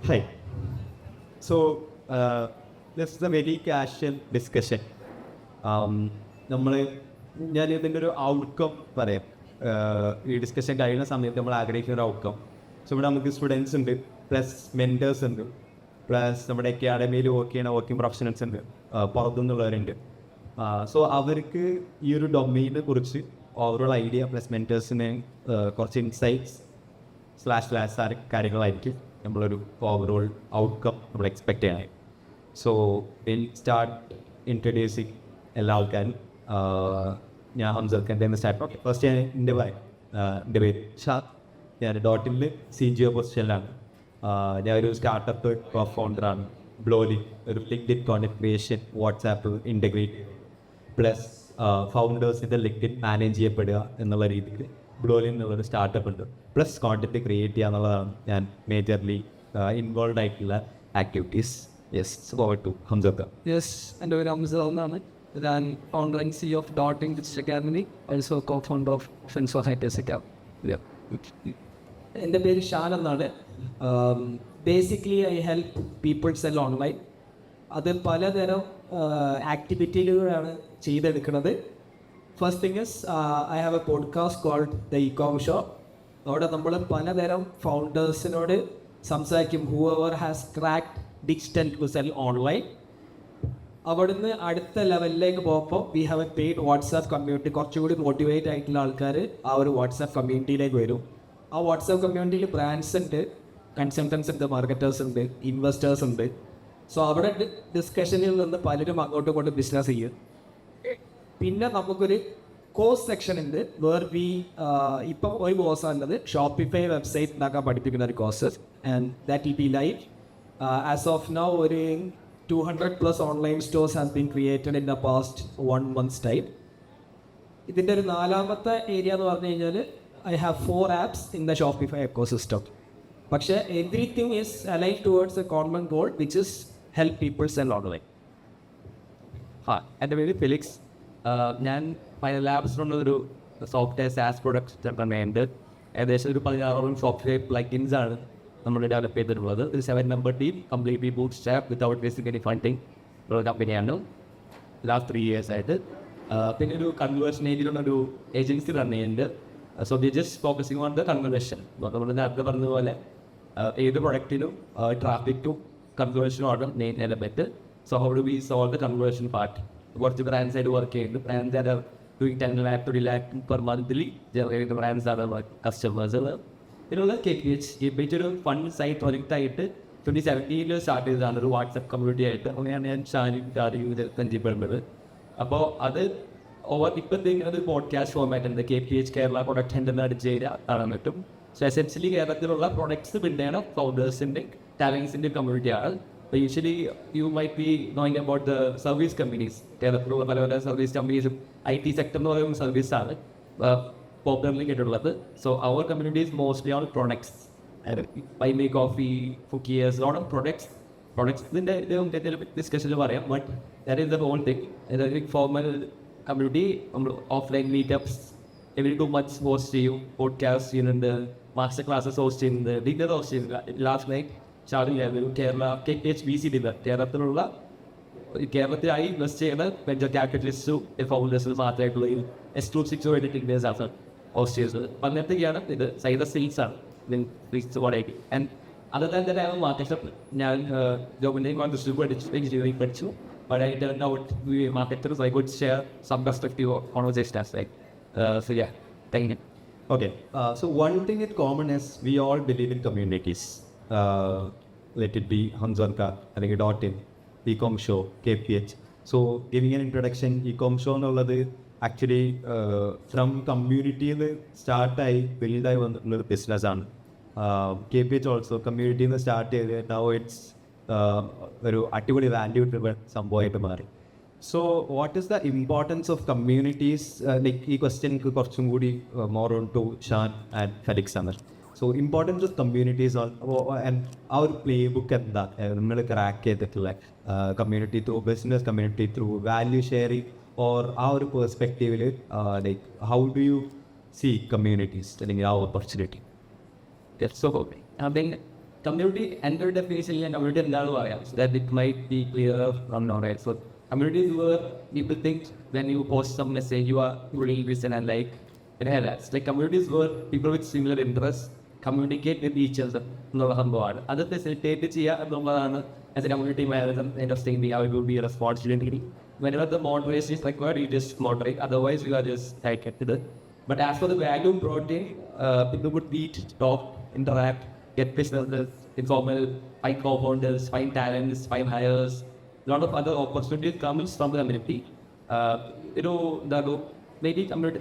Hi. So, this is a very casual discussion. നമ്മൾ ഞാൻ ഇതിൻ്റെ ഒരു ഔട്ട്കം പറയാം. ഈ ഡിസ്കഷൻ കഴിയുന്ന സമയത്ത് നമ്മൾ ആഗ്രഹിക്കുന്ന ഒരു ഔട്ട്കം. സോ ഇവിടെ നമുക്ക് സ്റ്റുഡൻസ് ഉണ്ട്, പ്ലസ് മെൻറ്റേഴ്സ് ഉണ്ട്, പ്ലസ് നമ്മുടെ അക്കാഡമിയിൽ വർക്ക് ചെയ്യുന്ന വർക്കിംഗ് പ്രൊഫഷണൽസ് ഉണ്ട്, പുറത്തുനിന്നുള്ളവരുണ്ട്. സോ അവർക്ക് ഈ ഒരു ഡൊമൈനെ കുറിച്ച് ഓവറോൾ ഐഡിയ പ്ലസ് മെൻറ്റേഴ്സിന് കുറച്ച് ഇൻസൈറ്റ്സ് // കാര്യങ്ങളായിരിക്കും നമ്മളൊരു ഓവറോൾ ഔട്ട്കം നമ്മൾ എക്സ്പെക്റ്റ് ചെയ്യണേ. സോ വിൽ സ്റ്റാർട്ട് ഇൻട്രൊഡ്യൂസിങ് എല്ലാ ആൾക്കാരും. ഞാൻ ഹംസർക്കൻ്റെ സ്റ്റാർട്ട്. ഫസ്റ്റ് ഞാൻ എൻ്റെ പേര് ഷാദ്. ഞാൻ ഡോട്ടിൽ CGO പൊസിഷനിലാണ്. ഞാൻ ഒരു സ്റ്റാർട്ടപ്പ് ഫൗണ്ടറാണ്. ബ്ലോലി ഒരു LinkedIn content creation WhatsApp integrate plus ഫൗണ്ടേഴ്സിൻ്റെ ലിങ്ക്ഡിൻ മാനേജ് ചെയ്യപ്പെടുക എന്നുള്ള രീതിയിൽ ബ്ലോലി എന്നുള്ളൊരു സ്റ്റാർട്ടപ്പ് ഉണ്ട്. പ്ലസ് കോണ്ടന്റ് ക്രിയേറ്റ് ചെയ്യുക എന്നുള്ളതാണ് ഞാൻ മേജർലി ഇൻവോൾവ് ആയിട്ടുള്ള ആക്ടിവിറ്റീസ്. യെസ്, ഓവർ ടു ഹംസർക്ക. യെസ്, എൻ്റെ പേര് ഹംസ എന്നാണ്. ഞാൻ founder and CEO of dotting digital academy, also co founder of friends for haters academy. എൻ്റെ പേര് ഷാൻ എന്നാണ്. Basically I help people sell online. അത് പലതരം ആക്ടിവിറ്റികളാണ് ചെയ്തെടുക്കുന്നത്. First thing is I have a podcast called the e-com show. അവിടെ നമ്മൾ പലതരം ഫൗണ്ടേഴ്സിനോട് സംസാരിക്കും, whoever has cracked digital to cell online. അവിടുന്ന് അടുത്ത ലെവലിലേക്ക് പോകുമ്പോൾ we have A paid WhatsApp community. കുറച്ചുകൂടി മോട്ടിവേറ്റ് ആയിട്ടുള്ള ആൾക്കാർ ആ ഒരു വാട്സാപ്പ് കമ്മ്യൂണിറ്റിയിലേക്ക് വരും. ആ വാട്സാപ്പ് കമ്മ്യൂണിറ്റിയിൽ ബ്രാൻഡ്സ് ഉണ്ട്, കൺസൾട്ടൻസ് ഉണ്ട്, മാർക്കറ്റേഴ്സ് ഉണ്ട്, ഇൻവെസ്റ്റേഴ്സ് ഉണ്ട്. സോ അവിടെ ഡിസ്കഷനിൽ നിന്ന് പലരും അങ്ങോട്ടും ഇങ്ങോട്ടും ബിസിനസ് ചെയ്യും. പിന്നെ നമുക്കൊരു കോഴ്സ് സെക്ഷൻ ഉണ്ട് വേർ വി ഇപ്പം ഒരു കോഴ്സാണുള്ളത് ഷോപ്പിഫൈ വെബ്സൈറ്റ് ഉണ്ടാക്കാൻ പഠിപ്പിക്കുന്ന ഒരു courses. And that will be live as of now. ഒരു 200+ online stores has been created in the past 1 month's time. ഇതിൻ്റെ ഒരു നാലാമത്തെ ഏരിയ എന്ന് പറഞ്ഞു കഴിഞ്ഞാൽ I have 4 apps in the Shopify ecosystem. പക്ഷേ everything is align towards a common goal which is help people sell online. എൻ്റെ പേര് Felix. ഞാൻ ലാബ്സിലുള്ളൊരു സോഫ്റ്റ്വെയർ SaaS പ്രൊഡക്ട്സ് ഉണ്ട്. ഏകദേശം ഒരു 16 സോഫ്റ്റ്വെയർ പ്ലഗിൻസ് ആണ് നമ്മൾ ഡെവലപ്പ് ചെയ്തിട്ടുള്ളത്. ഒരു 7-member team, completely boot strap without basic any funding ഉള്ള കമ്പനിയാണ് ലാസ്റ്റ് 3 years ആയിട്ട്. പിന്നെ ഒരു കൺവേർഷൻ ഏരിയയിലുള്ളൊരു ഏജൻസി റൺ ചെയ്യുന്നുണ്ട്. So the just focusing on the conversion. നമ്മൾ നേരത്തെ പറഞ്ഞതുപോലെ ഏത് പ്രൊഡക്റ്റിനും ട്രാഫിക്കും കൺവേർഷനും ആണ് main element. So how do V solve the conversion part? കുറച്ച് ബ്രാൻഡ്സ് ആയിട്ട് വർക്ക് ചെയ്യുന്നുണ്ട്. Brands are doing 10 lakh 20 lakh per monthly generate brands ആണ് കസ്റ്റമേഴ്സ്. ഇതിനുള്ള KPH ഒരു ഫണ്ട് സൈറ്റ് പ്രൊജക്റ്റ് ആയിട്ട് 2017 സ്റ്റാർട്ട് ചെയ്തതാണ്, ഒരു വാട്സപ്പ് കമ്മ്യൂണിറ്റി ആയിട്ട്. അങ്ങനെയാണ് ഞാൻ ഷാനിയും പരിചയപ്പെടുന്നത്. അപ്പോൾ അത് ഇപ്പം എന്തെങ്കിലും പോഡ്കാസ്റ്റ് ഫോർമാറ്റ് ഉണ്ട്, KPH കേരള പ്രൊഡക്റ്റ് ഹെൻഡ് എന്ന് അടിച്ച് കാണാൻ പറ്റും. സോ എസെൻഷ്യലി കേരളത്തിലുള്ള പ്രൊഡക്ട്സ് ബിൽഡ് ചെയ്യണ ഫൗണ്ടേഴ്സിൻ്റെ ടാലൻസിൻ്റെ കമ്മ്യൂണിറ്റിയാണ്. അപ്പോൾ usually you might be knowing about the service companies. കേരളത്തിലുള്ള പല പല സർവീസ് കമ്പനീസും IT സെക്ടർ എന്ന് പറയുന്ന സർവീസാണ് പോപ്പുലർലി കേട്ടുള്ളത്. So our community is mostly on products. Buy me coffee, ഫുക്കിയേഴ്സ്, ലോട്ട് ഓഫ് പ്രൊഡക്ട്സിൻ്റെ ഡിസ്കഷനിൽ പറയാം. But that is the whole thing. Formal community നമ്മൾ offline meetups every 2 months host ചെയ്യും, പോഡ്കാസ്റ്റ് ചെയ്യുന്നുണ്ട്, മാസ്റ്റർ ക്ലാസ്സസ് ഹോസ്റ്റ് ചെയ്യുന്നുണ്ട്, ഡിന്നർ ഹോസ്റ്റ് ചെയ്യുന്നുണ്ട്. Last night ഷാർജയിലായിരുന്നു കേരള KHBC ഡിന്നർ. കേരളത്തിലായി ഇൻവെസ്റ്റ് ചെയ്യുന്ന വെഞ്ചർ ക്യാപിറ്റലിസ്റ്റും ഫൗണ്ടേഴ്സിനും മാത്രമായിട്ടുള്ള എക്സ്ക്ലൂസീവ് ഡിന്നേഴ്സ് ആണ് ഹോസ്റ്റ് ചെയ്തത്. അങ്ങനത്തെയാണ് ഇത്. സൈദ സെയിൽസ് ആണ് വാടകയ്ക്ക്. And other than that I am marketer. ഞാൻ ജോബിൻ്റെയും എഞ്ചിനീയറിംഗ് പഠിച്ചു. But I turned out we marketers, I could share some perspective of conversation as like. So yeah, thank you. Okay, so one thing in common is we all believe in communities. Let it be Hamzarka, I think .in, e-com show, KPH. So giving an introduction, e-com show എന്നുള്ളത് actually from കമ്മ്യൂണിറ്റിയിൽ സ്റ്റാർട്ടായി വലുതായി വന്നിട്ടുള്ളൊരു ബിസിനസ്സാണ്. KPH also കമ്മ്യൂണിറ്റിയിൽ നിന്ന് start ചെയ്ത് now it's ഒരു അടിപൊളി value driven സംഭവമായിട്ട് മാറി. So what is the importance of communities? Like ഈ ക്വസ്റ്റ്യൻക്ക് കുറച്ചും കൂടി more on to Shan and Felix ആണ്. So importance of communities and ആ ഒരു പ്ലേ ബുക്ക് എന്താ നിങ്ങൾ ക്രാക്ക് ചെയ്തിട്ടുള്ള community through business, community through value sharing, or ആ ഒരു പെർസ്പെക്റ്റീവിൽ like how do you see communities അല്ലെങ്കിൽ ആ opportunity? So I think community and the definition and community എന്താണെന്ന് പറയാം, so that it might be clearer from now, right? So community is where people think when you post some message you are really listen and like it's like community is where people with similar interests communicate with each other എന്നുള്ള സംഭവമാണ്. അത് facilitate ചെയ്യുക എന്നുള്ളതാണ് as a community manager interesting how it will be a responsibility. Whenever the moderation is required, you just moderate, otherwise you are just like it. But as for the value brought in, people would meet, talk, interact, get businesses, informal, find co-founders, find talents, find hires. A lot of other opportunities comes from the community. Maybe community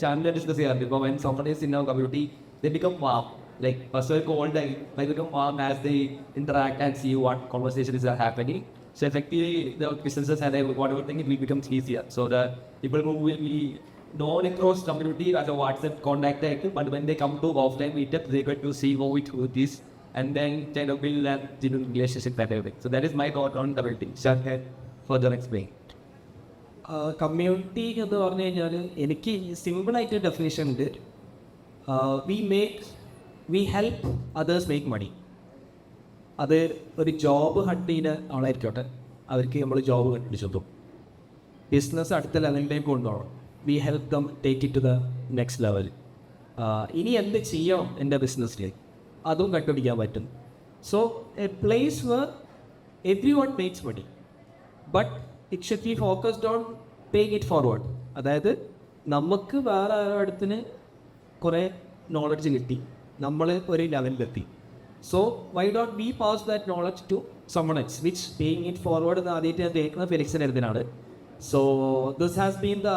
channel discuss here, because when someone is in our community, they become warm. Like personal cold, they become warm as they interact and see what conversations are happening. So effectively, the businesses and whatever thing, it will become easier. So the people who will be known across community as a WhatsApp contact, but when they come to offline meetup, they get to see how we do this and then kind of build that genuine relationship and everything. So that is my thought on community. Shall I further explain? Community എന്ന് പറഞ്ഞു കഴിഞ്ഞാൽ എനിക്ക് സിമ്പിളായിട്ട് definition ഉണ്ട്. We help others make money. അത് ഒരു job hunt ചെയ്യുന്ന ആളായിരിക്കട്ടെ, അവർക്ക് നമ്മൾ ജോബ് കണ്ടുപിടിച്ചു തരും. ബിസിനസ് അടുത്ത ലെവലിലേക്ക് കൊണ്ടുപോകണം, we help them take it to the next level. ഇനി എന്ത് ചെയ്യണം എൻ്റെ ബിസിനസ്സിൽ, അതും കണ്ടുപിടിക്കാൻ പറ്റും. So a place where everyone makes money, but it should be focused on paying it forward. അതായത് നമുക്ക് വേറെ ആരുടെ കുറേ നോളജ് കിട്ടി, നമ്മൾ ഒരു ലെവലിലെത്തി. So why don't we pass that knowledge to someone else, which paying it forward എന്ന് ആദ്യമായിട്ട് ഞാൻ കേൾക്കുന്ന ഫെലിക്സിൻ്റെ അടുത്തിനാണ്. So this has been the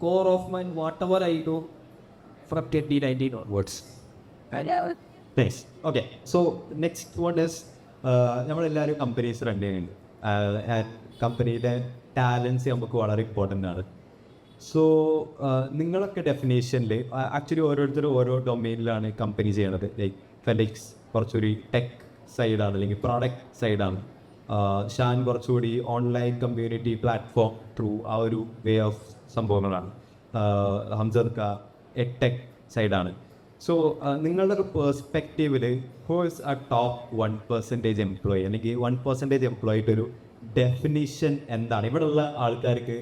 core of my whatever I do from 2019 onwards. Nice. Okay. So next one is നമ്മളെല്ലാവരും companies run ചെയ്യുന്നുണ്ട്. കമ്പനിയുടെ talents നമുക്ക് വളരെ ഇമ്പോർട്ടൻ്റ് ആണ്. സോ നിങ്ങളൊക്കെ ഡെഫിനേഷനിൽ ആക്ച്വലി ഓരോരുത്തരും ഓരോ ഡൊമെയിനിലാണ് കമ്പനി ചെയ്യണത്. ലൈക്ക് ഫെലിക്സ് കുറച്ചൊരു ടെക് സൈഡാണ്, അല്ലെങ്കിൽ പ്രോഡക്റ്റ് സൈഡാണ്. ഷാൻ കുറച്ചുകൂടി ഓൺലൈൻ കമ്മ്യൂണിറ്റി പ്ലാറ്റ്ഫോം ത്രൂ ആ ഒരു വേ ഓഫ് സംഭവങ്ങളാണ്. ഹംസർക്ക ടെക് സൈഡാണ്. സോ നിങ്ങളുടെ ഒരു പേഴ്സ്പെക്റ്റീവിൽ who is a top 1% employee, അല്ലെങ്കിൽ 1% എംപ്ലോയിയുടെ ഒരു ഡെഫിനിഷൻ എന്താണ്? ഇവിടെയുള്ള ആൾക്കാർക്ക്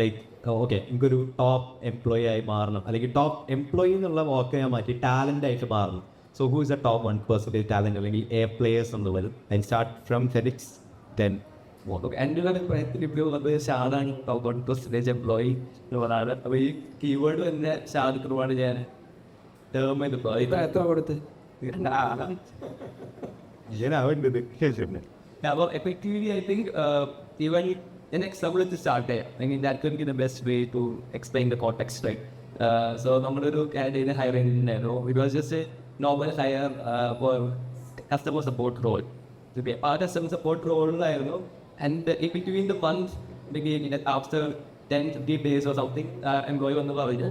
ലൈക്ക് ഓക്കെ എനിക്കൊരു ടോപ്പ് എംപ്ലോയി ആയി മാറണം, അല്ലെങ്കിൽ ടോപ്പ് എംപ്ലോയി എന്നുള്ള വാക്ക് ഞാൻ മാറ്റി ടാലൻ്റ് ആയിട്ട് മാറണം. So who is a top 1% talent അല്ലെങ്കിൽ എ പ്ലേയേഴ്സ് എന്നുള്ളത്? I start from Felix then. എൻ്റെ ഒരു അഭിപ്രായത്തിൽ ഇവിടെ ഉള്ളത് ഷാദാണ് ടോപ്പ് 1% എംപ്ലോയി എന്നുള്ളതാണ്. അപ്പോൾ ഈ കീവേഡ് തന്നെ ഷാദിക്കുവാണ് ഞാൻ ടേം എത്ര കൊടുത്ത് well, effectively, I think even an example to start there. I mean, that could be the best way to explain the context, right? So, നമ്മളൊരു candidate hiring, it was just a normal hire for customer support role. To be a part of customer support role, and in between the month, beginning after 10-15 days or something, I'm going on the level.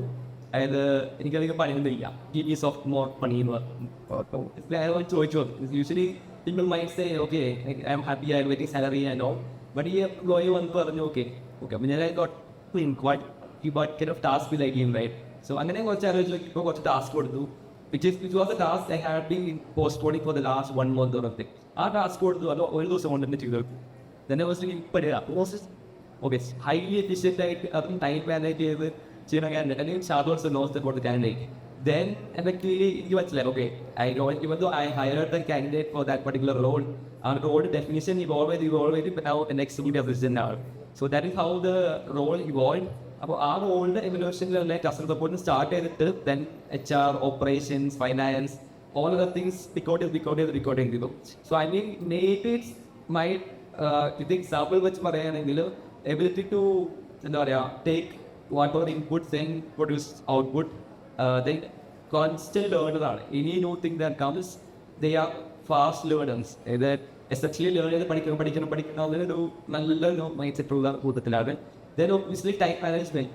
എനിക്കധികം പണിയൊന്നുമില്ല, give me soft more money എന്ന് പറഞ്ഞു ചോദിച്ചു. Usually people might say, okay, I'm happy, I'm getting salary and all, but ഈ employee വന്ന് പറഞ്ഞു okay, അപ്പം ഞാൻ what kind of task will I give, right? So അങ്ങനെ കുറച്ച് ആലോചിച്ചു, ഇപ്പോൾ കുറച്ച് ടാസ്ക് കൊടുത്തു, which was a task I had been postponing for the last 1 month or something. ആ ടാസ്ക് കൊടുത്തു, അത് ഒരു ദിവസം കൊണ്ട് തന്നെ ചെയ്തു. Then I was thinking, okay, highly efficient ആയിട്ട് അതും ടൈം മാനേജ് ചെയ്ത് ചെയ്യുന്ന candidate, അല്ലെങ്കിൽ Shad also knows that what the candidate. Then effectively he was like, okay, I know, even though I hired the candidate for that particular role, our role definition evolved, but now the next week is now. So that is how the role evolved. അപ്പോൾ ആ റോളിൻ്റെ എവല്യൂഷനിലെ customer സപ്പോർട്ടിന് start ചെയ്തിട്ട് then HR, operations, finance, all other things recording ചെയ്തു. So I mean maybe it's my ഇത് example വെച്ച് പറയുകയാണെങ്കിൽ ability to എന്താ പറയുക take whatever inputs and produce output, they constant learners. Any new thing that comes, they are fast learners. That essentially learning പഠിക്കുന്ന ഒരു നല്ല mind set ഉള്ള കൂട്ടത്തിലാണ്. Then obviously time management,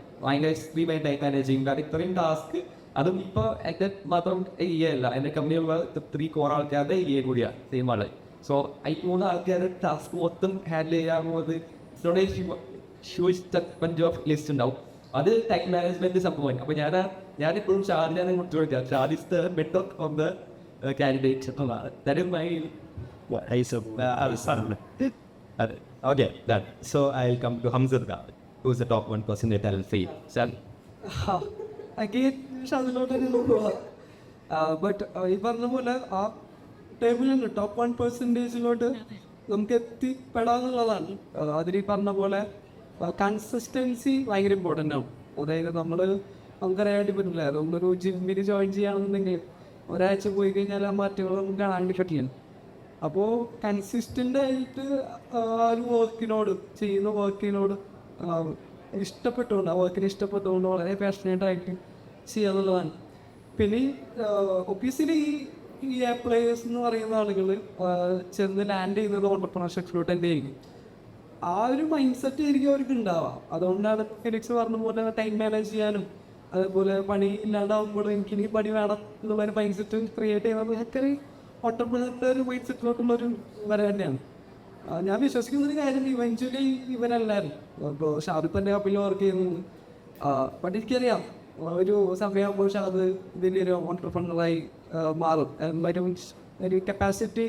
time managing, കാരണം ഇത്രയും task അതും ഇപ്പോൾ എൻ്റെ മാത്രം അല്ല, എൻ്റെ കമ്പനിയുള്ള 3 core ആൾക്കാരുടെ കൂടിയാണ് സെയിം ആള്. സോ ഈ 3 ആൾക്കാരുടെ ടാസ്ക് മൊത്തം ഹാൻഡിൽ ചെയ്യാവുന്നത് ഹ്യൂജ് ഓഫ് ലിസ്റ്റ് ഉണ്ടാവും. അത് ടൈം മാനേജ്മെന്റ് സംഭവമാണ്. അപ്പോൾ ഞാനിപ്പോഴും ഷാദിനാണ് ചോദിക്കുക, Shaad is the method of the candidate എന്നുള്ളതാണ്. That is my Okay, done. So I'll come to Hamzat Gad, who's the top 1% at LFE. Sir, again അതിലോട്ട് തന്നെ പോവാം. ബട്ട് ഈ പറഞ്ഞ പോലെ ആ ടേബിളുണ്ട് ടോപ്പ് 1%-ലോട്ട് നമുക്ക് എത്തിപ്പെടാന്നുള്ളതാണ്. അതിൽ ഈ പറഞ്ഞ പോലെ കൺസിസ്റ്റൻസി ഭയങ്കര ഇമ്പോർട്ടൻ്റ് ആണ്. അതായത് നമുക്കറിയാൻ പറ്റില്ല, നമ്മളൊരു ജിമ്മിൽ ജോയിൻ ചെയ്യുകയാണെന്നുണ്ടെങ്കിൽ ഒരാഴ്ച പോയി കഴിഞ്ഞാൽ ആ മാറ്റങ്ങൾ നമുക്ക് കാണാൻ പറ്റില്ല. അപ്പോൾ കൺസിസ്റ്റൻ്റ് ആയിട്ട് ആ ഒരു വർക്കിനോട് ചെയ്യുന്ന വർക്കിനോട് ഇഷ്ടപ്പെട്ടുകൊണ്ട് ആ വർക്കിനെ ഇഷ്ടപ്പെട്ടുകൊണ്ട് വളരെ പാഷനേറ്റ് ആയിട്ട് ചെയ്യാന്നുള്ളതാണ്. പിന്നെ ഒബ്വിയസ്ലി ഈ പ്ലേയേഴ്സ് എന്ന് പറയുന്ന ആളുകൾ ചെന്ന് ലാൻഡ് ചെയ്യുന്നത് ഓണ്ടർപ്രണർഷിപ്പിലോട്ട് തന്നെ ആയിരിക്കും. ആ ഒരു മൈൻഡ് സെറ്റ് ആയിരിക്കും അവർക്ക് ഉണ്ടാവുക. അതുകൊണ്ടാണ് ഫെലിക്സ് പറഞ്ഞ പോലെ ടൈം മാനേജ് ചെയ്യാനും അതുപോലെ പണി ഇല്ലാണ്ടാവുമ്പോൾ എനിക്ക് പണി വേണം എന്നുള്ളൊരു മൈൻഡ് സെറ്റ് ക്രിയേറ്റ് ചെയ്യുന്നത് എനിക്കൊരു ഓട്ടർപ്രണറിൻ്റെ ഒരു മൈൻഡ് സെറ്റിലോട്ടുള്ളൊരു വര തന്നെയാണ്. ഞാൻ വിശ്വസിക്കുന്നൊരു കാര്യം ഇവഞ്ച്വലി ഇവനല്ലായിരുന്നു. ഇപ്പോൾ ഷാറുഖ് തന്നെ കപ്പിൽ വർക്ക് ചെയ്യുന്നത്. ബട്ട് എനിക്കറിയാം ഒരു സമയമാകുമ്പോൾ ഷാദ് വലിയൊരു ഓണ്ടർപ്രണറായി മാറും. ഒരു കപ്പാസിറ്റി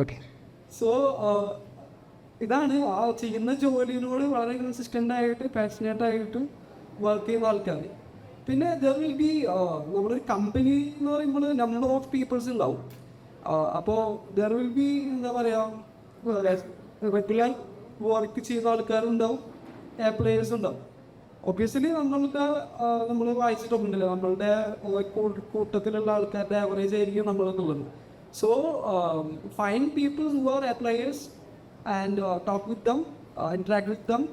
ഓക്കെ. സോ ഇതാണ് ആ ചെയ്യുന്ന ജോലിയിനോട് വളരെ കൺസിസ്റ്റൻ്റ് ആയിട്ട് പാഷനേറ്റ് ആയിട്ട് വർക്ക് ചെയ്യുന്ന ആൾക്കാർ. പിന്നെ ദർ വിൽ ബി നമ്മളൊരു കമ്പനി എന്ന് പറയുമ്പോൾ നമ്പർ ഓഫ് പീപ്പിൾസ് ഉണ്ടാവും. അപ്പോൾ ദർ വിൽ ബി എന്താ പറയുക റെഗുലർ വർക്ക് ചെയ്യുന്ന ആൾക്കാരുണ്ടാവും, പ്ലേയേഴ്സ് ഉണ്ടാവും. ഒബ്വിയസ്ലി നമ്മൾ വായിച്ചിട്ടൊന്നുമില്ല നമ്മളുടെ കൂട്ടത്തിലുള്ള ആൾക്കാരുടെ ആവറേജ് ആയിരിക്കും നമ്മളെന്നുള്ളത്. So find people who are players and talk with them, interact with them.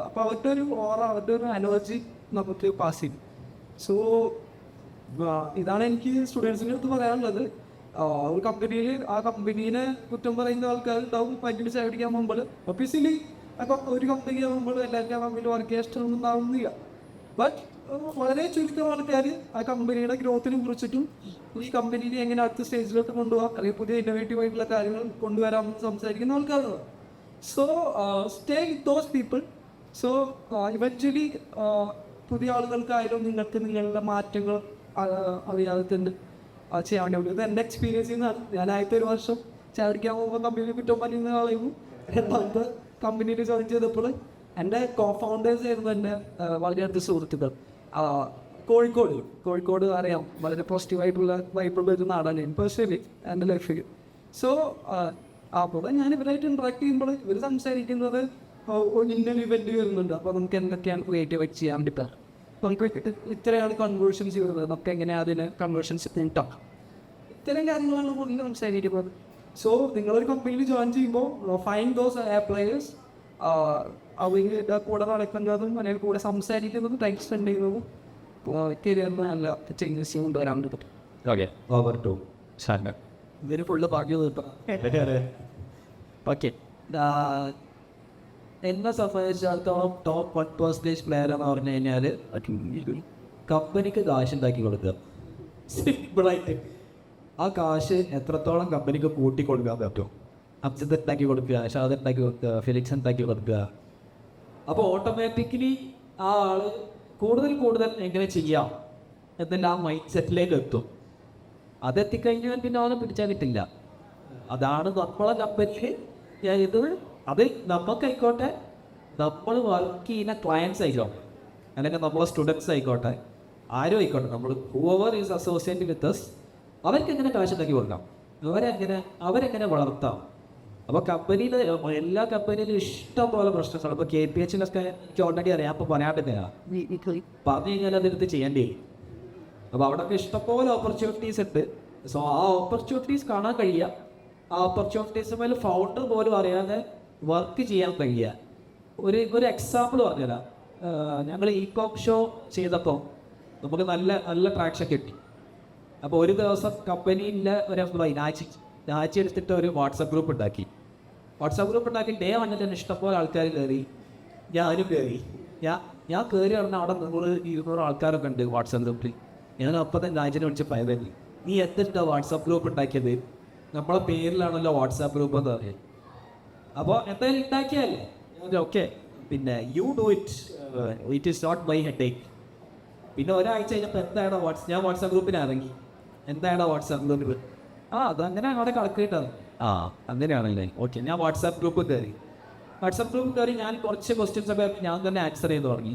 അപ്പോൾ അവരുടെ ഒരു അവരുടെ ഒരു എനർജി നമുക്ക് പാസ് ചെയ്യും. സോ ഇതാണ് എനിക്ക് സ്റ്റുഡൻസിൻ്റെ അടുത്ത് പറയാനുള്ളത്. ഒരു കമ്പനിയിൽ ആ കമ്പനീനെ കുറ്റം പറയുന്ന ആൾക്കാരുണ്ടാവും. പറ്റിയിട്ട് സൈഡിക്കാൻ പോകുമ്പോൾ ഒബ്വിയസ്ലി അപ്പം ഒരു കമ്പനി ആകുമ്പോൾ എല്ലാവർക്കും ആ കമ്പനിയിൽ വർക്ക് ചെയ്യാൻ ഇഷ്ടമൊന്നും ഉണ്ടാവുന്നില്ല. ബട്ട് വളരെ ചുരുക്കം ആൾക്കാർ ആ കമ്പനിയുടെ ഗ്രോത്തിനെ കുറിച്ചിട്ടും ഈ കമ്പനീനെ എങ്ങനെ അടുത്ത സ്റ്റേജിലോട്ട് കൊണ്ടുപോകാം, അല്ലെങ്കിൽ പുതിയ ഇന്നോവേറ്റീവ് ആയിട്ടുള്ള കാര്യങ്ങൾ കൊണ്ടുവരാമെന്ന് സംസാരിക്കുന്ന ആൾക്കാരാണ്. So stay with those people. So eventually പുതിയ ആളുകൾക്കായാലും നിങ്ങൾക്ക് നിങ്ങളുടെ മാറ്റങ്ങൾ അറിയാതെ തന്നെ ചെയ്യാൻ വേണ്ടി പറ്റും. ഇത് എൻ്റെ എക്സ്പീരിയൻസിൽ നിന്നാണ്. ഞാൻ ആദ്യത്തെ ഒരു വർഷം ചാടിക്കാൻ പോകുമ്പോൾ കമ്പനി കുറ്റം പറയുന്ന ആളായിരുന്നു. രണ്ടാമത്തെ കമ്പനിയിൽ ജോയിൻ ചെയ്തപ്പോൾ എൻ്റെ കോ-ഫൗണ്ടേഴ്സ് ആയിരുന്നു എൻ്റെ വളരെ അടുത്ത സുഹൃത്തുക്കൾ. കോഴിക്കോട് അറിയാം, വളരെ പോസിറ്റീവായിട്ടുള്ള വൈബ് വരുന്ന നാടാണ് ഞാൻ പേഴ്സണലി എൻ്റെ ലൈഫിൽ. സോ അപ്പോൾ ഞാൻ ഇവരായിട്ട് ഇൻട്രാക്ട് ചെയ്യുമ്പോൾ ഇവർ സംസാരിക്കുന്നത് ഇന്നൊരു ഇവൻറ്റ് വരുന്നുണ്ട്, അപ്പോൾ നമുക്ക് എന്തൊക്കെയാണ് ക്രിയേറ്റീവായിട്ട് ചെയ്യാൻ പറ്റുക, നമുക്ക് ഇത്രയാണ് കൺവേർഷൻസ് ചെയ്യുന്നത്, നമുക്ക് എങ്ങനെയാണ് അതിന് കൺവേർഷൻസ് കിട്ടാം, ഇത്തരം കാര്യങ്ങളാണ് കൂടുതൽ സംസാരിക്കുന്നത്. സോ നിങ്ങളൊരു കമ്പനിയിൽ ജോയിൻ ചെയ്യുമ്പോൾ ഫൈൻഡ് ദോസ് പ്ലേയേഴ്സ്. അവരുടെ കൂടെ നടക്കുന്നതും അല്ലെങ്കിൽ കൂടെ സംസാരിക്കുന്നതും ടൈം സ്പെൻഡ് ചെയ്യുന്നതും കരിയറിന് നല്ല ചേഞ്ചസ് കൊണ്ടുവരാൻ പറ്റും. okay, over to Sharma. ഇവര് ഫുള്ള് ഭാഗ്യം കിട്ടും. ഓക്കെ, എന്നെ സംബന്ധിച്ചിടത്തോളം ടോപ്പ് 1% പ്ലെയർ എന്ന് പറഞ്ഞു കഴിഞ്ഞാൽ കമ്പനിക്ക് കാശ് ഉണ്ടാക്കി കൊടുക്കുക. സിമ്പിളായിട്ട് ആ കാശ് എത്രത്തോളം കമ്പനിക്ക് കൂട്ടി കൊടുക്കാൻ പറ്റും. അബ്ജിത് ഉണ്ടാക്കി കൊടുക്കുക, ഷാദ് ഉണ്ടാക്കി കൊടുക്കുക, ഫെലിക്സ് ഉണ്ടാക്കി കൊടുക്കുക. അപ്പോൾ ഓട്ടോമാറ്റിക്കലി ആ ആൾ കൂടുതൽ എങ്ങനെ ചെയ്യാം എന്നല്ല ആ മൈൻഡ് സെറ്റിലേക്ക് എത്തും. അതെത്തിക്കഴിഞ്ഞാൽ പിന്നെ അവനെ പിടിച്ചാൽ കിട്ടില്ല. അതാണ് നമ്മളെ കമ്പനിയിൽ അത് നമുക്കായിക്കോട്ടെ, നമ്മൾ വർക്ക് ചെയ്യുന്ന ക്ലയൻസ് ആയിക്കോട്ടെ, അല്ലെങ്കിൽ നമ്മളെ സ്റ്റുഡൻസ് ആയിക്കോട്ടെ, ആരും ആയിക്കോട്ടെ, നമ്മൾ whoever is associate with us, അവർക്ക് എങ്ങനെ കാശ് ഉണ്ടാക്കി കൊടുക്കാം, അവരെങ്ങനെ വളർത്താം. അപ്പോൾ കമ്പനിയിൽ എല്ലാ കമ്പനിയിലും ഇഷ്ടം പോലെ പ്രശ്നങ്ങളാണ്. ഇപ്പോൾ KPH-ലൊക്കെ എനിക്ക് ഓൾറെഡി അറിയാം, അപ്പോൾ പറയാൻ പറ്റില്ല, പറഞ്ഞു കഴിഞ്ഞാൽ അതെടുത്ത് ചെയ്യേണ്ടി വരും. അപ്പോൾ അവിടെയൊക്കെ ഇഷ്ടംപോലെ ഓപ്പർച്യൂണിറ്റീസ് ഉണ്ട്. സോ ആ ഓപ്പർച്യൂണിറ്റീസ് കാണാൻ കഴിയുക, ആ ഓപ്പർച്യൂണിറ്റീസ് മേലെ ഫൗണ്ടർ പോലും അറിയാതെ വർക്ക് ചെയ്യാൻ കഴിയുക. ഒരു എക്സാമ്പിൾ പറഞ്ഞുതരാം. ഞങ്ങൾ ഇ-കോം ഷോ ചെയ്തപ്പോൾ നമുക്ക് നല്ല ട്രാക്ഷൻ കിട്ടി. അപ്പോൾ ഒരു ദിവസം കമ്പനിയിലെ ഒരു എംപ്ലോയി നാച്ചി എടുത്തിട്ട് ഒരു വാട്സപ്പ് ഗ്രൂപ്പ് ഉണ്ടാക്കി. ഡേ വന്നിട്ട് തന്നെ ഇഷ്ടംപോലെ ആൾക്കാർ കയറി, ഞാനും കയറി. ഞാൻ കയറി പറഞ്ഞാൽ അവിടെ 100-200 ആൾക്കാരൊക്കെ ഉണ്ട് വാട്സപ്പ് ഗ്രൂപ്പിൽ. ഞാൻ അപ്പം തന്നെ രാജ്യനെ വിളിച്ച് പറയുന്നത്, നീ എന്തിട്ടാ വാട്സാപ്പ് ഗ്രൂപ്പ് ഉണ്ടാക്കിയത്, നമ്മളെ പേരിലാണല്ലോ വാട്സാപ്പ് ഗ്രൂപ്പ് എന്ന് പറയുന്നത്. അപ്പോൾ എന്തായാലും ഉണ്ടാക്കിയല്ലേ, ഓക്കെ, പിന്നെ you do it is not my headache. പിന്നെ ഒരാഴ്ച കഴിഞ്ഞപ്പോൾ എന്താണ് ഞാൻ വാട്സാപ്പ് ഗ്രൂപ്പിന് ഇറങ്ങി. എന്താണ് വാട്സാപ്പ് ഗ്രൂപ്പ്? അതങ്ങനെ അവിടെ കളക്ട് അങ്ങനെയാണല്ലേ. ഓക്കെ, ഞാൻ വാട്സാപ്പ് ഗ്രൂപ്പ് കയറി ഞാൻ കുറച്ച് ക്വസ്റ്റ്യൻസ് ഒക്കെ ഞാൻ തന്നെ ആൻസർ ചെയ്ത് തുടങ്ങി.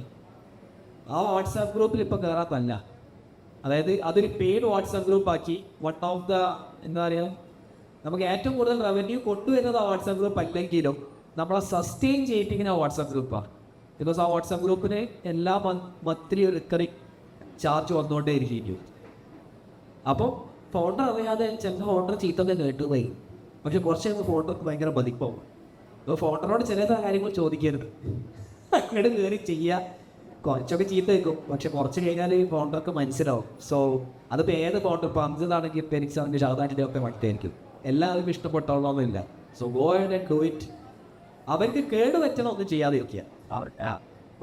ആ വാട്സാപ്പ് ഗ്രൂപ്പിൽ ഇപ്പോൾ കയറാത്തല്ല, അതായത് അതൊരു പെയ്ഡ് വാട്സാപ്പ് ഗ്രൂപ്പ് ആക്കി. വൺ ഓഫ് ദ എന്താ പറയുക, നമുക്ക് ഏറ്റവും കൂടുതൽ റവന്യൂ കൊണ്ടുവരുന്നത് ആ വാട്സാപ്പ് ഗ്രൂപ്പ് അല്ലെങ്കിലും നമ്മളെ സസ്റ്റെയിൻ ചെയ്യിപ്പിക്കുന്ന ആ വാട്സാപ്പ് ഗ്രൂപ്പാണ്. ബിക്കോസ് ആ വാട്സാപ്പ് ഗ്രൂപ്പിന് എല്ലാ മന്ത്ലി റിക്കറിങ് ചാർജ് വന്നുകൊണ്ടേ ഇരിക്കും. അപ്പോൾ ഫോണ്ടർ അറിയാതെ ചില ഫോണ്ടർ ചീത്തൊക്കെ കേട്ടുപോയി, പക്ഷെ കുറച്ച് കഴിയുമ്പോൾ ഫോണ്ടർക്ക് ഭയങ്കര മതിപ്പാവും. അപ്പോൾ ഫോണ്ടറോട് ചില കാര്യങ്ങൾ ചോദിക്കരുത്, അങ്ങോട്ട് കയറി ചെയ്യുക. കുറച്ചൊക്കെ ചീത്ത വെക്കും, പക്ഷെ കുറച്ച് കഴിഞ്ഞാൽ ഈ ഫോണ്ടർക്ക് മനസ്സിലാവും. സോ അതിപ്പോൾ ഏത് ഫോണ്ടർ, ഇപ്പോൾ അംജദാണെങ്കിൽ ഫെനിക്സാണെങ്കിൽ ഷാദാൻ്റെ ഒക്കെ മറ്റായിരിക്കും, എല്ലാവർക്കും ഇഷ്ടപ്പെട്ടോളണമെന്നില്ല. So go and do it. അവർക്ക് കേട് പറ്റണം ഒന്നും ചെയ്യാതെ ഇരിക്കുക.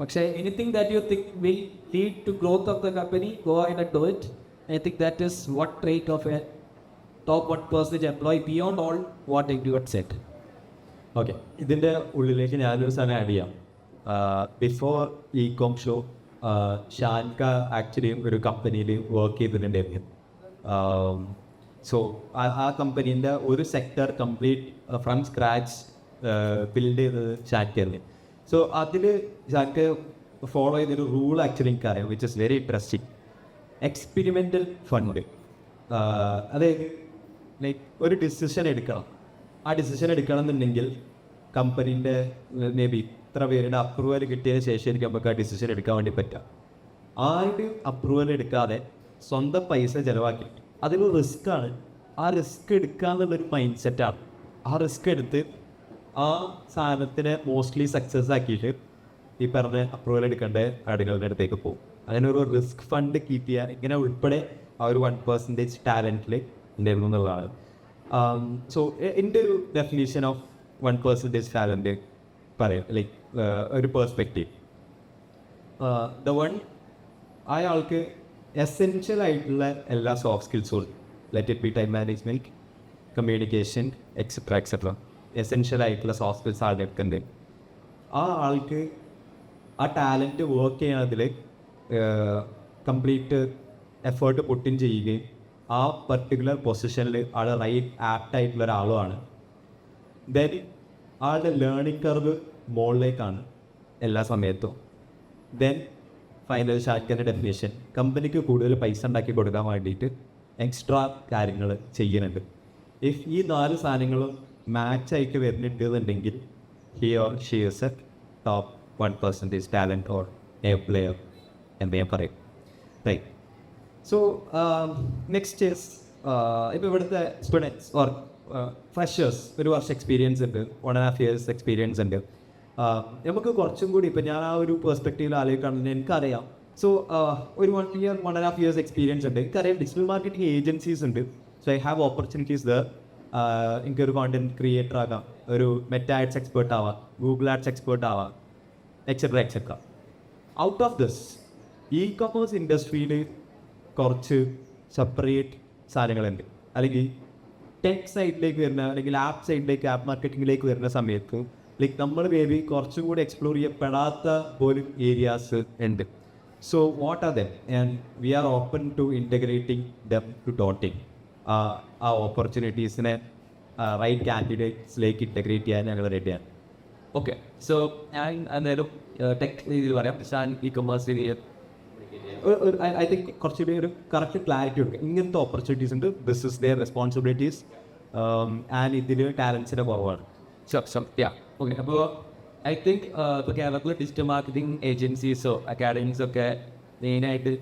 പക്ഷേ anything that you think will lead to growth of the company, go and do it. I think that is what trait of a top 1% employee beyond all what Edward said. Okay, ഇതിൻ്റെ ഉള്ളിലേക്ക് ഞാനൊരു സാധനം add ചെയ്യാം. Before ഈ com show ഷാൻക actually ഒരു കമ്പനിയിൽ work ചെയ്തിട്ടുണ്ടായിരുന്നു. So ആ കമ്പനീൻ്റെ ഒരു sector complete from scratch build ചെയ്തത് ഷാൻക്കായിരുന്നു. സോ അതിൽ ഷാൻക ഫോളോ ചെയ്തൊരു റൂൾ ആക്ച്വലി എനിക്കറിയാം, which is very interesting. Experimental fund, അതായത് ലൈക്ക് ഒരു ഡിസിഷൻ എടുക്കണം. ആ ഡിസിഷൻ എടുക്കണം എന്നുണ്ടെങ്കിൽ കമ്പനീൻ്റെ മേ ബി ഇത്ര പേരുടെ അപ്രൂവൽ കിട്ടിയതിന് ശേഷം നമുക്ക് ആ ഡിസിഷൻ എടുക്കാൻ വേണ്ടി പറ്റാം. ആരും അപ്രൂവൽ എടുക്കാതെ സ്വന്തം പൈസ ചിലവാക്കി അതൊരു റിസ്ക്കാണ്. ആ റിസ്ക് എടുക്കുക എന്നുള്ളൊരു മൈൻഡ് സെറ്റാണ്. ആ റിസ്ക് എടുത്ത് ആ സാധനത്തിനെ മോസ്റ്റ്ലി സക്സസ് ആക്കിയിട്ട് ഈ പറഞ്ഞ അപ്രൂവൽ എടുക്കേണ്ട ആളുകളുടെ അടുത്തേക്ക് പോകും. അങ്ങനെ ഒരു റിസ്ക് ഫണ്ട് കീപ്പ് ചെയ്യാൻ ഇങ്ങനെ ഉൾപ്പെടെ ആ ഒരു 1% ടാലൻറ്റിൽ ഉണ്ടായിരുന്നു എന്നുള്ളതാണ്. സോ എൻ്റെ ഒരു ഡെഫിനീഷൻ ഓഫ് 1% ടാലൻറ്റ് പറയാം, ലൈക്ക് ഒരു പേഴ്സ്പെക്റ്റീവ്. ദ വൺ, അയാൾക്ക് എസെൻഷ്യൽ ആയിട്ടുള്ള എല്ലാ സോഫ്റ്റ് സ്കിൽസും, let it be time management, communication, etcetera essential ആയിട്ടുള്ള സോഫ്റ്റ് സ്കിൽസ് ആളുകൾക്കുണ്ട്. ആ ആൾക്ക് ആ ടാലൻറ്റ് വർക്ക് ചെയ്യണതിൽ കംപ്ലീറ്റ് എഫേർട്ട് പുട്ടിൻ ചെയ്യുകയും ആ പർട്ടിക്കുലർ പൊസിഷനിൽ ആൾ റൈറ്റ് ആപ്റ്റ് ആയിട്ടുള്ള ഒരാളുമാണ്. ദെൻ ആളുടെ ലേണിംഗ് കർവ് മുകളിലേക്കാണ് എല്ലാ സമയത്തും. ദെൻ ഫൈനൽ ഷാൻകൻ്റെ ഡെഫിനേഷൻ, കമ്പനിക്ക് കൂടുതൽ പൈസ ഉണ്ടാക്കി കൊടുക്കാൻ വേണ്ടിയിട്ട് എക്സ്ട്രാ കാര്യങ്ങൾ ചെയ്യുന്നുണ്ട്. ഇഫ് ഈ 4 സാധനങ്ങളും മാച്ചായിട്ട് വരുന്നുണ്ട് എന്നുണ്ടെങ്കിൽ he or she is A top 1% talent or A player എന്ന് ഞാൻ പറയും. റൈറ്റ്. സോ നെക്സ്റ്റ് ഈസ് ഇപ്പോൾ ഇവിടുത്തെ സ്റ്റുഡൻസ് ഓർ ഫ്രഷേഴ്സ് ഒരു വർഷം എക്സ്പീരിയൻസ് ഉണ്ട്, 1.5 years എക്സ്പീരിയൻസ് ഉണ്ട്. നമുക്ക് കുറച്ചും കൂടി ഇപ്പോൾ ഞാൻ ആ ഒരു പെർസ്പെക്റ്റീവിൽ ആലോചിക്കുകയാണെന്ന് എനിക്കറിയാം. സോ ഒരു 1 year 1.5 years എക്സ്പീരിയൻസ് ഉണ്ട്. എനിക്കറിയാം ഡിജിറ്റൽ മാർക്കറ്റിംഗ് ഏജൻസീസ് ഉണ്ട്. So I have opportunities there. എനിക്കൊരു കോണ്ടന്റ് ക്രിയേറ്റർ ആകാം, ഒരു മെറ്റ ആഡ്സ് എക്സ്പേർട്ട് ആവാം, ഗൂഗിൾ ആഡ്സ് എക്സ്പേർട്ട് ആവാം, etcetera. Out of this E commerce ഇൻഡസ്ട്രിയിൽ കുറച്ച് സെപ്പറേറ്റ് സാധനങ്ങളുണ്ട്. അല്ലെങ്കിൽ ടെക് സൈഡിലേക്ക് വരുന്ന, അല്ലെങ്കിൽ ആപ്പ് സൈഡിലേക്ക്, ആപ്പ് മാർക്കറ്റിങ്ങിലേക്ക് വരുന്ന സമയത്ത് ലൈക്ക് നമ്മൾ മേ ബി കുറച്ചും കൂടി എക്സ്പ്ലോർ ചെയ്യപ്പെടാത്ത പോലും ഏരിയാസ് ഉണ്ട്. So what are them, and we are open to integrating them to dotting. ആ ഓപ്പർച്യൂണിറ്റീസിനെ റൈറ്റ് കാൻഡിഡേറ്റ്സിലേക്ക് ഇൻറ്റഗ്രേറ്റ് ചെയ്യാൻ ഞങ്ങൾ റെഡിയാണ്. ഓക്കെ, സോ ഞാൻ എന്തായാലും ടെക് രീതിയിൽ പറയാം. ഷാൻ ഇ കൊമേഴ്സ് രീതിയിൽ ഐ തിങ്ക് കുറച്ചുകൂടി ഒരു കറക്റ്റ് ക്ലാരിറ്റി കൊടുക്കുക. ഇങ്ങനത്തെ ഓപ്പർച്യൂണിറ്റീസ് ഉണ്ട്, this is their responsibilities, and ഇതിൽ ടാലൻസിൻ്റെ കുറവാണ്. ഓക്കെ. അപ്പോൾ ഐ തിങ്ക് ഇപ്പോൾ കേരളത്തിൽ ഡിജിറ്റൽ മാർക്കറ്റിംഗ് ഏജൻസീസോ അക്കാഡമീസോ ഒക്കെ മെയിനായിട്ട്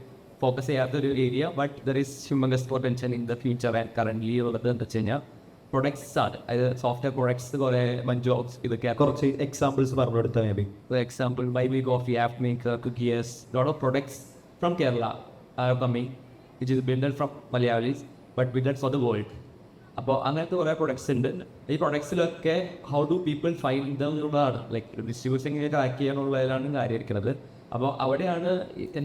ഫോക്കസ് ചെയ്യാത്തൊരു area, but there is humans potential in the future and currently ഉള്ളത് എന്താ വെച്ച് കഴിഞ്ഞാൽ പ്രൊഡക്ട്സ് ആണ്. അതായത് സോഫ്റ്റ്വെയർ പ്രൊഡക്ട്സ്, കുറേ ജോബ്സ്, ഇതൊക്കെ കുറച്ച് എക്സാമ്പിൾസ് പറഞ്ഞു കൊടുത്താൽ may be. For example, Bible Coffee, App Maker, Cookies, lot of products from Kerala are coming, which is built from Malayalis, but built for the world. അപ്പോൾ അങ്ങനത്തെ കുറേ പ്രൊഡക്ട്സ് ഉണ്ട്. ഈ പ്രൊഡക്ട്സിലൊക്കെ how do people find them എന്നുള്ളതാണ്, like ഡിസ്ട്രിബ്യൂഷനെ track ചെയ്യാനുള്ളതിലാണ് കാര്യം ഇരിക്കുന്നത്. അപ്പോൾ അവിടെയാണ്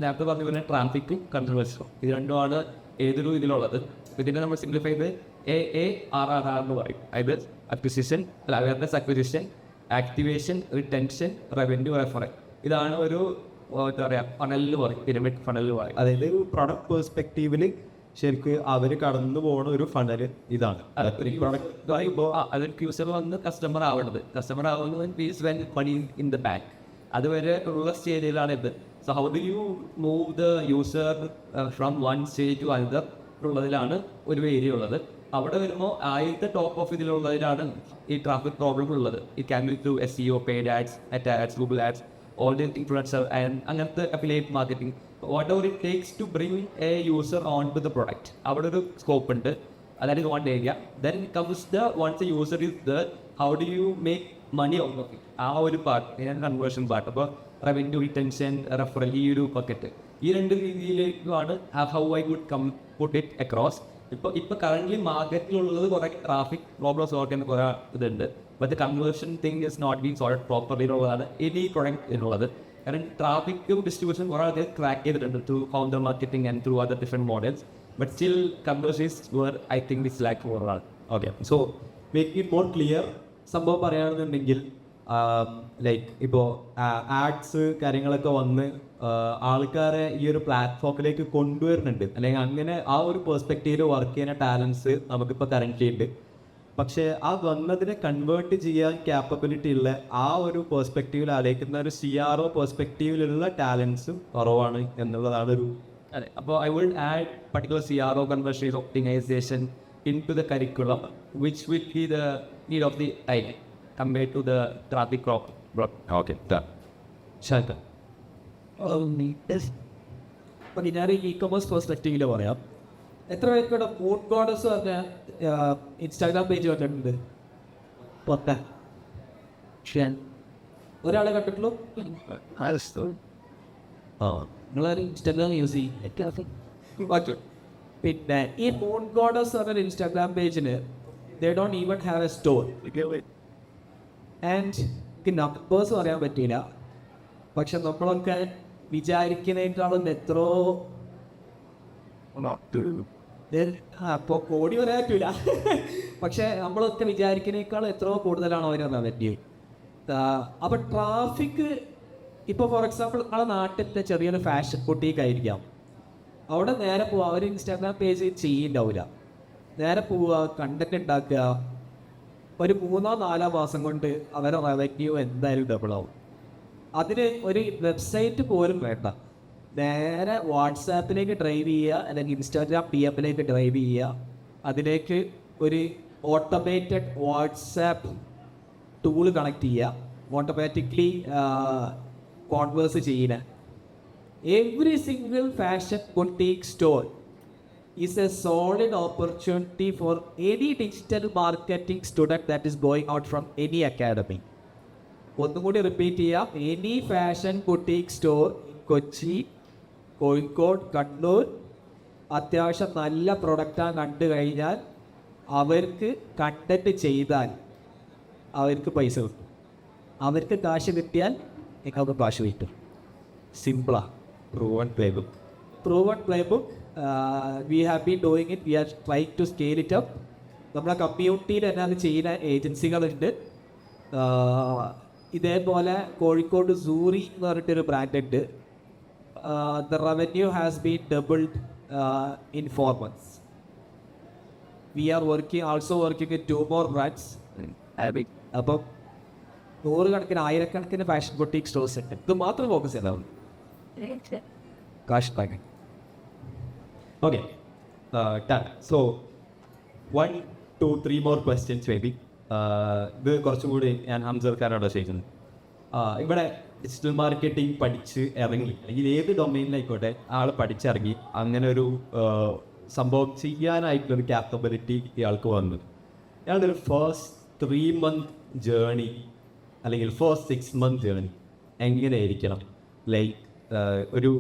നേരത്തെ പറഞ്ഞ പോലെ ട്രാഫിക്കും കൺട്രോൾസും, ഇത് രണ്ടുമാണ് ഏതൊരു ഇതിലുള്ളത്. ഇതിനെ നമ്മൾ സിംപ്ലിഫൈ ചെയ്ത് AARR എന്ന് പറയും. അതായത് acquisition, awareness acquisition, activation, retention, revenue referral. ഇതാണ് ഒരു എന്താ പറയുക ഫണലിൽ പറയും, പിരമിഡ് ഫണലിൽ പറയും. അതായത് ഒരു പ്രൊഡക്റ്റ് പെർസ്പെക്റ്റീവിൽ ശരിക്കും അവർ കടന്നു പോകുന്ന ഒരു ഫണൽ ഇതാണ്. ഒരു product ആയിപ്പോ അതൊരു യൂസർ വന്ന് കസ്റ്റമർ ആവുന്നത്. കസ്റ്റമർ ആവുന്നത് means when money in the bank. അതുവരെ ഉള്ള സ്റ്റേജിലാണ് ഇത്. So how do you move the user from one stage to another ഉള്ളതിലാണ് ഒരു ഏരിയ ഉള്ളത്. അവിടെ വരുമ്പോൾ ആദ്യത്തെ ടോപ്പ് ഓഫ് ഇതിലുള്ളതിലാണ് ഈ ട്രാഫിക് പ്രോബ്ലം ഉള്ളത്. It can be through SEO, paid ads, Meta ads, Google ads, all the influencer and അങ്ങനത്തെ affiliate marketing, whatever it takes to bring a user on to the product. അവിടെ ഒരു scope ഉണ്ട്. That is one area. Then comes the once the user is there, how do you make money out of it? ആ ഒരു part, conversion part. അപ്പോൾ revenue, retention, referral, ഈ ഒരു bucket, ഈ രണ്ട് രീതിയിലേക്കാണ് how I would put it across. ഇപ്പോൾ currently മാർക്കറ്റിലുള്ളത് കുറേ ട്രാഫിക് പ്രോബ്ലം സോൾവ് ചെയ്യുന്ന കുറേ ഇതുണ്ട്. But the conversion thing is not been solve properly എന്നുള്ളതാണ് എനി പ്രൊഡക്റ്റ് എന്നുള്ളത്. കാരണം ട്രാഫിക്കും ഡിസ്ട്രിബ്യൂഷൻ കുറേ അധികം ക്രാക്ക് ചെയ്തിട്ടുണ്ട് through counter marketing and through other different models. But still, conversions were, I think, it's like overall. Okay, so make it more clear. സംഭവം പറയുകയാണെന്നുണ്ടെങ്കിൽ like ഇപ്പോൾ ആഡ്സ് കാര്യങ്ങളൊക്കെ വന്ന് ആൾക്കാരെ ഈ ഒരു പ്ലാറ്റ്ഫോമിലേക്ക് കൊണ്ടുവരുന്നുണ്ട്, അല്ലെങ്കിൽ അങ്ങനെ ആ ഒരു പെർസ്പെക്റ്റീവിൽ വർക്ക് ചെയ്യുന്ന ടാലൻസ് നമുക്കിപ്പോൾ കറൻ്റ് ഉണ്ട്. പക്ഷേ ആ വന്നതിനെ കൺവേർട്ട് ചെയ്യാൻ ക്യാപ്പബിലിറ്റി ഉള്ള ആ ഒരു പെർസ്പെക്റ്റീവിൽ ആലോചിക്കുന്ന ഒരു CRO പെർസ്പെക്റ്റീവിലുള്ള ടാലൻസ് കുറവാണ് എന്നുള്ളതാണ് ഒരു. അതെ, അപ്പോൾ I would add particular CRO conversion optimization into the curriculum which will be the need of the time compared to the traffic problem. Okay, Shantha. അപ്പം ഞാൻ ഇ-കൊമേഴ്സ് പെർസ്പെക്റ്റീവിൽ പറയാം. എത്ര പേർക്കൂടെ ഫുഡ് ഗോഡസ് പറഞ്ഞ ഇൻസ്റ്റാഗ്രാം പേജ് കണ്ടിട്ടുണ്ട്? ഒരാളെ കണ്ടിട്ടുള്ളൂ? നിങ്ങളൊരു ഇൻസ്റ്റാഗ്രാം യൂസ് ചെയ്യും. പിന്നെ ഈ ഫുഡ് ഗോഡസ് പറഞ്ഞ ഇൻസ്റ്റാഗ്രാം പേജിന് they don't even have a store. And എനിക്ക് നമ്പേഴ്സ് പറയാൻ പറ്റില്ല, പക്ഷെ നമ്മളൊക്കെ വിചാരിക്കുന്നതിനേക്കാളും എത്രയോ അപ്പോൾ കോടി പറയാൻ പറ്റില്ല, പക്ഷെ നമ്മളൊക്കെ വിചാരിക്കുന്നതിനേക്കാളും എത്രയോ കൂടുതലാണ് അവർ റവന്യൂ. അപ്പം ട്രാഫിക് ഇപ്പോൾ ഫോർ എക്സാമ്പിൾ നമ്മളെ നാട്ടിലെ ചെറിയൊരു ഫാഷൻ ബുട്ടീക്ക് ആയിരിക്കാം, അവിടെ നേരെ പോവുക, അവർ ഇൻസ്റ്റാഗ്രാം പേജ് ചെയ്യുന്നുണ്ടാവില്ല, നേരെ പോവുക, കണ്ടന്റ് ഉണ്ടാക്കുക, ഒരു 3-4 മാസം കൊണ്ട് അവരുടെ റവന്യൂ എന്തായാലും ഡബിൾ ആവും. അതിന് ഒരു വെബ്സൈറ്റ് പോലും വേണ്ട, നേരെ വാട്സാപ്പിലേക്ക് ഡ്രൈവ് ചെയ്യുക, അല്ലെങ്കിൽ ഇൻസ്റ്റാഗ്രാം PMലേക്ക് ഡ്രൈവ് ചെയ്യുക, അതിലേക്ക് ഒരു ഓട്ടോമേറ്റഡ് വാട്സാപ്പ് ടൂൾ കണക്ട് ചെയ്യുക, ഓട്ടോമാറ്റിക്കലി കോൺവേഴ്സ് ചെയ്യുക. Every single fashion boutique store is A solid opportunity for any digital marketing student that is going out from any academy. ഒന്നും കൂടി റിപ്പീറ്റ് ചെയ്യാം. Any fashion boutique store Kochi, Kozhikode, Kannur അത്യാവശ്യം നല്ല പ്രൊഡക്റ്റാണ് കണ്ടു കഴിഞ്ഞാൽ അവർക്ക് കണ്ടന്റ് ചെയ്താൽ അവർക്ക് പൈസ കിട്ടും, അവർക്ക് കാശ് കിട്ടിയാൽ നിങ്ങൾക്ക് കാശ് കിട്ടും. സിമ്പിളാണ്. Proven playbook. Proven playbook. We have been doing it. We are trying to scale it up. നമ്മളെ കമ്മ്യൂണിറ്റിയിൽ തന്നെ അത് ചെയ്യുന്ന ഏജൻസികളുണ്ട്. ഇതേപോലെ കോഴിക്കോട് സൂറി എന്ന് പറഞ്ഞിട്ടൊരു ബ്രാൻഡ് ഉണ്ട്. The revenue has been doubled in 4 months. We are also working with 2 more brands. അപ്പം 100 കണക്കിന് 1000 ഫാഷൻ ബൊട്ടീക്ക് സ്റ്റോഴ്സ് ഉണ്ട്. ഇത് മാത്രം ഫോക്കസ് ചെയ്താൽ കാശ് ഉണ്ടാക്കാൻ. Okay, done. So 1, 2, 3 more questions maybe. ഇത് കുറച്ചും കൂടി ഞാൻ ഹംസർക്കാരോട് ചോദിക്കുന്നത്. ഇവിടെ ഡിജിറ്റൽ മാർക്കറ്റിംഗ് പഠിച്ച് ഇറങ്ങി, അല്ലെങ്കിൽ ഏത് ഡൊമൈനിലായിക്കോട്ടെ ആൾ പഠിച്ചിറങ്ങി, അങ്ങനെ ഒരു സംഭവം ചെയ്യാനായിട്ടുള്ളൊരു ക്യാപ്പബിലിറ്റി ഇയാൾക്ക് വന്നു. ഇയാളുടെ ഒരു ഫസ്റ്റ് 3 month ജേണി അല്ലെങ്കിൽ ഫസ്റ്റ് 6 month ജേണി എങ്ങനെയായിരിക്കണം? ലൈക്ക് ഒരു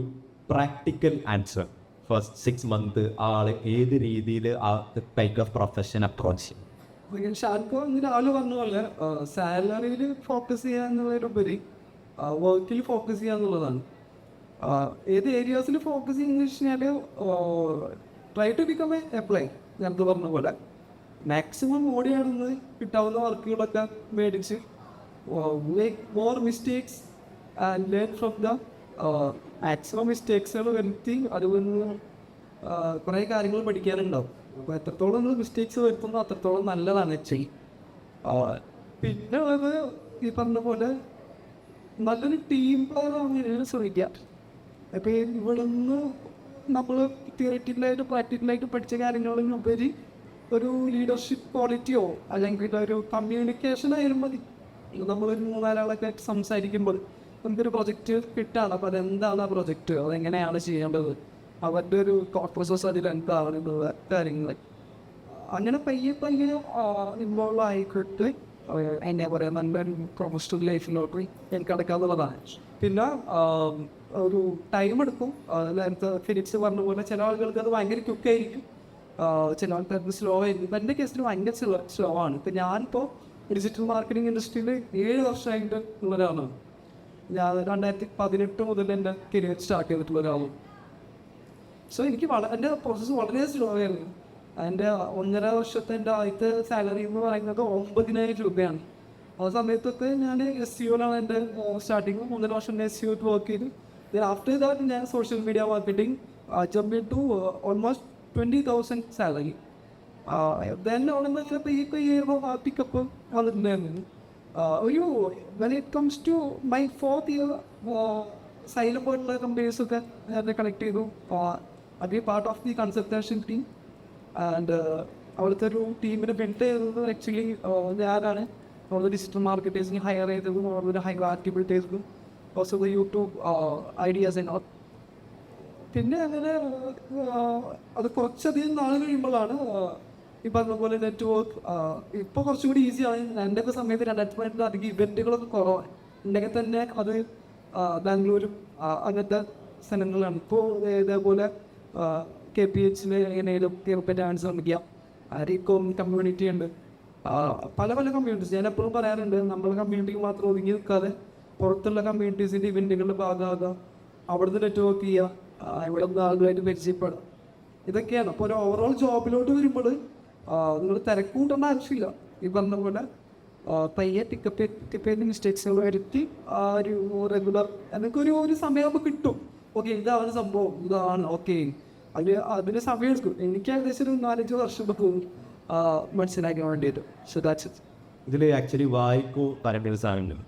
പ്രാക്ടിക്കൽ ആൻസർ. ഫസ്റ്റ് 6 month ആൾ ഏത് രീതിയിൽ ആ ടൈപ്പ് ഓഫ് പ്രൊഫഷൻ അപ്രോച്ച് ചെയ്യും? ഷാർക്കോ ഇന്ന് രാവിലെ പറഞ്ഞ പോലെ സാലറിയിൽ ഫോക്കസ് ചെയ്യുക എന്നുള്ളതിലുപരി വർക്കിൽ ഫോക്കസ് ചെയ്യുക എന്നുള്ളതാണ്. ഏത് ഏരിയാസിൽ ഫോക്കസ് ചെയ്യുന്ന വെച്ച് കഴിഞ്ഞാൽ try to become an employee. നേരത്തെ പറഞ്ഞ പോലെ മാക്സിമം ഓടിയാടുന്നത് കിട്ടാവുന്ന വർക്കുകളൊക്കെ മേടിച്ച് make more mistakes and learn from the maximum മിസ്റ്റേക്സുകൾ വരുത്തി അതുകൊണ്ട് കുറേ കാര്യങ്ങൾ പഠിക്കാനുണ്ടാവും. അപ്പോൾ എത്രത്തോളം നമ്മൾ മിസ്റ്റേക്സ് വരുത്തുന്നോ അത്രത്തോളം നല്ലതാണ് ആക്ച്വലി. പിന്നെ ഉള്ളത് ഈ പറഞ്ഞ പോലെ നല്ലൊരു ടീം പ്ലെയർ ആവാൻ ശ്രമിക്കുക. അപ്പോൾ ഇവിടെ നിന്ന് നമ്മൾ തിയററ്റിക്കലായിട്ട് പ്രാക്ടിക്കലായിട്ട് പഠിച്ച കാര്യങ്ങളിലുപരി ഒരു ലീഡർഷിപ്പ് ക്വാളിറ്റിയോ അല്ലെങ്കിൽ ഒരു കമ്മ്യൂണിക്കേഷൻ ആയാലും മതി. നമ്മളൊരു 3-4 ആളൊക്കെ സംസാരിക്കുമ്പോൾ നമുക്കൊരു പ്രൊജക്റ്റ് കിട്ടുകയാണ്. അപ്പോൾ അതെന്താണ് ആ പ്രൊജക്റ്റ്, അതെങ്ങനെയാണ് ചെയ്യേണ്ടത്, അവരുടെ ഒരു തോട്ട് പ്രോസസ് അതിലെന്താണ് എന്നുള്ള കാര്യങ്ങൾ അങ്ങനെ പയ്യെ ഇൻവോൾവ് ആയിക്കോട്ട് എന്നെ പറയാം നല്ലൊരു പ്രൊഫഷണൽ ലൈഫിലോട്ട് എനിക്ക് അടക്കാന്നുള്ളതാണ്. പിന്നെ ഒരു ടൈം എടുക്കും. നേരത്തെ ഫിനിക്സ് പറഞ്ഞ പോലെ ചില ആളുകൾക്ക് അത് ഭയങ്കര ക്വിക്കായിരിക്കും, ചില ആൾക്കാർക്ക് സ്ലോ ആയിരിക്കും. എൻ്റെ കേസിൽ ഭയങ്കര സ്ലോ ആണ്. ഇപ്പം ഞാനിപ്പോൾ ഡിജിറ്റൽ മാർക്കറ്റിംഗ് ഇൻഡസ്ട്രിയിൽ 7 വർഷമായിട്ട് ഉള്ള ഒരാളാണ്. ഞാൻ 2018 മുതൽ എൻ്റെ കരിയർ സ്റ്റാർട്ട് ചെയ്തിട്ടുള്ള ഒരാളും. സോ എനിക്ക് എൻ്റെ പ്രോസസ്സ് വളരെ സ്ലോ ആയിരുന്നു. എൻ്റെ 1.5 വർഷത്തെ എൻ്റെ ആദ്യത്തെ സാലറി എന്ന് പറയുന്നത് 9,000 രൂപയാണ്. ആ സമയത്തൊക്കെ ഞാൻ SEOയിലാണ് എൻ്റെ സ്റ്റാർട്ടിങ്. 3 വർഷം SEO വർക്ക് ചെയ്തു. ആഫ്റ്റർ ദാറ്റ് ഞാൻ social media marketing jump to almost 20,000 salary. Then ഓണെന്ന് വെച്ചപ്പോൾ ഈ പിക്കപ്പ് വന്നിട്ടുണ്ടായിരുന്നു. ഒരു when it comes to my 4th year Xylem പോയിട്ടുള്ള കമ്പനീസൊക്കെ എന്നെ കണക്ട് ചെയ്തു. അത് part of the consultation team. And അവിടുത്തെ ഒരു ടീമിനെ ബിൽഡ് ചെയ്തത് ആക്ച്വലി ഞാനാണ്. അവിടെ ഡിജിറ്റൽ മാർക്കറ്റേഴ്സിന് ഹയർ ചെയ്തതും അവിടെ ഹൈ ആർട്ടി ബിൽഡ് ചെയ്തതും also YouTube ideas and all. പിന്നെ അങ്ങനെ അത് കുറച്ചധികം നാൾ കഴിയുമ്പോഴാണ് ഈ പറഞ്ഞ പോലെ നെറ്റ്വർക്ക് ഇപ്പോൾ കുറച്ചും കൂടി ഈസിയാണ്. എൻ്റെ ഒക്കെ സമയത്ത് 2018 അധികം ഇവൻറ്റുകളൊക്കെ കുറവാണ്. ഉണ്ടെങ്കിൽ തന്നെ അത് ബാംഗ്ലൂരും അങ്ങനത്തെ സ്ഥലങ്ങളിലാണ്. ഇപ്പോൾ ഇതേപോലെ KPH എങ്ങനെയും കേൾപ്പറ്റ് ഡാൻസ് ശ്രമിക്കാം. ആരെയും കമ്മ്യൂണിറ്റി ഉണ്ട്, പല കമ്മ്യൂണിറ്റീസ്. ഞാൻ എപ്പോഴും പറയാറുണ്ട്, നമ്മുടെ കമ്മ്യൂണിറ്റിക്ക് മാത്രം ഒതുങ്ങി നിൽക്കാതെ പുറത്തുള്ള കമ്മ്യൂണിറ്റീസിൻ്റെ ഇവൻറ്റുകളുടെ ഭാഗമാകുക, അവിടുന്ന് നെറ്റ്വർക്ക് ചെയ്യുക, ഇവിടെ നിന്ന് ആളുകളായിട്ട് പരിചയപ്പെടുക. ഇതൊക്കെയാണ്. അപ്പോൾ ഒരു ഓവറോൾ ജോബിലോട്ട് വരുമ്പോൾ നിങ്ങൾ തിരക്കൂട്ടേണ്ട ആവശ്യമില്ല. ഈ പറഞ്ഞ പോലെ പയ്യെ ടിക്കറ്റ് മിസ്റ്റേക്സുകൾ വരുത്തി ആ ഒരു റെഗുലർ എനിക്കൊരു സമയമാകുമ്പോൾ കിട്ടും. ഓക്കെ, ഇതാണ് സംഭവം, ഇതാണ് ഓക്കെ. അതിന് സമയം എടുക്കും. എനിക്ക് ഏകദേശം ഒരു 4-5 വർഷം പോകും മനസ്സിലാക്കാൻ വേണ്ടിയിട്ട്. So that's it. ഇതിൽ ആക്ച്വലി വായിക്കൂ പറയുന്നൊരു സാധനം.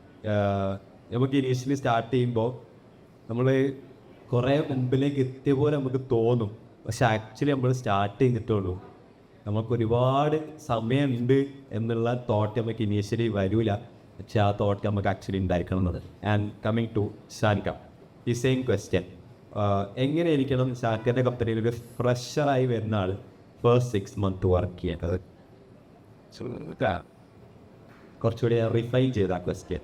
നമുക്ക് ഇനീഷ്യലി സ്റ്റാർട്ട് ചെയ്യുമ്പോൾ നമ്മൾ കുറേ മുമ്പിലേക്ക് എത്തിയ പോലെ നമുക്ക് തോന്നും. പക്ഷെ ആക്ച്വലി നമ്മൾ സ്റ്റാർട്ട് ചെയ്തിട്ടുള്ളൂ. നമുക്ക് ഒരുപാട് സമയമുണ്ട് എന്നുള്ള തോട്ട് നമുക്ക് ഇനീഷ്യലി വരില്ല. പക്ഷെ ആ തോട്ട് നമുക്ക് ആക്ച്വലി ഉണ്ടായിരിക്കണം. ആൻഡ് കമ്മിങ് ടു ഷാൻക, ഈ സെയിം ക്വസ്റ്റ്യൻ. എങ്ങനെയായിരിക്കണം ഷാൻകൻ്റെ കമ്പനിയിൽ ഒരു ഫ്രഷറായി വരുന്ന ആൾ ഫസ്റ്റ് 6 months വർക്ക് ചെയ്യേണ്ടത്? കുറച്ചുകൂടി റിഫൈൻ ചെയ്ത ആ ക്വസ്റ്റ്യൻ.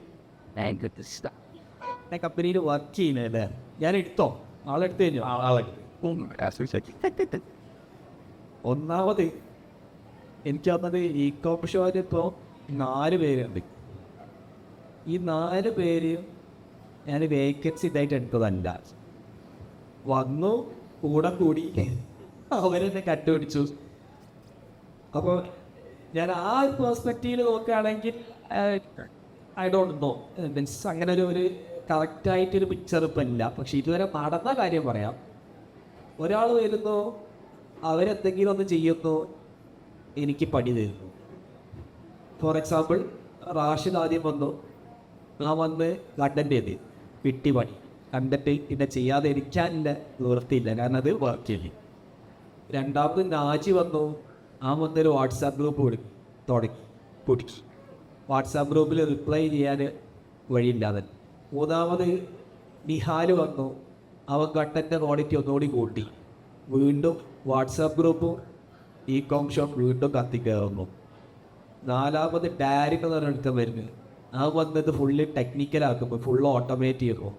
കമ്പനിയിൽ വർക്ക് ചെയ്യുന്നതല്ലേ, ഞാൻ എടുത്തോ ആളെടുത്ത് കഴിഞ്ഞു. ഒന്നാമത് എനിക്ക് വന്നത് ഈ കോപ്പർ ഇപ്പോൾ 4 പേരുണ്ട്. ഈ 4 പേര് ഞാൻ വേക്കൻസി ഇതായിട്ട് എടുത്തതല്ല. വന്നു കൂടെ കൂടി അവരെന്നെ കണ്ടുപിടിച്ചു. അപ്പോൾ ഞാൻ ആ ഒരു പേഴ്സ്പെക്റ്റീവിൽ നോക്കുകയാണെങ്കിൽ ഐ ഡോണ്ട് നോ, മീൻസ് അങ്ങനെ ഒരു കറക്റ്റായിട്ടൊരു പിക്ചർ ഇപ്പം ഇല്ല. പക്ഷെ ഇതുവരെ നടന്ന കാര്യം പറയാം. ഒരാൾ വരുന്നു, അവരെന്തെങ്കിലും ഒന്ന് ചെയ്യുന്നു, എനിക്ക് പണി തരുന്നു. ഫോർ എക്സാമ്പിൾ റാഷിദ് ആദ്യം വന്നു, ഞാൻ വന്ന് കണ്ടന്റ് ചെയ്ത് വിട്ടി പണി. കണ്ടന്റ് പിന്നെ ചെയ്യാതെ ഇരിക്കാനില്ല, നിവൃത്തിയില്ല, കാരണം അത് വർക്ക് ചെയ്യും. രണ്ടാമത് നാജി വന്നു, ആ വന്നൊരു വാട്സാപ്പ് ഗ്രൂപ്പ് തുടങ്ങി. വാട്സാപ്പ് ഗ്രൂപ്പിൽ റിപ്ലൈ ചെയ്യാൻ വഴിയില്ലാതെ. മൂന്നാമത് നിഹാൽ വന്നു, അവൻ കണ്ടന്റ് ക്വാളിറ്റി ഒന്നുകൂടി കൂട്ടി. വീണ്ടും വാട്സാപ്പ് ഗ്രൂപ്പും ഇ-കോം ഷോപ്പ് വീണ്ടും കത്തിക്കയറുന്നു. നാലാമത് ഡയറക്റ്റ് എന്ന് പറഞ്ഞെടുത്ത് വരുന്നത്, ആ വന്നത് ഫുള്ള് ടെക്നിക്കലാക്കുമ്പോൾ ഫുള്ള് ഓട്ടോമേറ്റ് ചെയ്യുന്നു,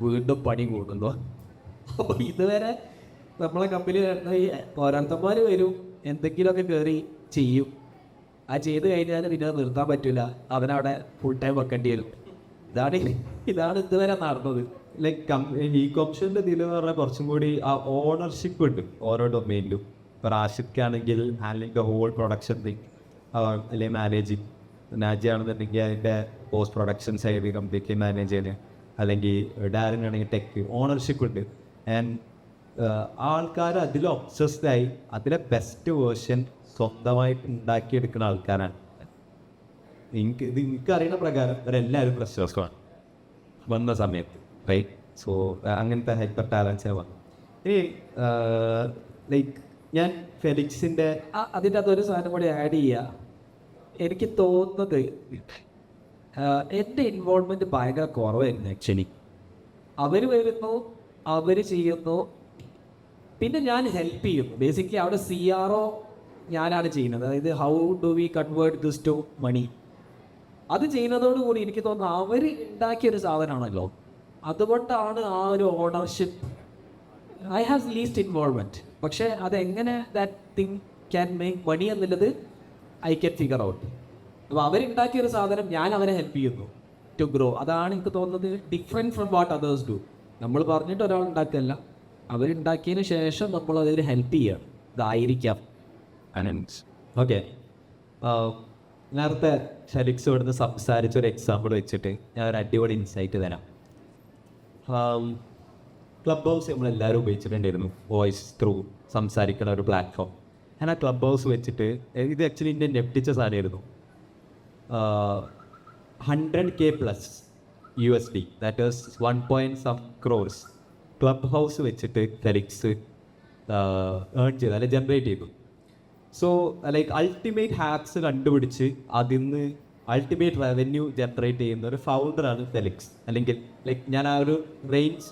വീണ്ടും പണി കൂടുന്നു. അപ്പോൾ ഇതുവരെ നമ്മളെ കമ്പനി ഓരോരുത്തന്മാർ വരും, എന്തെങ്കിലുമൊക്കെ കയറി ചെയ്യും. ആ ചെയ്ത് കഴിഞ്ഞാൽ പിന്നെ നിർത്താൻ പറ്റില്ല, അവനവിടെ ഫുൾ ടൈം വെക്കേണ്ടി വരും. ഇതാണ് ഇതുവരെ നടന്നത്. ലൈക്ക് ഇ-കോംഷൻ്റെ ഇതിൽ പറഞ്ഞാൽ കുറച്ചും കൂടി ആ ഓണർഷിപ്പ് ഉണ്ട് ഓരോ ഡൊമെയിനിലും. ഇപ്പോൾ റാഷിദ്ക്കാണെങ്കിൽ handling the whole production thing, അല്ലെങ്കിൽ മാനേജിങ്. നാജിയാണെന്നുണ്ടെങ്കിൽ അതിൻ്റെ post production side completely manage ചെയ്യാൻ, അല്ലെങ്കിൽ ഡയറിനാണെങ്കിൽ ടെക്ക് ഓണർഷിപ്പ് ഉണ്ട്. ആൻഡ് ആൾക്കാർ അതിൽ ഒബ്സസ്ഡായി അതിലെ ബെസ്റ്റ് വേർഷൻ സ്വന്തമായിട്ട് ഉണ്ടാക്കിയെടുക്കുന്ന ആൾക്കാരാണ്. എനിക്കറിയുന്ന പ്രകാരം ഇവരെല്ലാവരും ഫ്രഷേഴ്സുമാണ് വന്ന സമയത്ത്, റൈറ്റ്? സോ അങ്ങനത്തെ ഹൈപ്പർ ടാലൻസ് വന്നു. ഇനി ലൈക്ക് ഞാൻ ഫെലിക്സിൻ്റെ അതിൻ്റെ അകത്തൊരു സാധനം കൂടി ആഡ് ചെയ്യുക. എനിക്ക് തോന്നുന്നത് എൻ്റെ ഇൻവോൾവ്മെൻറ്റ് ഭയങ്കര കുറവായിരുന്നു ആക്ച്വലി. അവർ വരുന്നു, അവർ ചെയ്യുന്നു, പിന്നെ ഞാൻ ഹെൽപ്പ് ചെയ്യുന്നു. ബേസിക്കലി അവിടെ CRO ഞാനാണ് ചെയ്യുന്നത്. അതായത് how do we convert this to money. അത് ചെയ്യുന്നതോടുകൂടി എനിക്ക് തോന്നുന്നു അവർ ഉണ്ടാക്കിയൊരു സാധനമാണല്ലോ, അതുകൊണ്ടാണ് ആ ഒരു ownership. I have least involvement. പക്ഷേ അതെങ്ങനെ that thing can make money എന്നുള്ളത് ഐ ക്യാൻ ഫിഗർ ഔട്ട്. അപ്പോൾ അവരുണ്ടാക്കിയൊരു സാധനം ഞാൻ അവരെ ഹെൽപ്പ് ചെയ്യുന്നു ടു ഗ്രോ. അതാണ് എനിക്ക് തോന്നുന്നത് different from what others do. നമ്മൾ പറഞ്ഞിട്ട് ഒരാൾ ഉണ്ടാക്കിയല്ല, അവരുണ്ടാക്കിയതിന് ശേഷം നമ്മൾ അതിൽ ഹെൽപ്പ് ചെയ്യണം. ഇതായിരിക്കാം. ഓക്കെ, നേരത്തെ ഫെലിക്സ് ഇവിടുന്ന് സംസാരിച്ചൊരു എക്സാമ്പിൾ വെച്ചിട്ട് ഞാൻ ഒരു അടിപൊളി ഇൻസൈറ്റ് തരാം. ക്ലബ് ഹൗസ് നമ്മളെല്ലാവരും ഉപയോഗിച്ചിട്ടുണ്ടായിരുന്നു, വോയിസ് ത്രൂ സംസാരിക്കുന്ന ഒരു പ്ലാറ്റ്ഫോം. ഞാൻ ആ ക്ലബ് ഹൗസ് വെച്ചിട്ട് ഇത് ആക്ച്വലി എൻ്റെ ഞെട്ടിച്ച സാധനമായിരുന്നു. 100K plus USD, that is 1.some crores club house വെച്ചിട്ട് ഫെലിക്സ് ഏൺ ചെയ്തു, അല്ലെങ്കിൽ ജനറേറ്റ് ചെയ്തു. സോ ലൈക്ക് അൾട്ടിമേറ്റ് ഹാക്സ് കണ്ടുപിടിച്ച് അതിൽ നിന്ന് അൾട്ടിമേറ്റ് റവന്യൂ ജനറേറ്റ് ചെയ്യുന്ന ഒരു ഫൗണ്ടറാണ് ഫെലിക്സ്. അല്ലെങ്കിൽ ലൈക്ക് ഞാൻ ആ ഒരു റേഞ്ച്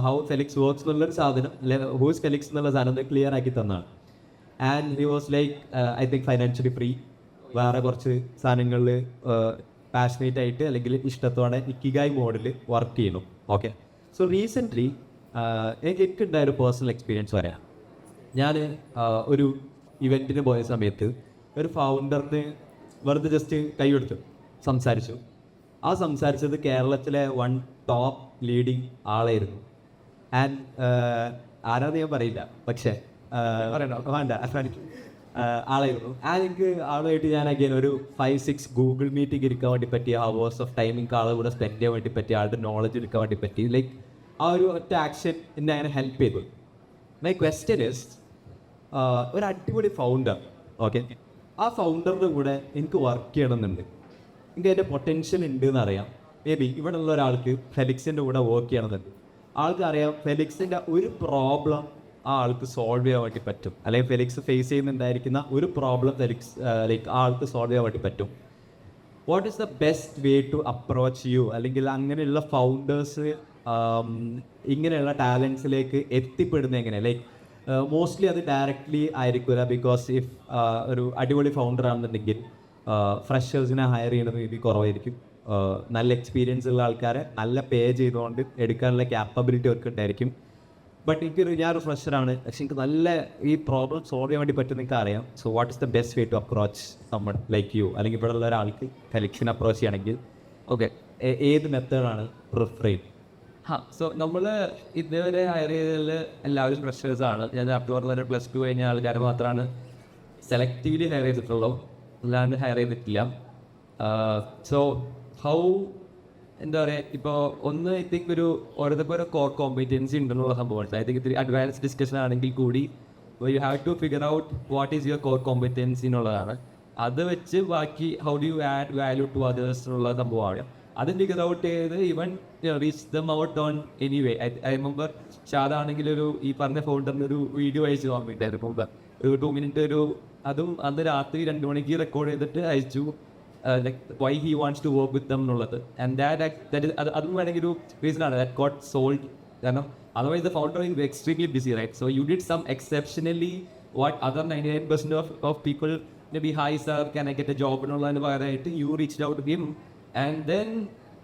ഹൗ ഫെലിക്സ് വർക്ക്സ് എന്നുള്ളൊരു സാധനം, അല്ലെങ്കിൽ ഹൂസ് ഫെലിക്സ് എന്നുള്ള സാധനം ക്ലിയർ ആക്കി തന്നാണ്. And he was like I think financially free. വേറെ കുറച്ച് സാധനങ്ങളിൽ പാഷനേറ്റ് ആയിട്ട് അല്ലെങ്കിൽ ഇഷ്ടത്തോടെ ഇക്കിഗായ് മോഡിൽ വർക്ക് ചെയ്യണം. ഓക്കെ, സോ റീസെൻ്റ്ലി എനിക്കുണ്ടായൊരു പേഴ്സണൽ എക്സ്പീരിയൻസ് പറയാം. ഞാൻ ഒരു ഇവൻറ്റിന് പോയ സമയത്ത് ഒരു ഫൗണ്ടറിന് വെറുതെ ജസ്റ്റ് കൈ കൊടുത്തു, സംസാരിച്ചു. ആ സംസാരിച്ചത് കേരളത്തിലെ വൺ ടോപ്പ് ലീഡിങ് ആളായിരുന്നു. ആൻഡ് ആരാന്ന് ഞാൻ പറയില്ല, പക്ഷേ വേണ്ട ആളായിരുന്നു. എനിക്ക് ആളുമായിട്ട് ഞാൻ അഗൈൻ ഒരു 5-6 ഗൂഗിൾ മീറ്റിംഗ് എടുക്കാൻ വേണ്ടി പറ്റിയ, ഹവേഴ്സ് ഓഫ് ടൈമിങ് ആളെ കൂടെ സ്പെൻഡ് ചെയ്യാൻ വേണ്ടി പറ്റി, ആളുടെ നോളജ് എടുക്കാൻ വേണ്ടി പറ്റി. ലൈക്ക് ആ ഒരു ഒറ്റ ആക്ഷൻ എന്നെ അങ്ങനെ ഹെൽപ്പ് ചെയ്തു. മൈ ക്വസ്റ്റ്യൻ ഇസ്, ഒരു അടിപൊളി ഫൗണ്ടർ, ഓക്കെ, ആ ഫൗണ്ടറിൻ്റെ കൂടെ എനിക്ക് വർക്ക് ചെയ്യണമെന്നുണ്ട്, എനിക്ക് അതിൻ്റെ പൊട്ടൻഷ്യൽ ഉണ്ട് എന്നറിയാം. മേ ബി ഇവിടെ ഉള്ള ഒരാൾക്ക് ഫെലിക്സിൻ്റെ കൂടെ വർക്ക് ചെയ്യണമെന്നുണ്ട്. ആൾക്കറിയാം ഫെലിക്സിൻ്റെ ഒരു പ്രോബ്ലം ആ ആൾക്ക് സോൾവ് ചെയ്യാൻ വേണ്ടി പറ്റും, അല്ലെങ്കിൽ ഫെലിക്സ് ഫേസ് ചെയ്യുന്നുണ്ടായിരിക്കുന്ന ഒരു പ്രോബ്ലം ഫെലിക്സ് ലൈക്ക് ആ ആൾക്ക് സോൾവ് ചെയ്യാൻ വേണ്ടി പറ്റും. What is the best way to approach you? അല്ലെങ്കിൽ അങ്ങനെയുള്ള ഫൗണ്ടേഴ്സ് ഇങ്ങനെയുള്ള ടാലൻസിലേക്ക് എത്തിപ്പെടുന്നത് എങ്ങനെ? ലൈക്ക് മോസ്റ്റ്ലി അത് ഡയറക്റ്റ്ലി ആയിരിക്കില്ല, ബിക്കോസ് ഇഫ് ഒരു അടിപൊളി ഫൗണ്ടർ ആണെന്നുണ്ടെങ്കിൽ ഫ്രഷേഴ്സിനെ ഹയർ ചെയ്യുന്നത് രീതി കുറവായിരിക്കും. നല്ല എക്സ്പീരിയൻസ് ഉള്ള ആൾക്കാരെ നല്ല പേ ചെയ്തുകൊണ്ട് എടുക്കാനുള്ള ക്യാപ്പബിലിറ്റി അവർക്ക് ഉണ്ടായിരിക്കും. ബട്ട് ഞാനൊരു ഫ്രഷറാണ്, പക്ഷെ എനിക്ക് നല്ല ഈ പ്രോബ്ലം സോൾവ് ചെയ്യാൻ വേണ്ടി പറ്റും, നിങ്ങൾക്ക് അറിയാം. So what is the best way to approach someone like you? അല്ലെങ്കിൽ ഇവിടെ ഉള്ള ഒരാൾക്ക് ഫെലിക്സിനെ അപ്രോച്ച് ചെയ്യണമെങ്കിൽ ഓക്കെ ഏത് മെത്തേഡാണ് പ്രിഫർ ചെയ്യുന്നത്? സോ നമ്മൾ ഇതുവരെ ഹയർ ചെയ്തതിൽ എല്ലാവരും ഫ്രഷേഴ്സാണ്. ഞാൻ അപ്റ്റോറിൽ +2 കഴിഞ്ഞ ആൾക്കാർ മാത്രമാണ് സെലക്റ്റീവ്ലി ഹയർ ചെയ്തിട്ടുള്ളൂ, അല്ലാണ്ട് ഹയർ ചെയ്തിട്ടില്ല. സോ ഹൗ എന്താ പറയുക, ഇപ്പോൾ ഒന്ന് ഐ തിങ്ക് ഓരോരുത്തർക്കും ഒരു കോർ കോമ്പറ്റൻസി ഉണ്ടെന്നുള്ള സംഭവമാണ്. ഐ തിങ്ക് ഇത്തിരി അഡ്വാൻസ് ഡിസ്കഷൻ ആണെങ്കിൽ കൂടി you have to figure out what is your core competency എന്നുള്ളതാണ്. അത് വെച്ച് ബാക്കി how do you add value to others എന്നുള്ള സംഭവമാണ്. അത് ഫിഗർ ഔട്ട് ചെയ്ത് even reach them out on any way. I remember ഷാദാണെങ്കിൽ ഈ പറഞ്ഞ ഫൗണ്ടറിന് ഒരു വീഡിയോ അയച്ചു പോകാൻ വേണ്ടിയിട്ടായിരുന്നു മുമ്പ്, ഒരു 2 മിനിറ്റ് അതും അന്ന് രാത്രി 2 മണിക്ക് റെക്കോർഡ് ചെയ്തിട്ട് അയച്ചു, like why he wants to work with them എന്നുള്ളത്. ആൻഡ് ദാറ്റ് അതും വേണമെങ്കിൽ ഒരു റീസണാണ് ദാറ്റ് ഗോട്ട് സോൾഡ്. കാരണം otherwise the founder is extremely busy, right? So you did some exceptionally what other 99% of people may be hi sir can I get a job എന്നുള്ളതിന് പകരമായിട്ട് you reached out to him and then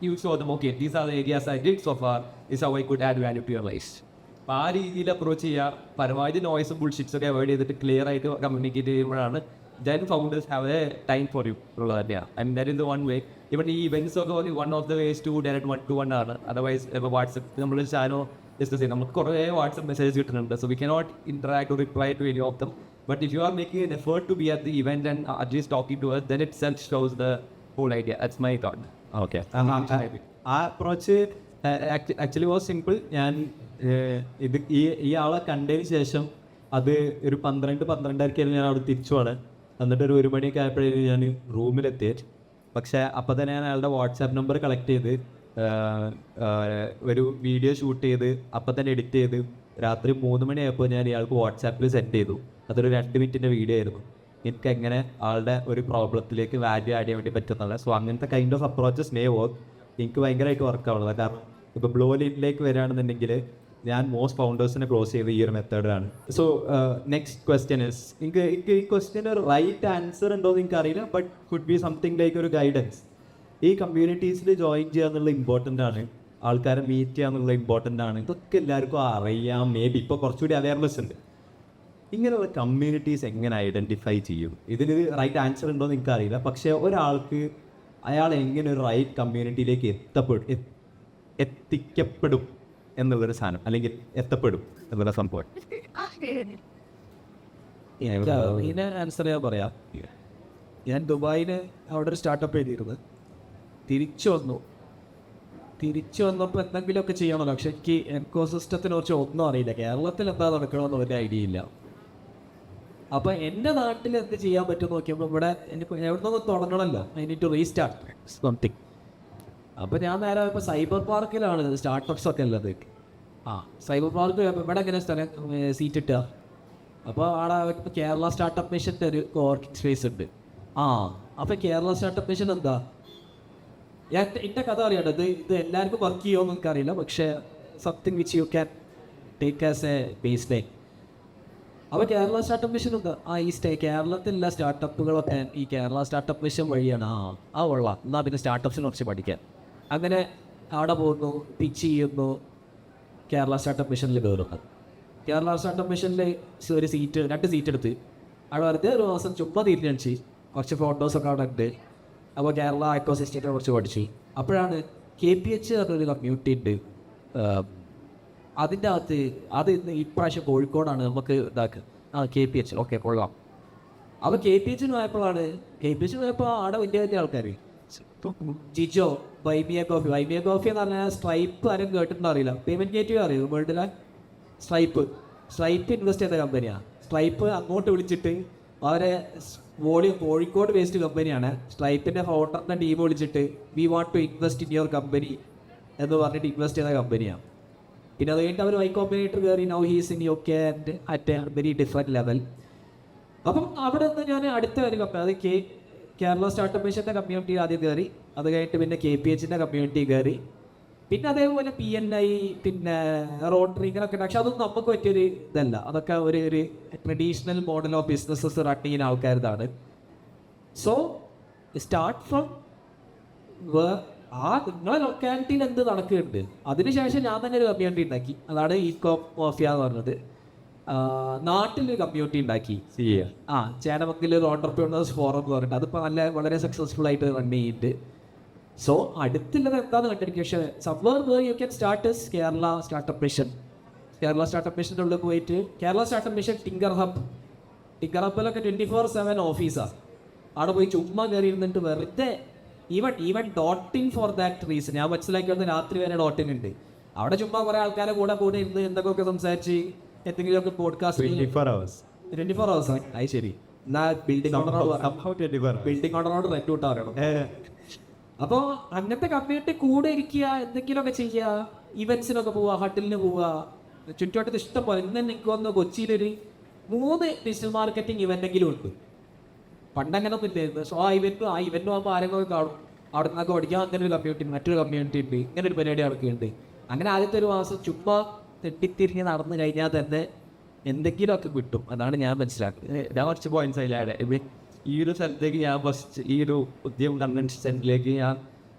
you show them, okay, these are the areas I did so far, this is how I could add value to your life. അപ്പോൾ ആ രീതിയിൽ approach ചെയ്യുക, പരമാവധി നോയ്സും ബുൾഷിറ്റ്സ് ഒക്കെ avoid ചെയ്തിട്ട് clear ആയിട്ട് communicate ചെയ്യുമ്പോഴാണ് then founders have a time for you ഉള്ളത് തന്നെയാണ്. And that is the one way. Even ഈ ഇവൻറ്റ്സ് ഒക്കെ one of the ways to direct 1-to-1 ആണ്. അതർവൈസ് ഇപ്പോൾ വാട്സപ്പ് നമ്മൾ ചാനൽ ഡിസ്കസ് ചെയ്യും, നമുക്ക് കുറേ വാട്സപ്പ് മെസ്സേജ് കിട്ടുന്നുണ്ട്. So we cannot interact or reply to any of them. But if you are making an effort to be at the event and at least talking to us, then itself shows the whole idea. That's my thought. Okay, ആ approach actually was simple. ഞാൻ ഇത് ഈ ആളെ കണ്ടതിന് ശേഷം അത് ഒരു 12-12:30 ഞാൻ അവിടെ തിരിച്ചു പോണ്. എന്നിട്ട് ഒരു 1 മണിയൊക്കെ ആയപ്പോഴേക്കും ഞാൻ റൂമിലെത്തി. പക്ഷേ അപ്പം തന്നെ ഞാൻ അയാളുടെ വാട്സാപ്പ് നമ്പർ കളക്ട് ചെയ്ത് ഒരു വീഡിയോ ഷൂട്ട് ചെയ്ത് അപ്പം തന്നെ എഡിറ്റ് ചെയ്ത് രാത്രി 3 മണിയായപ്പോൾ ഞാൻ ഇയാൾക്ക് വാട്സാപ്പിൽ സെൻഡ് ചെയ്തു. അതൊരു 2 മിനിറ്റിൻ്റെ വീഡിയോ ആയിരുന്നു. എനിക്ക് എങ്ങനെ ആളുടെ ഒരു പ്രോബ്ലത്തിലേക്ക് വാല്യൂ ആഡ് ചെയ്യാൻ വേണ്ടി പറ്റുന്നത്. സോ അങ്ങനത്തെ kind of approaches may work. എനിക്ക് ഭയങ്കരമായിട്ട് വർക്ക് ആവുന്നത്. കാരണം ഇപ്പോൾ ബ്ലൂ ലീനിലേക്ക് വരികയാണെന്നുണ്ടെങ്കിൽ ഞാൻ മോസ്റ്റ് ഫൗണ്ടേഴ്സിനെ ക്ലോസ് ചെയ്ത് ഈ ഒരു മെത്തേഡാണ്. സോ നെക്സ്റ്റ് ക്വസ്റ്റ്യൻ ഇസ്, എനിക്ക് ഈ ക്വസ്റ്റ്യൻ ഒരു റൈറ്റ് ആൻസർ ഉണ്ടോ എന്ന് എനിക്കറിയില്ല, but could be something like ഒരു ഗൈഡൻസ്. ഈ കമ്മ്യൂണിറ്റീസിൽ ജോയിൻ ചെയ്യുക എന്നുള്ളത് ഇമ്പോർട്ടൻ്റ് ആണ്. ആൾക്കാരെ മീറ്റ് ചെയ്യുക എന്നുള്ളത് ഇമ്പോർട്ടൻ്റ് ആണ്. ഇതൊക്കെ എല്ലാവർക്കും അറിയാം. മേ ബി ഇപ്പോൾ കുറച്ചുകൂടി അവയർനെസ് ഉണ്ട്. ഇങ്ങനെയുള്ള കമ്മ്യൂണിറ്റീസ് എങ്ങനെ ഐഡൻറ്റിഫൈ ചെയ്യും? ഇതിന് റൈറ്റ് ആൻസർ ഉണ്ടോ എന്ന് എനിക്കറിയില്ല. പക്ഷേ ഒരാൾക്ക് അയാൾ എങ്ങനെ ഒരു റൈറ്റ് കമ്മ്യൂണിറ്റിയിലേക്ക് എത്തിക്കപ്പെടും എന്നുള്ളൊരു സാധനം, അല്ലെങ്കിൽ എത്തപ്പെടും എന്നുള്ള സംഭവം. ഇതിന് ആൻസർ ഞാൻ പറയാം. ഞാൻ ദുബായിൽ അവിടെ ഒരു സ്റ്റാർട്ടപ്പ് എഴുതിയിരുന്നത്. തിരിച്ചു വന്നപ്പോൾ എന്തെങ്കിലുമൊക്കെ ചെയ്യണമല്ലോ. പക്ഷെ എനിക്ക് എക്കോസിസ്റ്റത്തിനെ കുറിച്ച് ഒന്നും അറിയില്ല. കേരളത്തിൽ എന്താ നടക്കണമെന്ന് ഒരു ഐഡിയ ഇല്ല. അപ്പോൾ എൻ്റെ നാട്ടിൽ എന്ത് ചെയ്യാൻ പറ്റുമെന്ന് നോക്കിയപ്പോൾ ഇവിടെ എനിക്ക് എവിടെ നിന്ന് തുടങ്ങണമല്ലോ, I need to restart something. അപ്പോൾ ഞാൻ നേരെ ഇപ്പോൾ സൈബർ പാർക്കിലാണ് സ്റ്റാർട്ടപ്സ് ഒക്കെ ഉള്ളത്. സൈബർ പാർക്ക് ഇവിടെ എങ്ങനെ സീറ്റ് ഇട്ടുക. അപ്പോൾ അവിടെ ഇപ്പോൾ കേരള സ്റ്റാർട്ടപ്പ് മിഷൻ്റെ ഒരു കോവർക്കിംഗ് സ്പേസ് ഉണ്ട്. അപ്പോൾ കേരള സ്റ്റാർട്ടപ്പ് മിഷൻ എന്താ, എൻ്റെ കഥ അറിയാണ്ട് ഇത് എല്ലാവർക്കും വർക്ക് ചെയ്യുമോ എന്ന് എനിക്കറിയില്ല. പക്ഷേ something which you can take as A base line. അപ്പോൾ കേരള സ്റ്റാർട്ടപ്പ് മിഷൻ എന്താ, കേരളത്തിലുള്ള സ്റ്റാർട്ടപ്പുകളൊക്കെ ഈ കേരള സ്റ്റാർട്ടപ്പ് മിഷൻ വഴിയാണ്. കൊള്ളാം, എന്നാൽ പിന്നെ സ്റ്റാർട്ടപ്സിനെ കുറിച്ച് പഠിക്കാൻ. അങ്ങനെ അവിടെ പോകുന്നു, പിച്ച് ചെയ്യുന്നു, കേരള സ്റ്റാർട്ടപ്പ് മിഷനിൽ കയറുന്നു. കേരള സ്റ്റാർട്ടപ്പ് മിഷനിൽ ഒരു 2 സീറ്റ് എടുത്ത് അവിടെ വെറുതെ ഒരു മാസം ചുമ്മാ തീരുമാനിച്ച് കുറച്ച് ഫോട്ടോസൊക്കെ അവിടെ ഉണ്ട്. അപ്പോൾ കേരള എക്കോസിസ്റ്റത്തിനെ കുറിച്ച് പഠിച്ചു. അപ്പോഴാണ് KPH പറഞ്ഞൊരു കമ്മ്യൂണിറ്റി ഉണ്ട്. അതിൻ്റെ അകത്ത് അത് ഇപ്രാവശ്യം കോഴിക്കോടാണ് നമുക്ക് ഇതാക്കുക. KPH ഓക്കെ കൊള്ളാം. അപ്പോൾ KPH പോയപ്പോഴാണ് അവിടെ വലിയ ആൾക്കാർ ജിജോ, ബൈമിയ കോഫി എന്ന് പറഞ്ഞാൽ സ്ട്രൈപ്പ് ആരും കേട്ടിട്ടുണ്ടോ അറിയില്ല. പേയ്മെൻറ്റ് ഗേറ്റ്വേ അറിയും വേൾഡിലെ. സ്ട്രൈപ്പ് ഇൻവെസ്റ്റ് ചെയ്ത കമ്പനിയാണ്. സ്ട്രൈപ്പ് അങ്ങോട്ട് വിളിച്ചിട്ട് അവരെ കോഴിക്കോട് ബേസ്ഡ് കമ്പനിയാണ്. സ്ട്രൈപ്പിൻ്റെ ഫൗണ്ടറിൻ്റെ ടീം വിളിച്ചിട്ട് we want to invest in your company എന്ന് പറഞ്ഞിട്ട് ഇൻവെസ്റ്റ് ചെയ്ത കമ്പനിയാണ്. പിന്നെ അത് കഴിഞ്ഞിട്ട് അവർ Y Combinator കയറി. Now he's in UK and at a very different level. അപ്പം അവിടെ നിന്ന് ഞാൻ അടുത്ത ഒരു കമ്പനി, അത് കേരള സ്റ്റാർട്ടപ്പ് മിഷൻ്റെ കമ്മ്യൂണിറ്റി ആദ്യം കയറി. അത് കഴിഞ്ഞിട്ട് പിന്നെ KPHൻ്റെ കമ്മ്യൂണിറ്റി കയറി. പിന്നെ അതേപോലെ PNI, പിന്നെ റോട്ടറി, ഇങ്ങനെയൊക്കെ ഉണ്ട്. പക്ഷെ അതൊന്നും നമുക്ക് പറ്റിയൊരു ഇതല്ല. അതൊക്കെ ഒരു traditional model of businesses run ചെയ്യുന്ന ആൾക്കാരതാണ്. സോ സ്റ്റാർട്ട് ഫ്രം നിങ്ങളെ ലൊക്കാലിറ്റിയിൽ എന്ത് നടക്കുന്നുണ്ട്. അതിനുശേഷം ഞാൻ തന്നെ ഒരു കമ്മ്യൂണിറ്റി ഉണ്ടാക്കി. അതാണ് ഈക്കോ മാഫിയ എന്ന് പറഞ്ഞത്. നാട്ടിലൊരു കമ്മ്യൂണിറ്റി ഉണ്ടാക്കി. ചേനമംഗലിൽ ഒരു ഓണ്ടർപ്രണേഴ്സ് ഫോറം എന്ന് പറഞ്ഞിട്ട് അതിപ്പോൾ വളരെ സക്സസ്ഫുൾ ആയിട്ട് റൺ ചെയ്യുന്നുണ്ട്. സോ അടുത്തുള്ളത് എന്താണെന്ന് കണ്ടിരിക്കും. പക്ഷേ somewhere where you can start Kerala startup mission. Kerala startup മിഷൻ്റെ ഉള്ളിൽ പോയിട്ട് കേരള സ്റ്റാർട്ടപ്പ് മിഷൻ ടിങ്കർ ഹബ്ബിലൊക്കെ 24/7 ഓഫീസാണ്. അവിടെ പോയി ചുമ്മാ കയറി ഇരുന്നിട്ട് വെറുതെ even .in for that reason ഞാൻ മനസ്സിലാക്കി വന്ന് രാത്രി വരെ .in ഉണ്ട്. അവിടെ ചുമ്മാ കുറേ ആൾക്കാരെ കൂടെ ഇരുന്ന് എന്തൊക്കെ സംസാരിച്ച് എന്തെങ്കിലുമൊക്കെ പോഡ്കാസ്റ്റ് 24 hours. അത് ശരി. എന്നാൽ ബിൽഡിംഗ് ഓണറോട് റെന്റ് വിട്ടാ പറയണം. അപ്പോൾ അങ്ങനത്തെ കമ്മ്യൂണിറ്റി കൂടെ ഇരിക്കുക, എന്തെങ്കിലുമൊക്കെ ചെയ്യുക, ഇവൻസിനൊക്കെ പോവുക, ഹട്ടിലിന് പോവുക, ചുറ്റുവട്ടത്ത് ഇഷ്ടം പോലെ. ഇന്ന് എനിക്ക് വന്ന് കൊച്ചിയിലൊരു 3 ഡിജിറ്റൽ മാർക്കറ്റിംഗ് ഇവൻ്റെങ്കിലും ഉണ്ട്. പണ്ടങ്ങനെ ഒന്നും ഇല്ലായിരുന്നു. സോ ആ ഇവൻറ്റും ആകുമ്പോൾ ആരെങ്കിലും കാണും. അവിടെ നിന്നൊക്കെ പഠിക്കാൻ അങ്ങനെ ഒരു കമ്മ്യൂണിറ്റി, മറ്റൊരു കമ്മ്യൂണിറ്റി ഉണ്ട്. ഇങ്ങനെ ഒരു പരിപാടി നടക്കുന്നുണ്ട്. അങ്ങനെ ആദ്യത്തെ ഒരു മാസം ചുമ്മാ തെറ്റിത്തിരിഞ്ഞ് നടന്നു കഴിഞ്ഞാൽ തന്നെ എന്തെങ്കിലുമൊക്കെ കിട്ടും. അതാണ് ഞാൻ മനസ്സിലാക്കുന്നത്. ഞാൻ കുറച്ച് പോയിന്റ്സ് അതിലാണ്. ഈ ഒരു സ്ഥലത്തേക്ക് ഞാൻ ഫസ്റ്റ് ഈ ഒരു ഉദ്യമ കൺവെൻഷൻ സെൻറ്ററിലേക്ക് ഞാൻ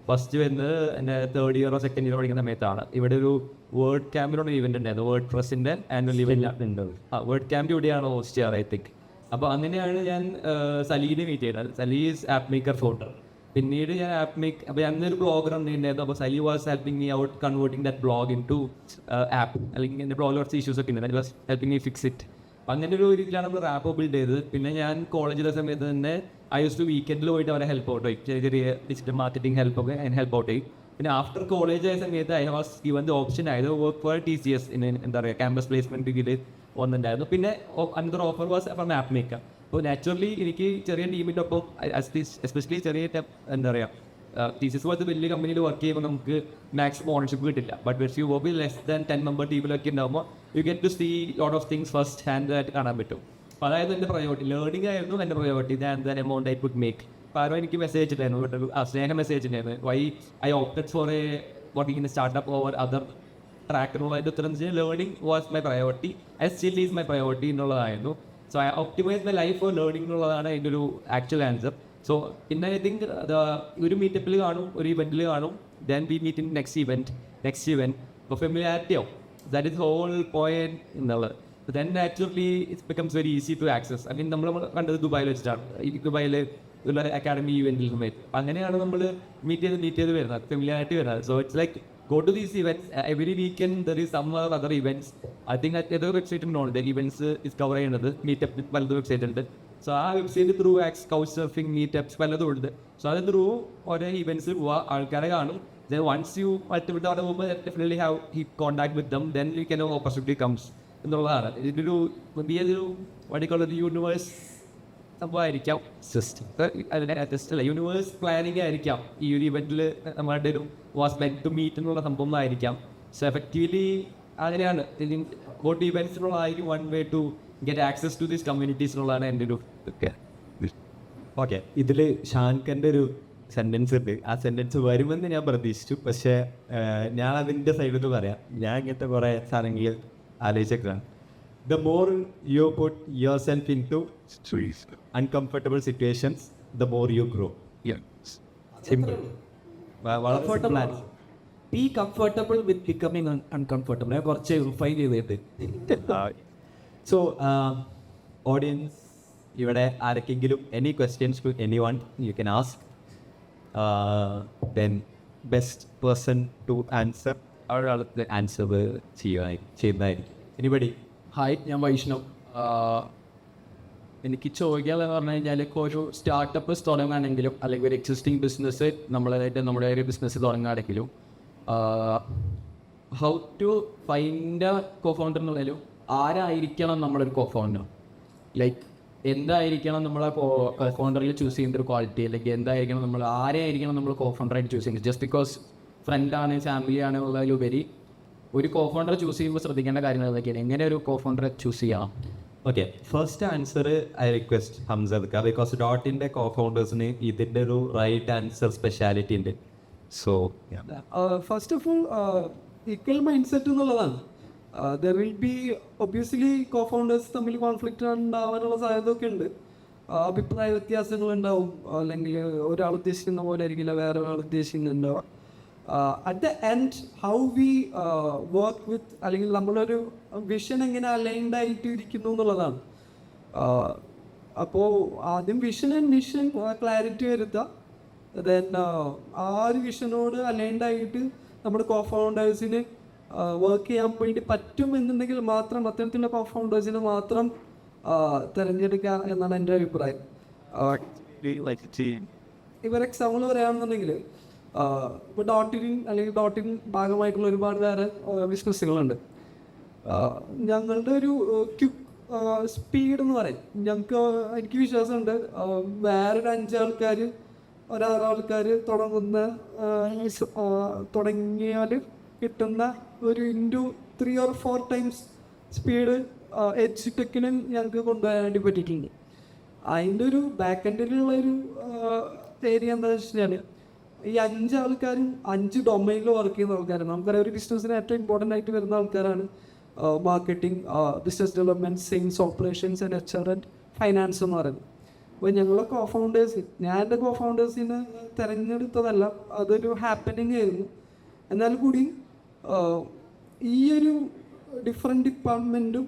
ഫസ്റ്റ് വരുന്നത് എൻ്റെ 3rd ഇയറോ 2nd ഇയറോ പഠിക്കുന്ന സമയത്താണ്. ഇവിടെ ഒരു വേർഡ് ക്യാമ്പിനോട് ഇവൻ്റ് ഉണ്ടായിരുന്നു. വേർഡ് പ്രസിൻ്റെ ആനുവൽ ഇവൻ്റ് ഉണ്ട്. വേർഡ് ക്യാമ്പ് ഇവിടെയാണ് ഹോസ്റ്റ് ചെയ്യാറ് ഐ തിങ്ക്. അപ്പോൾ അങ്ങനെയാണ് ഞാൻ സലീനെ മീറ്റ് ചെയ്തത്. Sali is app maker founder. പിന്നീട് ഞാൻ അപ്പോൾ ഞാനൊരു ബ്ലോഗർ ഉണ്ടായിരുന്നു. അപ്പോൾ Sali was helping me out converting that blog in to app. അല്ലെങ്കിൽ എൻ്റെ ബ്ലോഗിൽ കുറച്ച് ഇഷ്യൂസ് ഒക്കെ ഉണ്ട്. That was helping me fix it. അപ്പം അങ്ങനെ ഒരു രീതിയിലാണ് നമ്മൾ റാപ്പ് ബിൽഡ് ചെയ്തത്. പിന്നെ ഞാൻ കോളേജിലെ സമയത്ത് തന്നെ ഐ യൂസ് ടു വീക്കെൻഡിൽ പോയിട്ട് അവരെ ഹെൽപ്പ് ഔട്ട് ചെയ്യും. ചെറിയ ചെറിയ ഡിജിറ്റൽ മാർക്കറ്റിംഗ് ഹെൽപ്പൊക്കെ അതിന് ഹെൽപ്പ് ഔട്ട് ചെയ്യും. പിന്നെ ആഫ്റ്റർ കോളേജ് ആയ സമയത്ത് I was given the option ആയത് വർക്ക് ഫോർ TCS എന്താ പറയുക ക്യാമ്പസ് പ്ലേസ്മെൻറ്റ് ഇതിൽ വന്നിട്ടുണ്ടായിരുന്നു. പിന്നെ another offer was from app maker. അപ്പോൾ നാച്ചുറലി എനിക്ക് ചെറിയ ടീമിൻ്റെ ഒപ്പം എസ്പെഷ്യലി ചെറിയ എന്താ പറയുക TCS പോലത്തെ വലിയ കമ്പനിയിൽ വർക്ക് ചെയ്യുമ്പോൾ നമുക്ക് മാക്സിമം ഓണർഷിപ്പ് കിട്ടില്ല. ബട്ട് വെച്ച് you work less than 10 member ടീമിലൊക്കെ ഉണ്ടാകുമ്പോൾ you get to see lot of things first hand ആയിട്ട് കാണാൻ പറ്റും. അപ്പോൾ അതായത് എൻ്റെ പ്രയോറിറ്റി ലേണിംഗ് ആയിരുന്നു എൻ്റെ priority. Than amount I could make. അപ്പോൾ ആരോ എനിക്ക് മെസ്സേജ് ഇട്ടായിരുന്നു, സ്നേഹം മെസ്സേജ് ഉണ്ടായിരുന്നു, why I opted for a working in startup over other track എന്നുള്ളതിൻ്റെ ഉത്തരം എന്ന് വെച്ചാൽ learning was my priority, I still is my priority എന്നുള്ളതായിരുന്നു. So I optimize my life for learning എന്നുള്ളതാണ് അതിൻ്റെ ഒരു ആക്ച്വൽ ആൻസർ. സോ പിന്നെ ഐ തിങ്ക് ഒരു മീറ്റപ്പിൽ കാണും, ഒരു ഇവൻറ്റിൽ കാണും, then we meet in next event ഇപ്പോൾ ഫെമിലിയാരിറ്റി ആവും. ദാറ്റ് ഇസ് ഹോൾ പോയിന്റ് എന്നുള്ളത്. Then naturally it becomes very easy to access. I mean നമ്മൾ കണ്ടത് ദുബായിൽ വെച്ചിട്ടാണ്, ഈ ദുബായിൽ ഉള്ള അക്കാഡമി ഇവൻറ്റിൽ സമയത്ത് അങ്ങനെയാണ് നമ്മൾ മീറ്റ് ചെയ്ത് വരുന്നത്, ഫെമിലിയാരിറ്റി വരുന്നത്. So it's like go to these events every weekend. There is some other events. I think at other website the events is cover ചെയ്യുന്നത് മീറ്റപ്പ് പലത് വെബ്സൈറ്റ് ഉണ്ട്. സോ ആ website through couch surfing meetups പലതും ഉണ്ട്. So അത് through ഓരോ events പോവുക, ആൾക്കാരെ കാണും. Then once you വിട്ട് അവിടെ പോകുമ്പോൾ definitely have he contact with them, then you can have opportunity comes എന്നുള്ളതാണ്. ഇതൊരു ഒരു യൂണിവേഴ്സ് സംഭവമായിരിക്കാം, ജസ്റ്റ് അല്ല യൂണിവേഴ്സ് പ്ലാനിങ് ആയിരിക്കാം. ഈ ഒരു ഇവൻറ്റിൽ നമ്മളുടെ ഒരു വാസ് മെന്റ് ടു മീറ്റ് എന്നുള്ള സംഭവം ആയിരിക്കാം. സോ എഫക്റ്റീവ്ലി അങ്ങനെയാണ് ഗോ ടു ഇവൻറ്റ്സിനുള്ളതായിരിക്കും one way to get access to these കമ്മ്യൂണിറ്റീസിനുള്ളതാണ് എൻ്റെ ഒരു ഇതൊക്കെ. ഓക്കെ, ഇതിൽ ഷാൻഖൻ്റെ ഒരു സെൻറ്റൻസ് ഉണ്ട്. ആ സെൻറ്റൻസ് വരുമെന്ന് ഞാൻ പ്രതീക്ഷിച്ചു, പക്ഷേ ഞാൻ അതിൻ്റെ സൈഡിൽ നിന്ന് പറയാം. ഞാൻ ഇങ്ങനത്തെ കുറേ സാധനങ്ങൾ ആലോചിച്ചേക്കാണ്. The more you put yourself into uncomfortable situations, the more you grow. Simple. Be comfortable with becoming uncomfortable. ഞാൻ കുറച്ച് റിഫൈൻ ചെയ്തിട്ട്. So, audience, ഇവിടെ ആരൊക്കെങ്കിലും any questions to anyone you can ask. Then best person to answer അവരുടെ answer ചെയ്യുന്നതായിരിക്കും. Anybody? Hi, ഞാൻ വൈഷ്ണവ്. എനിക്ക് ചോദിക്കാമെന്ന് പറഞ്ഞു കഴിഞ്ഞാൽ ഇപ്പോൾ ഒരു സ്റ്റാർട്ടപ്പ് തുടങ്ങുകയാണെങ്കിലും അല്ലെങ്കിൽ ഒരു എക്സിസ്റ്റിംഗ് ബിസിനസ് നമ്മുടെ ഒരു ബിസിനസ് തുടങ്ങുകയാണെങ്കിലും how to find a co-founder എന്നുള്ളതിലും ആരായിരിക്കണം നമ്മളൊരു കോ ഫൗണ്ടർ, ലൈക്ക് എന്തായിരിക്കണം നമ്മളെ കോ ഫൗണ്ടറിൽ ചൂസ് ചെയ്യുന്ന ഒരു ക്വാളിറ്റി, അല്ലെങ്കിൽ എന്തായിരിക്കണം നമ്മൾ ആരെയായിരിക്കണം നമ്മൾ കോ ഫൗണ്ടറായിട്ട് ചൂസ് ചെയ്യുന്നത്. ജസ്റ്റ് ബിക്കോസ് ഫ്രണ്ടാണ് ഫാമിലിയാണ് ഉള്ളതിലുപരി ഒരു കോ ഫൗണ്ടറെ ചൂസ് ചെയ്യുമ്പോൾ ശ്രദ്ധിക്കേണ്ട കാര്യങ്ങൾ എന്തൊക്കെയാണ്, എങ്ങനെ ഒരു കോ ഫൗണ്ടറെ ചൂസ് ചെയ്യാം? Okay, first answer I request ഹംസദ്ക്ക, ബിക്കോസ് ഡോട്ടിൻ്റെ കോ ഫൗണ്ടേഴ്സിന് ഇതിൻ്റെ ഒരു റൈറ്റ് ആൻസർ സ്പെഷ്യാലിറ്റി ഉണ്ട്. So first of all equal mindset എന്നുള്ളതാണ്. There will be obviously co-founders തമ്മിൽ കോൺഫ്ലിക്റ്റ് ഉണ്ടാവാനുള്ള സാധ്യതയൊക്കെ ഉണ്ട്. അഭിപ്രായ വ്യത്യാസങ്ങളുണ്ടാവും, അല്ലെങ്കിൽ ഒരാൾ ഉദ്ദേശിക്കുന്ന പോലെ ആയിരിക്കില്ല വേറെ ഒരാൾ ഉദ്ദേശിക്കുന്നുണ്ടാവും. At the end how we work with, അല്ലെങ്കിൽ നമ്മളൊരു വിഷൻ എങ്ങനെ അലൈൻഡ് ആയിട്ട് ഇരിക്കുന്നു എന്നുള്ളതാണ്. അപ്പോൾ ആദ്യം വിഷൻ ആൻഡ് മിഷൻ ക്ലാരിറ്റി വരുത്തുക. ദെൻ ആ ഒരു വിഷനോട് അലൈൻഡ് ആയിട്ട് നമ്മുടെ കോ ഫൗണ്ടേഴ്സിന് വർക്ക് ചെയ്യാൻ വേണ്ടി പറ്റും എന്നുണ്ടെങ്കിൽ മാത്രം അത്തരത്തിലുള്ള കോ ഫൗണ്ടേഴ്സിനെ മാത്രം തിരഞ്ഞെടുക്കുക എന്നാണ് എൻ്റെ അഭിപ്രായം. ഇവർ എക്സാമ്പിൾ പറയുകയാണെന്നുണ്ടെങ്കിൽ ഇപ്പോൾ ഡോട്ടിൻ ഭാഗമായിട്ടുള്ള ഒരുപാട് വേറെ ബിസിനസ്സുകളുണ്ട്. ഞങ്ങളുടെ ഒരു ക്വിക്ക് സ്പീഡ് എന്ന് പറയും, എനിക്ക് വിശ്വാസമുണ്ട് വേറൊരു 5 ആൾക്കാർ 6 ആൾക്കാർ തുടങ്ങിയാൽ കിട്ടുന്ന ഒരു into 3 or 4 times speed edge ടെക്കിന് ഞങ്ങൾക്ക് കൊണ്ടുപോകാൻ വേണ്ടി പറ്റിയിട്ടുണ്ട്. അതിൻ്റെ ഒരു ബാക്ക് എൻഡിലുള്ളൊരു ഏരിയ എന്താ വെച്ചാൽ ഈ 5 ആൾക്കാരും 5 ഡൊമൈനിൽ വർക്ക് ചെയ്യുന്ന ആൾക്കാരാണ്. നമുക്കറിയാം ഒരു ബിസിനസ്സിന് ഏറ്റവും ഇമ്പോർട്ടൻ്റ് ആയിട്ട് വരുന്ന ആൾക്കാരാണ് marketing, business development, sales, operations and HR and finance എന്ന് പറയുന്നത്. അപ്പോൾ ഞങ്ങളെ കോ ഫൗണ്ടേഴ്സ്, ഞാൻ എൻ്റെ കോ ഫൗണ്ടേഴ്സിനെ തിരഞ്ഞെടുത്തതല്ല, അതൊരു ഹാപ്പനിങ് ആയിരുന്നു. എന്നാൽ കൂടി ഈ ഒരു ഡിഫറെൻറ്റ് ഡിപ്പാർട്ട്മെൻറ്റും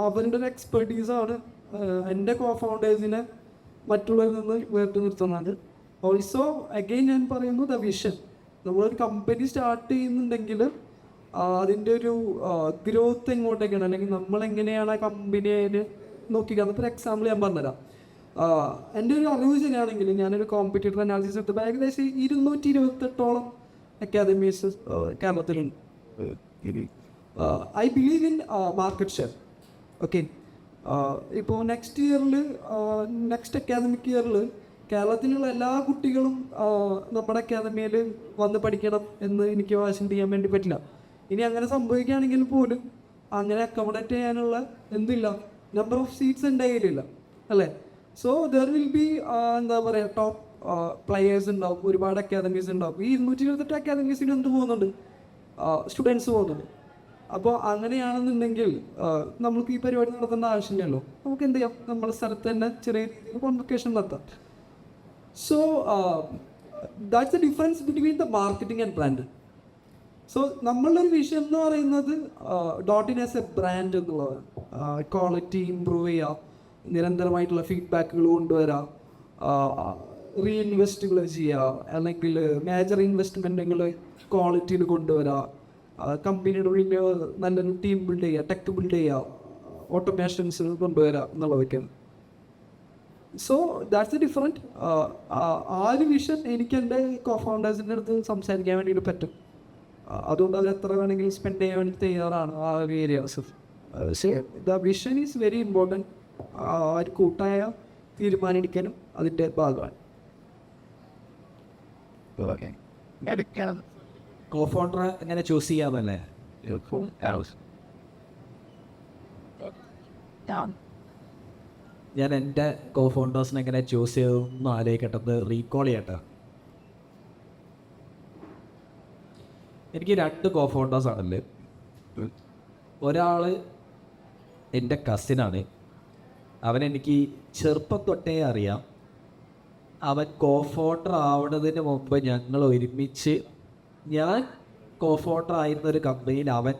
അവരുടെ ഒരു എക്സ്പെർട്ടീസാണ് എൻ്റെ കോ ഫൗണ്ടേഴ്സിനെ മറ്റുള്ളവരിൽ നിന്ന് വേറിട്ട് നിർത്തുന്നത്. ഓൾസോ അഗെയിൻ ഞാൻ പറയുന്നു ദ വിഷൻ. നമ്മളൊരു കമ്പനി സ്റ്റാർട്ട് ചെയ്യുന്നുണ്ടെങ്കിൽ അതിൻ്റെ ഒരു ഗ്രോത്ത് എങ്ങോട്ടേക്കാണ്, അല്ലെങ്കിൽ നമ്മളെങ്ങനെയാണ് ആ കമ്പനിയെ നോക്കിക്കാണുന്നത്. ഇപ്പോൾ എക്സാമ്പിൾ ഞാൻ പറഞ്ഞുതരാം. എൻ്റെ ഒരു അറിവ് ശരിയാണെങ്കിൽ ഞാനൊരു കോമ്പറ്റീറ്റർ അനാലിസിസ് എടുത്തപ്പോൾ ഏകദേശം 228 അക്കാദമീസ് കേരളത്തിലുണ്ട്. I believe in market share. Okay, ഇപ്പോൾ നെക്സ്റ്റ് അക്കാദമിക് ഇയറിൽ കേരളത്തിലുള്ള എല്ലാ കുട്ടികളും നമ്മുടെ അക്കാദമിയിൽ വന്ന് പഠിക്കണം എന്ന് എനിക്ക് വാശി ചെയ്യാൻ വേണ്ടി പറ്റില്ല. ഇനി അങ്ങനെ സംഭവിക്കുകയാണെങ്കിൽ പോലും അങ്ങനെ അക്കോമഡേറ്റ് ചെയ്യാനുള്ള നമ്പർ ഓഫ് സീറ്റ്സ് എൻ്റെ കയ്യിലില്ല, അല്ലേ? സോ ദർ വിൽ ബി എന്താ പറയുക, ടോപ്പ് പ്ലെയേഴ്സ് ഉണ്ടാവും, ഒരുപാട് അക്കാദമീസ് ഉണ്ടാവും. ഈ 228 അക്കാദമീസിൽ എന്ത് പോകുന്നുണ്ട്? സ്റ്റുഡൻസ് പോകുന്നുണ്ട്. അപ്പോൾ അങ്ങനെയാണെന്നുണ്ടെങ്കിൽ നമുക്ക് ഈ പരിപാടി നടത്തേണ്ട ആവശ്യമില്ലല്ലോ. നമുക്ക് എന്ത് ചെയ്യാം, നമ്മുടെ സ്ഥലത്ത് തന്നെ ചെറിയ രീതിയിൽ കോൺവൊക്കേഷൻ നടത്താം. So that's the difference between the marketing and brand. So നമ്മളുടെ ഒരു വിഷയം എന്ന് പറയുന്നത് ഡോട്ടിൻ ആസ് എ ബ്രാൻഡ് എന്നുള്ളതാണ്. ക്വാളിറ്റി ഇമ്പ്രൂവ് ചെയ്യുക, നിരന്തരമായിട്ടുള്ള ഫീഡ്ബാക്കുകൾ കൊണ്ടുവരാം, റീഇൻവെസ്റ്റുകൾ ചെയ്യുക, അല്ലെങ്കിൽ മേജർ ഇൻവെസ്റ്റ്മെൻറ്റുകൾ ക്വാളിറ്റിയിൽ കൊണ്ടുവരാം, കമ്പനിയുടെ ഉള്ളിൽ നല്ലൊരു ടീം ബിൽഡ് ചെയ്യുക, ടെക് ബിൽഡ് ചെയ്യുക, ഓട്ടോമേഷൻസ് കൊണ്ടുവരിക എന്നുള്ളതൊക്കെയാണ്. So that's a different. ആ ഒരു വിഷൻ എനിക്ക് എൻ്റെ കോ-ഫൗണ്ടേഴ്സിൻ്റെ അടുത്ത് സംസാരിക്കാൻ വേണ്ടിയിട്ട് പറ്റും. അതുകൊണ്ട് അവർ എത്ര വേണമെങ്കിലും സ്പെൻഡ് ചെയ്യാൻ വേണ്ടി തയ്യാറാണ് ആ ഒരു areas. The vision is very important. ഒരു കൂട്ടായ തീരുമാനിക്കാനും അതിൻ്റെ ഭാഗമാണ്. കോ-ഫൗണ്ടർ എങ്ങനെ ചൂസ് ചെയ്യാമല്ലേ? ഞാൻ എൻ്റെ കോ-ഫൗണ്ടേഴ്സിനെ എങ്ങനെ ചൂസ് ചെയ്തെന്ന് ആലോചിക്കട്ടെ, റീകോൾ ചെയ്യട്ടെ. എനിക്ക് 2 കോ-ഫൗണ്ടേഴ്സ് ആണല്ലേ. ഒരാൾ എൻ്റെ കസിനാണ്. അവനെനിക്ക് ചെറുപ്പം തൊട്ടേ അറിയാം. അവൻ കോ-ഫൗണ്ടർ ആവുന്നതിന് മുമ്പ് ഞങ്ങൾ ഒരുമിച്ച്, ഞാൻ കോ-ഫൗണ്ടർ ആയിരുന്നൊരു കമ്പനിയിൽ അവൻ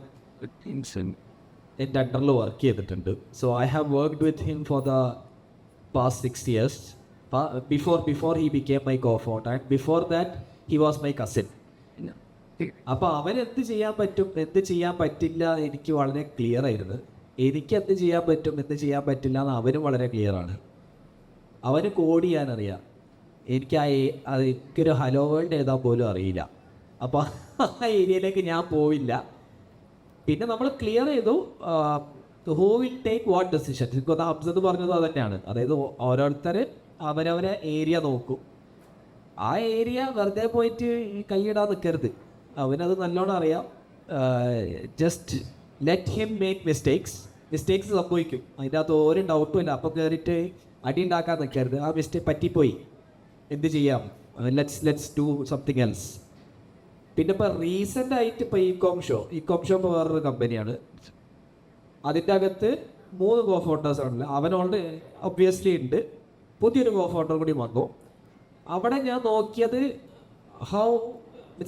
എൻ്റെ അണ്ടറിൽ വർക്ക് ചെയ്തിട്ടുണ്ട്. So I have worked with him for the past 6 years before he became my co-founder. And before that he was my cousin. അപ്പോൾ അവൻ എന്ത് ചെയ്യാൻ പറ്റും, എന്ത് ചെയ്യാൻ പറ്റില്ല എനിക്ക് വളരെ ക്ലിയർ ആയിരുന്നു. എനിക്ക് എന്ത് ചെയ്യാൻ പറ്റും, എന്ത് ചെയ്യാൻ പറ്റില്ല എന്ന് അവനും വളരെ ക്ലിയറാണ്. അവന് കോഡ് ചെയ്യാനറിയാം, എനിക്കൊരു ഹലോ വേൾഡ് എഴുതാൻ പോലും അറിയില്ല. അപ്പോൾ ആ ഏരിയയിലേക്ക് ഞാൻ പോയില്ല. പിന്നെ നമ്മൾ ക്ലിയർ ചെയ്തു who will take what decision. ഇപ്പോൾ ഹംസത്ത് പറഞ്ഞത് അത് തന്നെയാണ്. അതായത് ഓരോരുത്തർ അവരവരെ ഏരിയ നോക്കും. ആ ഏരിയ വെറുതെ പോയിട്ട് കൈയിടാൻ നിൽക്കരുത്. അവനത് നല്ലോണം അറിയാം. Just let him make mistakes സംഭവിക്കും. അതിൻ്റെ അകത്ത് ഒരു ഡൗട്ടും ഇല്ല. അപ്പോൾ കയറിയിട്ട് അടി ഉണ്ടാക്കാൻ നിൽക്കരുത്. ആ മിസ്റ്റേക്ക് പറ്റിപ്പോയി, എന്ത് ചെയ്യാം, ലെറ്റ്സ് ഡു സംതിങ് എൽസ്. പിന്നെ ഇപ്പോൾ റീസെൻ്റായിട്ട് ഇപ്പോൾ ഇകോം ഷോ ഇപ്പോൾ വേറൊരു കമ്പനിയാണ്. അതിൻ്റെ അകത്ത് 3 കോ-ഫൗണ്ടേഴ്സ് ആണല്ലോ. അവനോട് ഒബ്വിയസ്ലി ഉണ്ട്. പുതിയൊരു കോ-ഫൗണ്ടർ കൂടി വന്നു. അവിടെ ഞാൻ നോക്കിയത്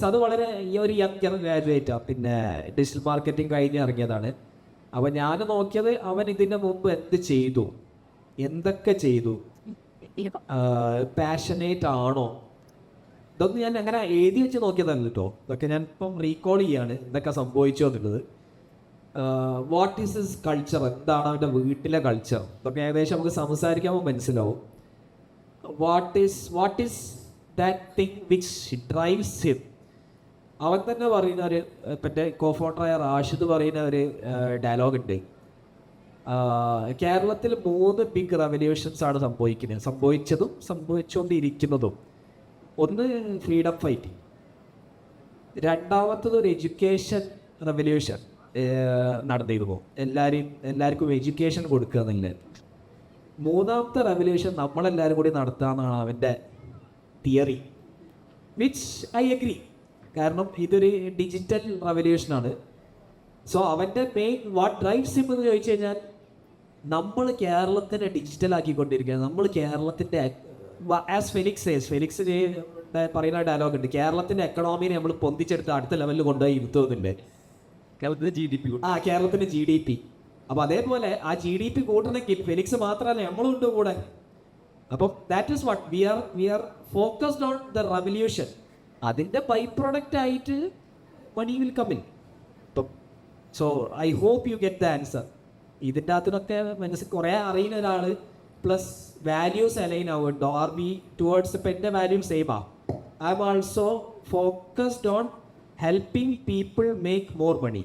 അത് വളരെ ഒരു യങ് ഗ്രാജുവേറ്റാണ്. പിന്നെ ഡിജിറ്റൽ മാർക്കറ്റിംഗ് കഴിഞ്ഞ് ഇറങ്ങിയതാണ്. അപ്പോൾ ഞാൻ നോക്കിയത് അവൻ ഇതിന് മുമ്പ് എന്തൊക്കെ ചെയ്തു, പാഷനേറ്റ് ആണോ, ഇതൊന്നും ഞാൻ അങ്ങനെ എഴുതി വെച്ച് നോക്കിയതല്ല കേട്ടോ. ഇതൊക്കെ ഞാൻ ഇപ്പം റീകോൾ ചെയ്യാണ് എന്തൊക്കെ സംഭവിച്ചു എന്നുള്ളത്. വാട്ട് ഈസ് ഹിസ് കൾച്ചർ, എന്താണ് അവൻ്റെ വീട്ടിലെ കൾച്ചർ, ഇതൊക്കെ ഏകദേശം നമുക്ക് സംസാരിക്കുമ്പോൾ മനസ്സിലാവും. What is that thing which drives him. അവൻ തന്നെ പറയുന്ന ഒരു, മറ്റേ കോ-ഫൗണ്ടറായ റാഷിദ് പറയുന്ന ഒരു ഡയലോഗ് ഉണ്ട്. കേരളത്തിൽ 3 ബിഗ് റെവല്യൂഷൻസ് ആണ് സംഭവിച്ചതും സംഭവിച്ചുകൊണ്ടിരിക്കുന്നതും. ഒന്ന് ഫ്രീഡം ഫൈറ്റിംഗ്, രണ്ടാമത്തത് ഒരു എഡ്യൂക്കേഷൻ റെവല്യൂഷൻ നടന്നിരുന്നു. എല്ലാവർക്കും എഡ്യൂക്കേഷൻ കൊടുക്കുക എന്നുള്ളത്. 3ാമത്തെ റെവല്യൂഷൻ നമ്മളെല്ലാവരും കൂടി നടത്തുകയെന്നാണ് അവൻ്റെ തിയറി, വിച്ച് ഐ അഗ്രി. കാരണം ഇതൊരു ഡിജിറ്റൽ റെവല്യൂഷനാണ്. സോ അവൻ്റെ മെയിൻ വാട്ട് ഡ്രൈവ്സ് ഹിം എന്ന് ചോദിച്ചു കഴിഞ്ഞാൽ, നമ്മൾ കേരളത്തിനെ ഡിജിറ്റലാക്കിക്കൊണ്ടിരിക്കുകയാണ്. നമ്മൾ കേരളത്തിൻ്റെ ആസ് ഫെലിക്സ് പറയുന്ന ഡയലോഗ് ഉണ്ട്, കേരളത്തിൻ്റെ എക്കണോമിനെ നമ്മൾ പൊന്തിച്ചെടുത്ത് അടുത്ത ലെവലിൽ കൊണ്ടുപോയി ഇരുത്തുന്നില്ലേ, കേരളത്തിൻ്റെ GDP. കേരളത്തിൻ്റെ GDP. അപ്പോൾ അതേപോലെ ആ GDP കൂട്ടണമെങ്കിൽ ഫെലിക്സ് മാത്രമല്ല നമ്മളുണ്ട് കൂടെ. അപ്പം that is what we are focused on the revolution. അതിൻ്റെ ബൈ പ്രൊഡക്റ്റ് ആയിട്ട് money will come in. So I hope you get the answer. ഇതിൻ്റെ അകത്തിനൊക്കെ മനസ്സിൽ കുറേ അറിയുന്ന ഒരാൾ പ്ലസ് വാല്യൂസ് അലൈൻ ആവുന്നുണ്ടോ, ആർ വി ടുവേർഡ്സ്. ഇപ്പം എൻ്റെ വാല്യൂം സെയിം ആ. I am also focused on helping people make more money.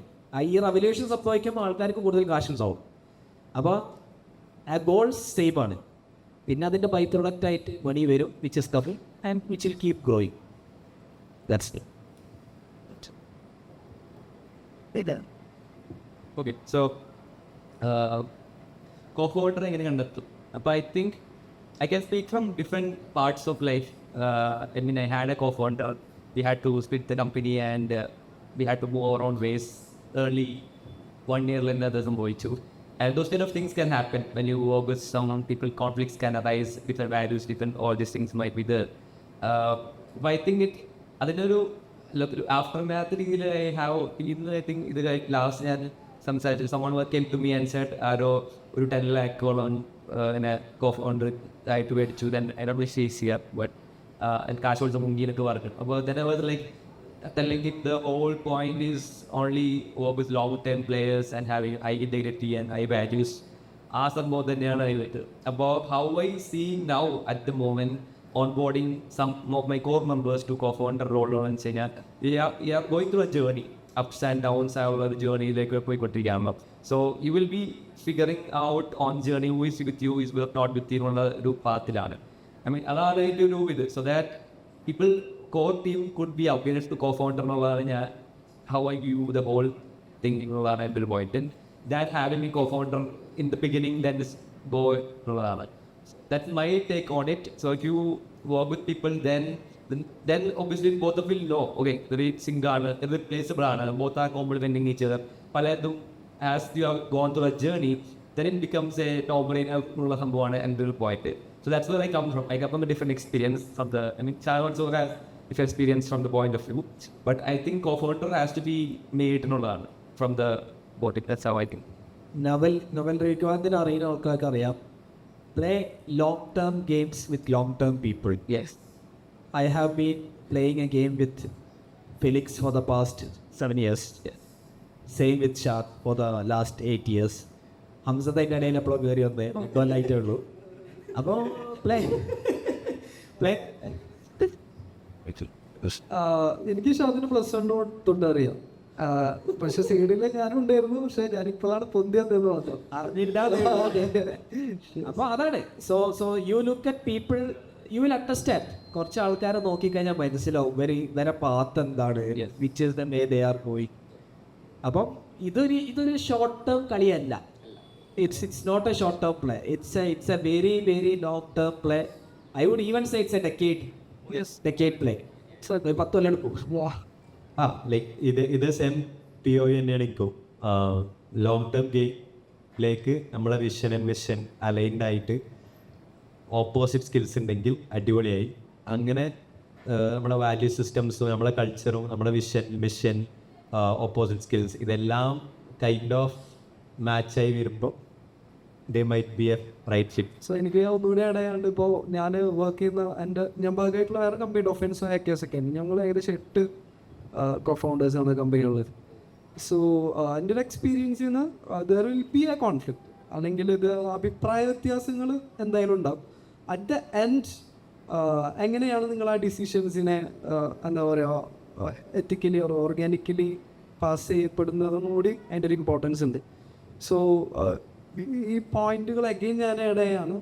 ഈ റവല്യൂഷൻ സംഭവിക്കുമ്പോൾ ആൾക്കാർക്ക് കൂടുതൽ കാശുണ്ടാവും. അപ്പോൾ ആ ഗോൾസ് സെയിം ആണ്. പിന്നെ അതിൻ്റെ ബൈ പ്രൊഡക്റ്റ് ആയിട്ട് മണി വരും, which is coming and which will keep growing. That's it. Okay, so co-founder എങ്ങനെ കണ്ടെത്തും? അപ്പോൾ I think I can speak from different parts of life. I mean, I had a co-founder. We had to split the company and we had to move our own ways early. 1 year later, there's some too. And those kind of things can happen when you work with someone. People, conflicts can arise, different values, different, all these things might be there. But I think അതിനൊരു aftermath രീതിയിൽ I think ഇത് last ഞാൻ സംസാരിച്ചു. someone came to me and said, ഒരു 10 lakh in a co-founder ആയിട്ട് മേടിച്ചു. then I don't wish he's here, but cash also മുങ്ങിയിട്ട് പറഞ്ഞു. അപ്പോൾ then I was like telling it the whole point is only work with long-term players and having high integrity and high values. ആ സംഭവം തന്നെയാണ് അതിലേക്ക്. അപ്പോൾ how I see now at the moment onboarding some of my core members to co-founder role എന്ന് വെച്ച് കഴിഞ്ഞാൽ we are going through a journey, ups and downs ആയുള്ള ഒരു ജേർണിയിലേക്ക് പോയിക്കൊണ്ടിരിക്കുകയാണ്. So you will be figuring out on journey who is with you is not with you എന്നുള്ള ഒരു പാത്തിലാണ്. ഐ മീൻ അതാണ് അതിൻ്റെ ഒരു ഇത്. So that people core team could be against to co-founder എന്നുള്ളതാണ് ഞാൻ how I view the whole thing എന്നുള്ളതാണ് എൻ്റെ ഒരു point. That having a co-founder in the beginning then is go എന്നുള്ളതാണ്. That's my take on it. So if you work with people then obviously both of you will know, okay, sync ആണ്, replaceable ആണ്, both are complementing each other. പലതും as you have gone through a journey, then it becomes a no-brainer എന്നുള്ള സംഭവമാണ് എൻ്റെ ഒരു point. So that's where I come from. I come from a different experience from the, I mean, Chad also has different experience from the point of view, but I think co-founder has to be made എന്നുള്ളതാണ് from the bottom. That's how I think. Naval റീക്വാന്തിന് അറിയുന്ന ആൾക്കാർക്ക് അറിയാം, play long term games with long term people. Yes. I have been playing a game with Felix for the past 7 years. Yes. Same with Shad for the last 8 years. ഹംസത്തെ അതിൻ്റെ ഇടയിൽ എപ്പോഴും കയറി വന്നേ കൊല്ലായിട്ടേ ഉള്ളൂ. അപ്പോൾ പ്ലേ എനിക്ക് ഷാദിന് +1 തൊട്ട് അറിയാം. പക്ഷെ സീഡിൽ ഞാനും ഉണ്ടായിരുന്നു. പക്ഷെ ഞാനിപ്പോഴാണ് പൊന്തിയെന്ന് മാത്രം അപ്പോൾ അതാണ്. So you look at people, you will understand. കുറച്ച് ആൾക്കാരെ നോക്കിക്കഴിഞ്ഞാൽ മനസ്സിലാവും ഇവരെ പാത്ത് എന്താണ്, which is the way they are going. അപ്പം ഇതൊരു ഷോർട്ട് ടേം കളിയല്ല. It's not a short term play. It's a very very long term play. I would even say it's a decade play. 10 കൊല്ലം എടുക്കും. Like ഇത് same POE തന്നെയാണ് എനിക്കും. Long term ഗെയിമിലേക്ക് നമ്മളെ വിഷൻ ആൻഡ് മിഷൻ അലൈൻഡ് ആയിട്ട് opposite skills ഉണ്ടെങ്കിൽ അടിപൊളിയായി. അങ്ങനെ നമ്മുടെ വാല്യൂ സിസ്റ്റംസും നമ്മുടെ കൾച്ചറും നമ്മുടെ മിഷൻ ഓപ്പോസിറ്റ് സ്കിൽസ് ഇതെല്ലാം കൈൻഡ് ഓഫ് മാച്ചായി വരുമ്പോൾ they might be a right fit. So എനിക്ക് ഒന്നുകൂടി ഇടയാണ്ട് ഇപ്പോൾ ഞാൻ വർക്ക് ചെയ്യുന്ന ഞാൻ ഭാഗമായിട്ടുള്ള വേറെ കമ്പനി ഒഫൻസ് ഹാക്കേഴ്സൊക്കെ ഉണ്ട്. ഞങ്ങൾ ഏകദേശം 8 co-founders-ആണ് കമ്പനിയുള്ളത്. സോ എൻ്റെ ഒരു എക്സ്പീരിയൻസിൽ നിന്ന് there will B A conflict, അല്ലെങ്കിൽ ഇത് അഭിപ്രായ വ്യത്യാസങ്ങൾ എന്തായാലും ഉണ്ടാവും. അറ്റ് ദ എൻഡ് എങ്ങനെയാണ് നിങ്ങൾ ആ ഡിസിഷൻസിനെ എന്താ പറയുക എത്തിക്കലി ഓർ ഓർഗാനിക്കലി പാസ് ചെയ്യപ്പെടുന്നതെന്നും കൂടി അതിൻ്റെ ഒരു ഇമ്പോർട്ടൻസ് ഉണ്ട്. സോ ഈ പോയിന്റുകൾ അഗെയിൻ ഞാൻ ഇടയാണ്.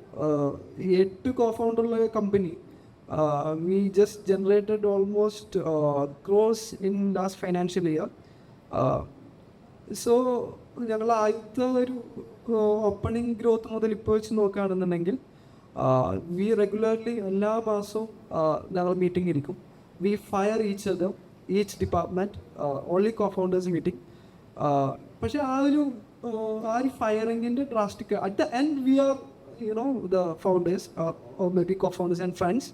ഈ 8 co-founderള്ള company we just generated almost crores in last financial year. So ഞങ്ങൾ ആദ്യത്തെ ഒരു ഓപ്പണിംഗ് ഗ്രോത്ത് മുതൽ ഇപ്പോൾ വെച്ച് നോക്കുകയാണെന്നുണ്ടെങ്കിൽ വി റെഗുലർലി എല്ലാ മാസവും ഞങ്ങൾ മീറ്റിംഗ് ഇരിക്കും. We fire each department only co-founders meeting. പക്ഷേ ആ ഒരു ഫയറിങ്ങിൻ്റെ drastic at the end we are the founders or maybe co-founders and friends,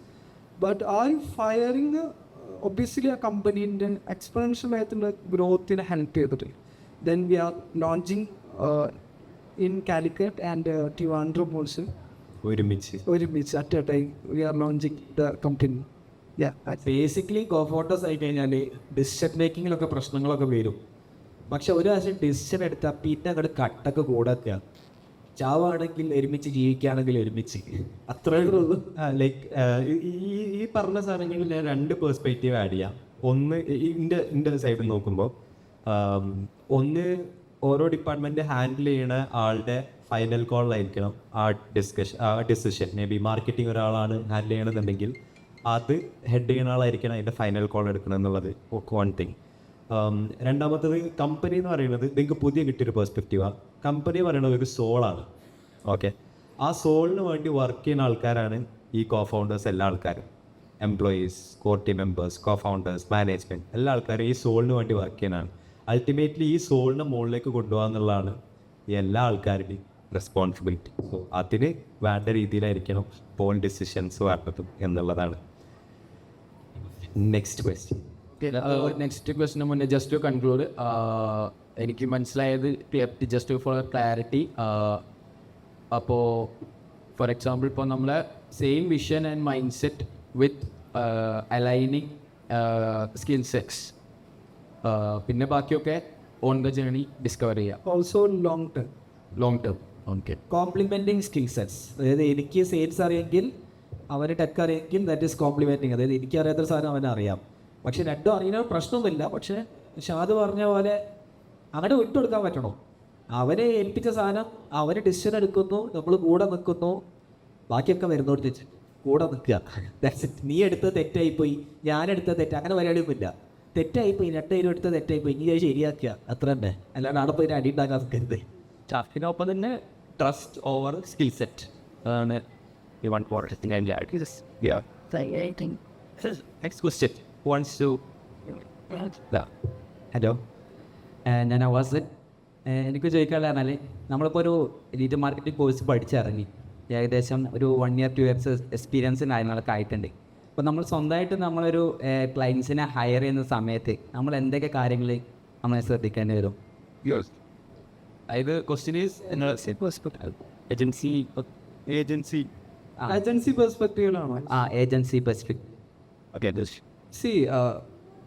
but our firing obviously a company in exponential ആയിട്ടുള്ള ഗ്രോത്തിന് help ചെയ്തിട്ട്. Then we are launching in Calicut and Trivandrum also. ഒരുമിച്ച് at a time we are launching the company. Basically co-founders ആയി കഴിഞ്ഞാൽ decision മേക്കിങ്ങിലൊക്കെ പ്രശ്നങ്ങളൊക്കെ വരും. പക്ഷെ ഒരു പ്രാവശ്യം ഡിസിഷൻ എടുത്താൽ പിന്നെ അങ്ങോട്ട് കട്ടൊക്കെ കൂടാത്ത ചാവാണെങ്കിൽ ഒരുമിച്ച്, ജീവിക്കുകയാണെങ്കിൽ ഒരുമിച്ച്, അത്രേ ഉള്ളൂ. ലൈക്ക് ഈ പറഞ്ഞ സാധനങ്ങളിൽ ഞാൻ 2 പെർസ്പെക്റ്റീവ് ആഡ് ചെയ്യാം. ഒന്ന് എൻ്റെ സൈഡിൽ നോക്കുമ്പോൾ ഒന്ന് ഓരോ ഡിപ്പാർട്ട്മെൻറ്റ് ഹാൻഡിൽ ചെയ്യണ ആളുടെ ഫൈനൽ കോളിലായിരിക്കണം ആ ഡിസിഷൻ. മേ ബി മാർക്കറ്റിംഗ് ഒരാളാണ് ഹാൻഡിൽ ചെയ്യണമെന്നുണ്ടെങ്കിൽ അത് ഹെഡ് ചെയ്യുന്ന ആളായിരിക്കണം അതിൻ്റെ ഫൈനൽ കോൾ എടുക്കണം എന്നുള്ളത് വൺ തിങ്. രണ്ടാമത്തത് കമ്പനി എന്ന് പറയുന്നത് നിങ്ങൾക്ക് പുതിയ കിട്ടിയൊരു പെർസ്പെക്റ്റീവാണ്. കമ്പനി പറയുന്നത് ഒരു സോളാണ്. ഓക്കെ, ആ സോളിന് വേണ്ടി വർക്ക് ചെയ്യുന്ന ആൾക്കാരാണ് ഈ കോ-ഫൗണ്ടേഴ്സ്. എല്ലാ ആൾക്കാരും, employees, core team members, co-founders, management, എല്ലാ ആൾക്കാരും ഈ സോളിന് വേണ്ടി വർക്ക് ചെയ്യുന്നതാണ്. അൾട്ടിമേറ്റ്ലി ഈ സോളിനെ മുകളിലേക്ക് കൊണ്ടുപോകുക എന്നുള്ളതാണ് എല്ലാ ആൾക്കാരുടെയും റെസ്പോൺസിബിലിറ്റി. സോ അതിന് വേണ്ട രീതിയിലായിരിക്കണം പോൾ ഡിസിഷൻസ് വേണ്ടതും എന്നുള്ളതാണ്. Next question. നെക്സ്റ്റ് ക്വസ്റ്റിന് മുന്നേ ജസ്റ്റ് ടു കൺക്ലൂഡ്, എനിക്ക് മനസ്സിലായത് ജസ്റ്റ് ഫോർ ക്ലാരിറ്റി, അപ്പോൾ ഫോർ എക്സാമ്പിൾ ഇപ്പോൾ നമ്മളെ same vision and mind set with aligning skill sets, പിന്നെ ബാക്കിയൊക്കെ ഓൺ ദ ജേണി ഡിസ്കവർ ചെയ്യാം. Also long term okay. Complimenting skill sets. അതായത് എനിക്ക് സെയിൽസ് അറിയെങ്കിൽ അവന് ടെക് അറിയെങ്കിൽ ദാറ്റ് ഈസ് കോംപ്ലിമെൻറ്റിങ്. അതായത് എനിക്ക് അറിയാത്തൊരു സാധനം അവന് അറിയാം, പക്ഷെ രണ്ടും അറിയുന്ന പ്രശ്നമൊന്നുമില്ല. പക്ഷേ ഷാദ് പറഞ്ഞ പോലെ അങ്ങനെ വിട്ടുകൊടുക്കാൻ പറ്റണം. അവരെ ഏൽപ്പിച്ച സാധനം അവന് ഡിസിഷൻ എടുക്കുന്നു, നമ്മൾ കൂടെ നിൽക്കുന്നു, ബാക്കിയൊക്കെ വരുന്നോട്ട് കൂടെ നിൽക്കുക. That's it. നീ എടുത്തത് തെറ്റായിപ്പോയി, ഞാനെടുത്തത് തെറ്റ്, അങ്ങനെ പരിപാടിയൊന്നുമില്ല. തെറ്റായിപ്പോയി, 2 എടുത്തത് തെറ്റായിപ്പോയി, നീ അത് ശരിയാക്കുക, അത്ര തന്നെ. അല്ലാണ്ട് അവിടെ പോയി അടി ഉണ്ടാക്കാൻ നിൽക്കരുത്. ഇതിനൊപ്പം തന്നെ ട്രസ്റ്റ് ഓവർ സ്കിൽ സെറ്റ് അതാണ് next question. Once to hello, ഞാൻ അവാസ്. എനിക്ക് ചോദിക്കാനുള്ള പറഞ്ഞാൽ നമ്മളിപ്പോൾ ഒരു ഡിജിറ്റൽ മാർക്കറ്റിംഗ് കോഴ്സ് പഠിച്ചിറങ്ങി ഏകദേശം ഒരു 1 year 2 years എക്സ്പീരിയൻസ് കാര്യങ്ങളൊക്കെ ആയിട്ടുണ്ട്. അപ്പോൾ നമ്മൾ സ്വന്തമായിട്ട് നമ്മളൊരു ക്ലയൻസിനെ ഹയർ ചെയ്യുന്ന സമയത്ത് നമ്മൾ എന്തൊക്കെ കാര്യങ്ങൾ നമ്മൾ ശ്രദ്ധിക്കേണ്ടി വരും? അതായത് ക്വസ്റ്റ്യൻ ഈസ് ഏജൻസി ഏജൻസി പെർസ്പെക്റ്റീവിലാണോ? Agency perspective. ഓക്കെ. സി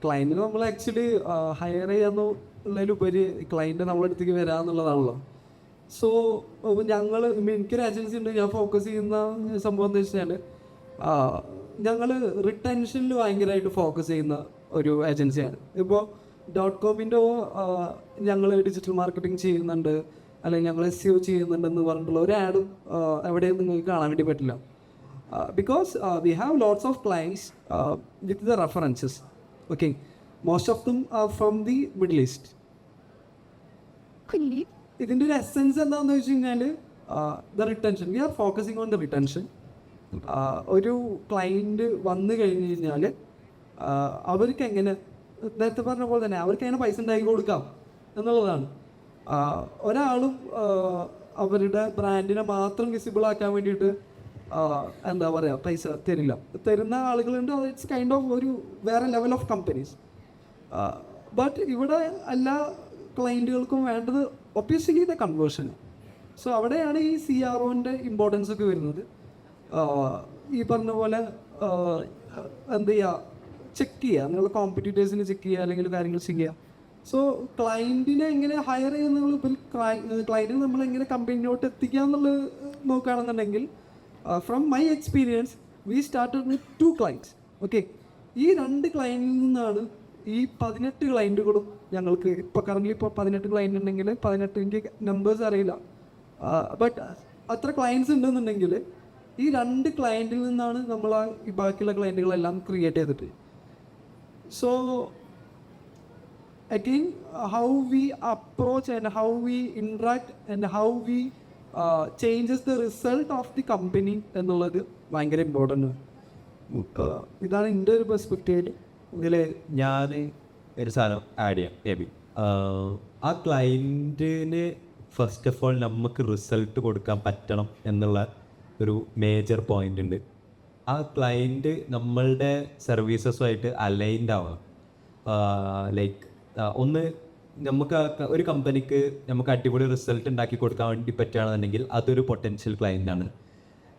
ക്ലയൻറ്റിന് നമ്മൾ ആക്ച്വലി ഹയർ ചെയ്യാന്നുള്ളതിലുപരി ക്ലയൻറ്റ് നമ്മളെ അടുത്തേക്ക് വരാമെന്നുള്ളതാണല്ലോ. സോ എനിക്കൊരു ഏജൻസി ഉണ്ട്, ഞാൻ ഫോക്കസ് ചെയ്യുന്ന സംഭവം എന്ന് വെച്ചാൽ ഞങ്ങൾ റിട്ടൻഷനിൽ ഭയങ്കരമായിട്ട് ഫോക്കസ് ചെയ്യുന്ന ഒരു ഏജൻസിയാണ്. ഇപ്പോൾ .comൻ്റെ ഞങ്ങൾ ഡിജിറ്റൽ മാർക്കറ്റിംഗ് ചെയ്യുന്നുണ്ട്, അല്ലെങ്കിൽ ഞങ്ങൾ SEO ചെയ്യുന്നുണ്ടെന്ന് പറഞ്ഞിട്ടുള്ള ഒരു ആഡും എവിടെയും നിങ്ങൾക്ക് കാണാൻ വേണ്ടി പറ്റില്ല. Because we have lots of clients with the references. Okay, most of them are from the Middle East. ഇതിൻ്റെ ഒരു എസെൻസ് എന്താണെന്ന് വെച്ച് കഴിഞ്ഞാൽ the retention. We are focusing on the retention. ഒരു ക്ലയൻറ്റ് വന്നു കഴിഞ്ഞ് കഴിഞ്ഞാൽ അവർക്ക് എങ്ങനെ, നേരത്തെ പറഞ്ഞ പോലെ തന്നെ അവർക്ക് എങ്ങനെ പൈസ ഉണ്ടാക്കി കൊടുക്കാം എന്നുള്ളതാണ്. ഒരാളും അവരുടെ ബ്രാൻഡിനെ മാത്രം വിസിബിൾ ആക്കാൻ വേണ്ടിയിട്ട് എന്താ പറയുക പൈസ തരില്ല. തരുന്ന ആളുകളുണ്ട്, ഇറ്റ്സ് കൈൻഡ് ഓഫ് ഒരു വേറെ ലെവൽ ഓഫ് കമ്പനീസ്. ബട്ട് ഇവിടെ എല്ലാ ക്ലയൻറ്റുകൾക്കും വേണ്ടത് ഒബ്വിയസ്ലി ദ കൺവേർഷൻ. സോ അവിടെയാണ് ഈ CROൻ്റെ ഇമ്പോർട്ടൻസ് ഒക്കെ വരുന്നത്. ഈ പറഞ്ഞ പോലെ എന്ത് ചെയ്യുക, ചെക്ക് ചെയ്യുക, നിങ്ങളുടെ കോമ്പറ്റീറ്റേഴ്സിനെ ചെക്ക് ചെയ്യുക, അല്ലെങ്കിൽ കാര്യങ്ങൾ ചെയ്യുക. സോ ക്ലയൻറ്റിനെ എങ്ങനെ ഹയർ ചെയ്യുന്നുള്ള ക്ലയൻറ്റിനെ നമ്മൾ എങ്ങനെ കമ്പനിയോട്ട് എത്തിക്കുക എന്നുള്ളത് നോക്കുകയാണെന്നുണ്ടെങ്കിൽ from my experience we started with 2 clients. Okay, ഈ 2 ക്ലയൻറ്റിൽ നിന്നാണ് ഈ 18 ക്ലയൻറ്റുകളും ഞങ്ങൾക്ക് ഇപ്പോൾ കറൻ്റ് ഇപ്പോൾ 18 ക്ലയൻറ്റ് ഉണ്ടെങ്കിൽ 18 എനിക്ക് നമ്പേഴ്സ് അറിയില്ല, ബട്ട് അത്ര ക്ലയൻറ്റ്സ് ഉണ്ടെന്നുണ്ടെങ്കിൽ ഈ 2 ക്ലയൻറ്റിൽ നിന്നാണ് നമ്മൾ ഈ ബാക്കിയുള്ള ക്ലയൻറ്റുകളെല്ലാം ക്രിയേറ്റ് ചെയ്തിട്ട്. So again, how we approach and how we interact and how we changes the result of the company എന്നുള്ളത് ഭയങ്കര ഇമ്പോർട്ടൻ്റ്. ഇതാണ് എൻ്റെ ഒരു പെർസ്പെക്റ്റീവ്. ഇതിൽ ഞാൻ ഒരു സാധനം ആഡ് ചെയ്യാം. മേ ബി ആ ക്ലയൻറ്റിന് ഫസ്റ്റ് ഓഫ് ഓൾ നമുക്ക് റിസൾട്ട് കൊടുക്കാൻ പറ്റണം എന്നുള്ള ഒരു മേജർ പോയിന്റ് ഉണ്ട്. ആ ക്ലയൻറ്റ് നമ്മളുടെ സർവീസസുമായിട്ട് അലൈൻഡ് ആവണം. ലൈക്ക് ഒന്ന് നമുക്ക് ഒരു കമ്പനിക്ക് നമുക്ക് അടിപൊളി റിസൾട്ട് ഉണ്ടാക്കി കൊടുക്കാൻ വേണ്ടി പറ്റുകയാണെന്നുണ്ടെങ്കിൽ അതൊരു പൊട്ടൻഷ്യൽ ക്ലയൻ്റാണ്.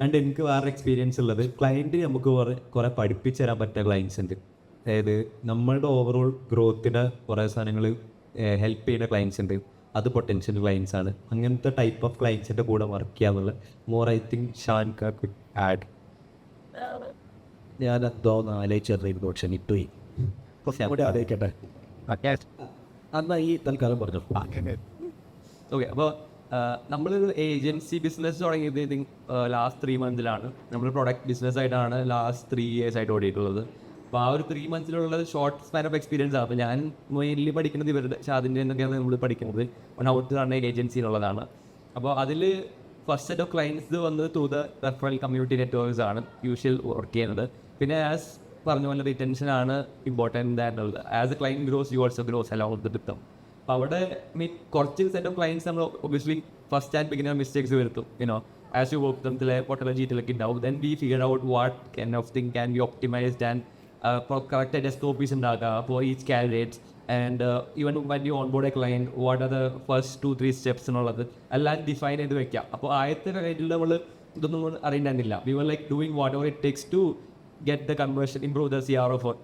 ആൻഡ് എനിക്ക് വേറെ എക്സ്പീരിയൻസ് ഉള്ളത് ക്ലയൻറ്റ് നമുക്ക് കുറേ പഠിപ്പിച്ചു തരാൻ പറ്റുന്ന ക്ലയൻസ് ഉണ്ട്. അതായത് നമ്മളുടെ ഓവറോൾ ഗ്രോത്തിന് കുറേ സാധനങ്ങൾ ഹെൽപ്പ് ചെയ്യുന്ന ക്ലയൻസ് ഉണ്ട്, അത് പൊട്ടൻഷ്യൽ ക്ലയൻസ് ആണ്. അങ്ങനത്തെ ടൈപ്പ് ഓഫ് ക്ലയൻസിൻ്റെ കൂടെ വർക്ക് ചെയ്യാന്നുള്ള more I think Shan could add. ഞാൻ എന്തോ ആലോചിച്ചറിയുന്നു, പക്ഷെ വിട്ടുപോയി. കൂടെ അറിയിക്കട്ടെ. എന്നാൽ ഈ തൽക്കാലം പറഞ്ഞു. ഓക്കെ, അപ്പോൾ നമ്മളൊരു ഏജൻസി ബിസിനസ് തുടങ്ങിയത് ഇതിങ് ലാസ്റ്റ് 3 മന്ത്സിലാണ്. നമ്മൾ പ്രൊഡക്റ്റ് ബിസിനസ്സായിട്ടാണ് ലാസ്റ്റ് 3 years ആയിട്ട് ഓടിയിട്ടുള്ളത്. അപ്പോൾ ആ ഒരു 3 മന്ത്സിലുള്ളത് ഷോർട്ട് സ്പാൻ ഓഫ് എക്സ്പീരിയൻസ് ആണ്. അപ്പോൾ ഞാൻ മെയിൻലി പഠിക്കുന്നത് ഇവരുടെ ഷാദിൻ്റെ എന്നൊക്കെയാണ് നമ്മൾ പഠിക്കുന്നത്. ഹൗ ടു റൺ ഏജൻസിയിലുള്ളതാണ്. അപ്പോൾ അതിൽ ഫസ്റ്റ് സെറ്റ് ഓഫ് ക്ലയൻസ് വന്നത് through the referral community networks ആണ് യൂഷ്വൽ വർക്ക് ചെയ്യുന്നത്. പിന്നെ ആസ് പറഞ്ഞ പോലെ റിറ്റൻഷനാണ് ഇമ്പോർട്ടൻറ്റ് ആയിട്ടുള്ളത്. As a client grows you also grow along with with them. അപ്പോൾ അവിടെ കുറച്ച് സെറ്റ് ഓഫ് ക്ലയൻസ് നമ്മൾ obviously first and beginner mistakes വരുത്തും. യുനോ ആസ് യു വർക്ക് തമ്മിലെ പൊട്ടല ജീറ്റിലൊക്കെ ഉണ്ടാവും. Then we figure out what kind of thing can be optimised and കറക്റ്റായിട്ട് SOPs ഉണ്ടാക്കുക for each candidate. And even when you onboard a client, what are the first 2-3 steps എന്നുള്ളത് എല്ലാം define ചെയ്ത് വെക്കാം. അപ്പോൾ ആദ്യത്തെ കാര്യത്തിൽ നമ്മൾ ഇതൊന്നും അറിയണ്ടായിരുന്നില്ല. We were like doing whatever it takes to get the conversion, improve the CRO for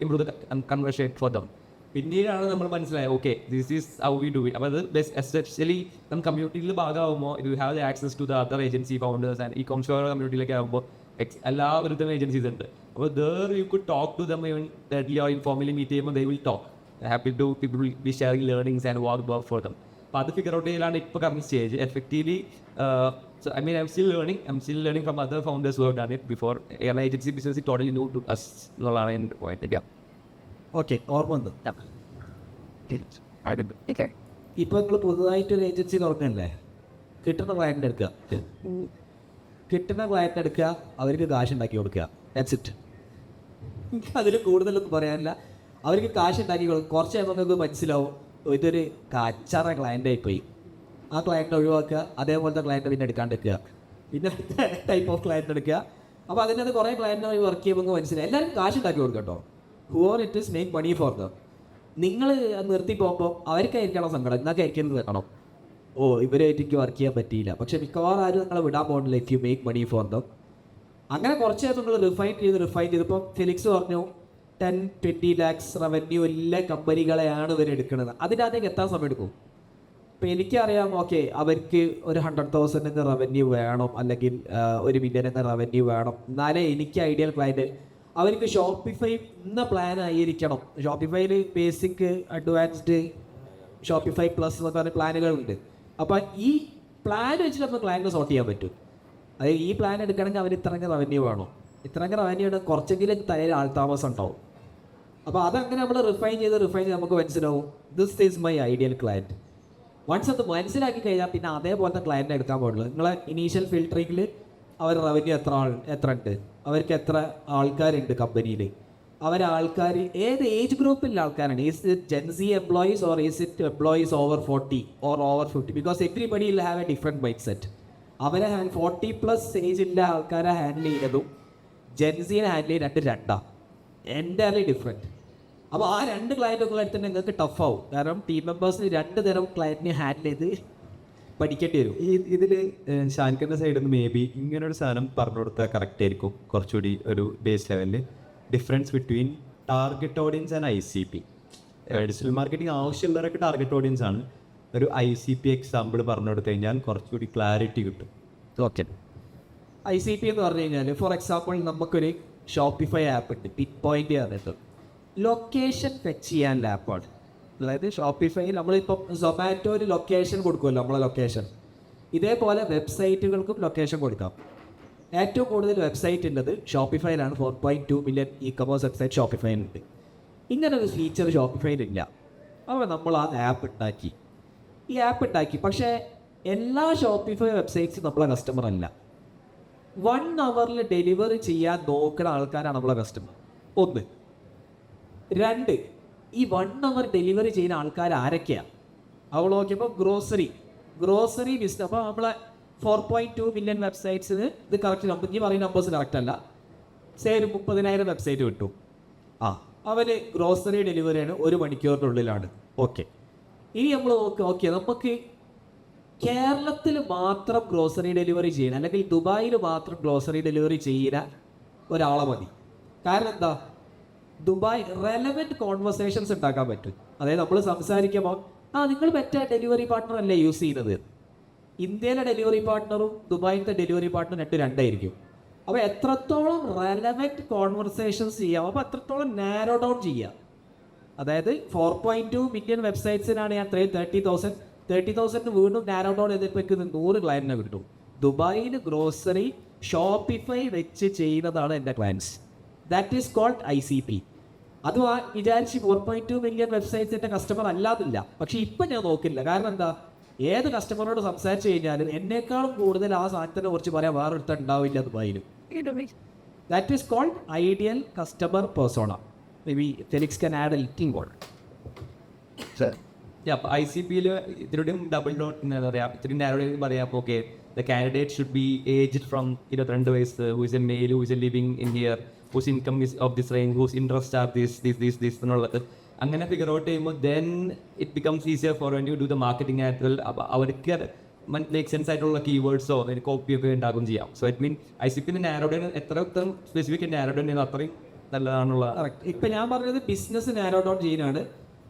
improve the conversion for them. പിന്നീടാണ് നമ്മൾ മനസ്സിലായത് okay this is how we do it. അപ്പോൾ അത് എസ്പെഷ്യലി നമ്മൾ കമ്മ്യൂണിറ്റിയിൽ ഭാഗമാകുമ്പോൾ you have the access to the other agency founders and ഈ കോംഷോർ കമ്മ്യൂണിറ്റിയിലൊക്കെ ആകുമ്പോൾ എല്ലാവരും ഏജൻസീസ് ഉണ്ട്. അപ്പോൾ there you could talk to them even directly or informally meet ചെയ്യുമ്പോൾ they will talk. Happy to people will be sharing learnings and work for them. അപ്പോൾ അത് ഫിഗർ ഔട്ട് ചെയ്യലാണ് ഇപ്പോൾ current stage. Effectively so I mean I'm still learning from other founders who have done it before. Airline agency business is totally new to us എന്നുള്ളതാണ് എൻ്റെ point. Okay, ഓർമ്മ വന്നു. ഇപ്പോൾ നിങ്ങൾ പുതുതായിട്ടൊരു ഏജൻസി തുറക്കണല്ലേ, കിട്ടുന്ന ക്ലയൻറ്റ് എടുക്കുക, അവർക്ക് കാശ് ഉണ്ടാക്കി കൊടുക്കുക. That's it. എനിക്ക് അതിൽ കൂടുതലൊന്നും പറയാനില്ല. അവർക്ക് കാശ് ഉണ്ടാക്കി കൊടുക്കും. കുറച്ച് കഴിയുമ്പോൾ നിങ്ങൾക്ക് മനസ്സിലാവും ഇതൊരു കച്ചറ ക്ലയൻ്റായി പോയി. ആ ക്ലയൻറ്റ് ഒഴിവാക്കുക, അതേപോലത്തെ ക്ലയൻറ്റ് പിന്നെ എടുക്കാണ്ടിരിക്കുക, പിന്നെ ടൈപ്പ് ഓഫ് ക്ലയൻറ്റ് എടുക്കുക. അപ്പോൾ അതിനകത്ത് കുറേ ക്ലയൻറ്റ് വർക്ക് ചെയ്യുമ്പോൾ മനസ്സിലായി എല്ലാവരും കാശ് ഉണ്ടാക്കി കൊടുക്കുക കേട്ടോ. However it is make money for them. നിങ്ങൾ നിർത്തി പോകുമ്പോൾ അവർക്കായിരിക്കണം സങ്കടം, നിങ്ങൾക്ക് ആയിരിക്കും വേണം ഇവരായിട്ട് എനിക്ക് വർക്ക് ചെയ്യാൻ പറ്റിയില്ല. പക്ഷേ മിക്കവാറും ആരും നിങ്ങളെ വിടാൻ പോകുന്നില്ല if you make money for them. അങ്ങനെ കുറച്ച് നേരം നിങ്ങൾ റിഫൈൻ ചെയ്തിപ്പോൾ ഫിലിക്സ് പറഞ്ഞു 10-20 lakhs റവന്യൂ എല്ലാ കമ്പനികളെയാണ് ഇവരെടുക്കുന്നത്. അതിനകത്തേക്ക് എത്താൻ സമയം എടുക്കും. ഇപ്പോൾ എനിക്കറിയാം ഓക്കെ അവർക്ക് ഒരു 100,000 റവന്യൂ വേണം, അല്ലെങ്കിൽ 1 million റവന്യൂ വേണം, എന്നാലേ എനിക്ക് ഐഡിയൽ ക്ലയൻറ്റ്. അവർക്ക് ഷോപ്പിഫൈ ഇന്ന പ്ലാൻ ആയിരിക്കണം. ഷോപ്പിഫൈയിൽ ബേസിക്, അഡ്വാൻസ്ഡ്, ഷോപ്പിഫൈ പ്ലസ് എന്നൊക്കെ പറഞ്ഞ പ്ലാനുകളുണ്ട്. അപ്പോൾ ഈ പ്ലാൻ വെച്ചിട്ട് നമുക്ക് ക്ലയൻറ്റ് സോർട്ട് ചെയ്യാൻ പറ്റും. അതായത് ഈ പ്ലാൻ എടുക്കണമെങ്കിൽ അവർ ഇത്രയ്ക്ക് റവന്യൂ വേണം, ഇത്രയ്ക്ക് റവന്യൂ ആണ്, കുറച്ചെങ്കിലും തലയിൽ ആൾതാമസം ഉണ്ടാവും. അപ്പോൾ അതങ്ങനെ നമ്മൾ റിഫൈൻ ചെയ്ത് നമുക്ക് മനസ്സിലാവും this is my ideal client. Once അത് മനസ്സിലാക്കി കഴിഞ്ഞാൽ പിന്നെ അതേപോലത്തെ ക്ലയൻറ്റിനെ എടുക്കാൻ പാടുള്ളൂ. നിങ്ങളെ ഇനീഷ്യൽ ഫിൽറ്ററിങ്ങിൽ അവർ റവന്യൂ എത്ര ഉണ്ട്, അവർക്ക് എത്ര ആൾക്കാരുണ്ട് കമ്പനിയിൽ, ആൾക്കാർ ഏത് ഏജ് ഗ്രൂപ്പിലുള്ള ആൾക്കാരാണ്, is it Gen Z employees or is it employees over 40 or over 50, because everybody will have a different mindset. അവരെ 40+ ഏജിൻ്റെ ആൾക്കാരെ ഹാൻഡിൽ ചെയ്യുന്നതും ജെൻസിനെ ഹാൻഡിൽ ചെയ്യുന്ന രണ്ടാണ് എൻ്റയർലി ഡിഫറെൻറ്റ്. അപ്പോൾ ആ 2 ക്ലയൻറ്റൊക്കെ എടുത്തിട്ട് നിങ്ങൾക്ക് ടഫാവും. കാരണം ടീം മെമ്പേഴ്സിന് 2 തരം ക്ലയൻറ്റിനെ ഹാൻഡിൽ ചെയ്ത് പഠിക്കേണ്ടി വരും. ഇതിൽ ഷാൻഖറിൻ്റെ സൈഡിൽ നിന്ന് മേ ബി ഇങ്ങനൊരു സാധനം പറഞ്ഞു കൊടുത്താൽ കറക്റ്റ് ആയിരിക്കും. കുറച്ചുകൂടി ഒരു ബേസ് ലെവലിൽ difference between target audience and ICP. Digital marketing ആവശ്യമുള്ളവരൊക്കെ ടാർഗറ്റ് ഓഡിയൻസ് ആണ്. ഒരു ICP എക്സാമ്പിൾ പറഞ്ഞു കൊടുത്തു കഴിഞ്ഞാൽ കുറച്ചുകൂടി ക്ലാരിറ്റി കിട്ടും. ഓക്കെ, ICP എന്ന് പറഞ്ഞു കഴിഞ്ഞാൽ ഫോർ എക്സാമ്പിൾ നമുക്കൊരു ഷോപ്പിഫൈ ആപ്പ് ഉണ്ട്, പിൻ പോയിൻ്റ് പറഞ്ഞിട്ട് ലൊക്കേഷൻ ഫെച്ച് ചെയ്യാൻ ആപ്പാണ്. അതായത് ഷോപ്പിഫൈയിൽ നമ്മളിപ്പം സൊമാറ്റോയിൽ ലൊക്കേഷൻ കൊടുക്കുമല്ലോ, നമ്മളെ ലൊക്കേഷൻ. ഇതേപോലെ വെബ്സൈറ്റുകൾക്കും ലൊക്കേഷൻ കൊടുക്കാം. ഏറ്റവും കൂടുതൽ വെബ്സൈറ്റ് ഉള്ളത് ഷോപ്പിഫൈയിലാണ്. 4.2 million ഇ-കൊമേഴ്സ് വെബ്സൈറ്റ് ഷോപ്പിഫൈയിലുണ്ട്. ഇങ്ങനൊരു ഫീച്ചർ ഷോപ്പിഫൈയിലില്ല. അപ്പോൾ നമ്മൾ ആ ആപ്പ് ഉണ്ടാക്കി. ഈ ആപ്പ് ഉണ്ടാക്കി, പക്ഷേ എല്ലാ ഷോപ്പിഫൈ വെബ്സൈറ്റ്സും നമ്മളെ കസ്റ്റമർ അല്ല. 1 hourൽ ഡെലിവറി ചെയ്യാൻ നോക്കുന്ന ആൾക്കാരാണ് നമ്മളെ കസ്റ്റമർ. 1. 2, ഈ 1 hour ഡെലിവറി ചെയ്യുന്ന ആൾക്കാർ ആരൊക്കെയാണ്? അവൾ നോക്കിയപ്പോൾ ഗ്രോസറി ബിസിനസ്. അപ്പോൾ നമ്മളെ 4.2 million വെബ്സൈറ്റ്സിന് ഇത് കറക്റ്റ് നമ്പർ, ഈ പറയുന്ന നമ്പേഴ്സ് കറക്റ്റ് അല്ല. ഒരു 30,000 വെബ്സൈറ്റ് കിട്ടും. അവന് ഗ്രോസറി ഡെലിവറിയാണ് 1 മണിക്കൂറിനുള്ളിലാണ്. ഓക്കെ, ഇനി നമ്മൾ ഓക്കെ നമുക്ക് കേരളത്തിൽ മാത്രം ഗ്രോസറി ഡെലിവറി ചെയ്യുന്ന, അല്ലെങ്കിൽ ദുബായിൽ മാത്രം ഗ്രോസറി ഡെലിവറി ചെയ്യുന്ന ഒരാളെ മതി. കാരണം എന്താ, ദുബായ് റെലവൻറ്റ് കോൺവെർസേഷൻസ് ഉണ്ടാക്കാൻ പറ്റും. അതായത് നമ്മൾ സംസാരിക്കുമ്പോൾ നിങ്ങൾ മറ്റേ ഡെലിവറി പാർട്ട്ണർ അല്ലേ യൂസ് ചെയ്യുന്നത്. ഇന്ത്യയിലെ ഡെലിവറി പാർട്ട്ണറും ദുബായിലത്തെ ഡെലിവറി പാർട്ട്ണറും രണ്ടായിരിക്കും. അപ്പോൾ എത്രത്തോളം റെലവൻറ്റ് കോൺവെർസേഷൻസ് ചെയ്യാം, അപ്പോൾ എത്രത്തോളം നാരോ ഡൗൺ ചെയ്യാം. അതായത് 4.2 മില്യൺ വെബ്സൈറ്റ്സിനാണ് ഞാൻ 30,000 വീണ്ടും നാരോ ഡൗൺ ചെയ്തപ്പോൾ 100 ക്ലയൻറ്റിനെ കിട്ടും. ദുബായിൽ ഗ്രോസറി ഷോപ്പിഫൈ വെച്ച് ചെയ്യുന്നതാണ് എൻ്റെ clients. That is called ICP. അത് വിചാരിച്ച് 4.2 മില്യൺ വെബ്സൈറ്റ്സിൻ്റെ കസ്റ്റമർ അല്ലാതില്ല. പക്ഷേ ഇപ്പം ഞാൻ നോക്കില്ല. കാരണം എന്താ, ഏത് കസ്റ്റമറോട് സംസാരിച്ച് കഴിഞ്ഞാലും എന്നേക്കാളും കൂടുതൽ ആ സാധനത്തിനെ കുറിച്ച് പറയാൻ വേറൊരുത്തർ ഉണ്ടാവില്ല ദുബായിലും. That is called ideal customer persona. Maybe Felix can add a little call. അപ്പോൾ ICPയിൽ ഇതിലൂടെയും ഡബിൾ ഡോട്ട് എന്താ പറയുക, ഇത്തിരി നാരോ പറയാം. Okay, the candidate should be aged from 22 വയസ്സ്, who is a male, who is a living in here, whose income is of this range, whose interest are this എന്നുള്ളത് അങ്ങനെ figure out ചെയ്യുമ്പോൾ then it becomes easier for when you do the marketing at well. അപ്പോൾ അവർക്ക് like sense ആയിട്ടുള്ള കീവേഡ്സോ കോപ്പിയൊക്കെ ഉണ്ടാകും ചെയ്യാം. സോ ഇറ്റ് മീൻ ICPൻ്റെ നാരോ ഡൗൺ എത്ര സ്പെസിഫിക് നാരോ ഡൗൺ ചെയ്യുന്നത് അത്രയും നല്ലതാണുള്ള. ഇപ്പം ഞാൻ പറഞ്ഞത് ബിസിനസ് നാരോ ഡൗൺ ചെയ്യാനാണ്.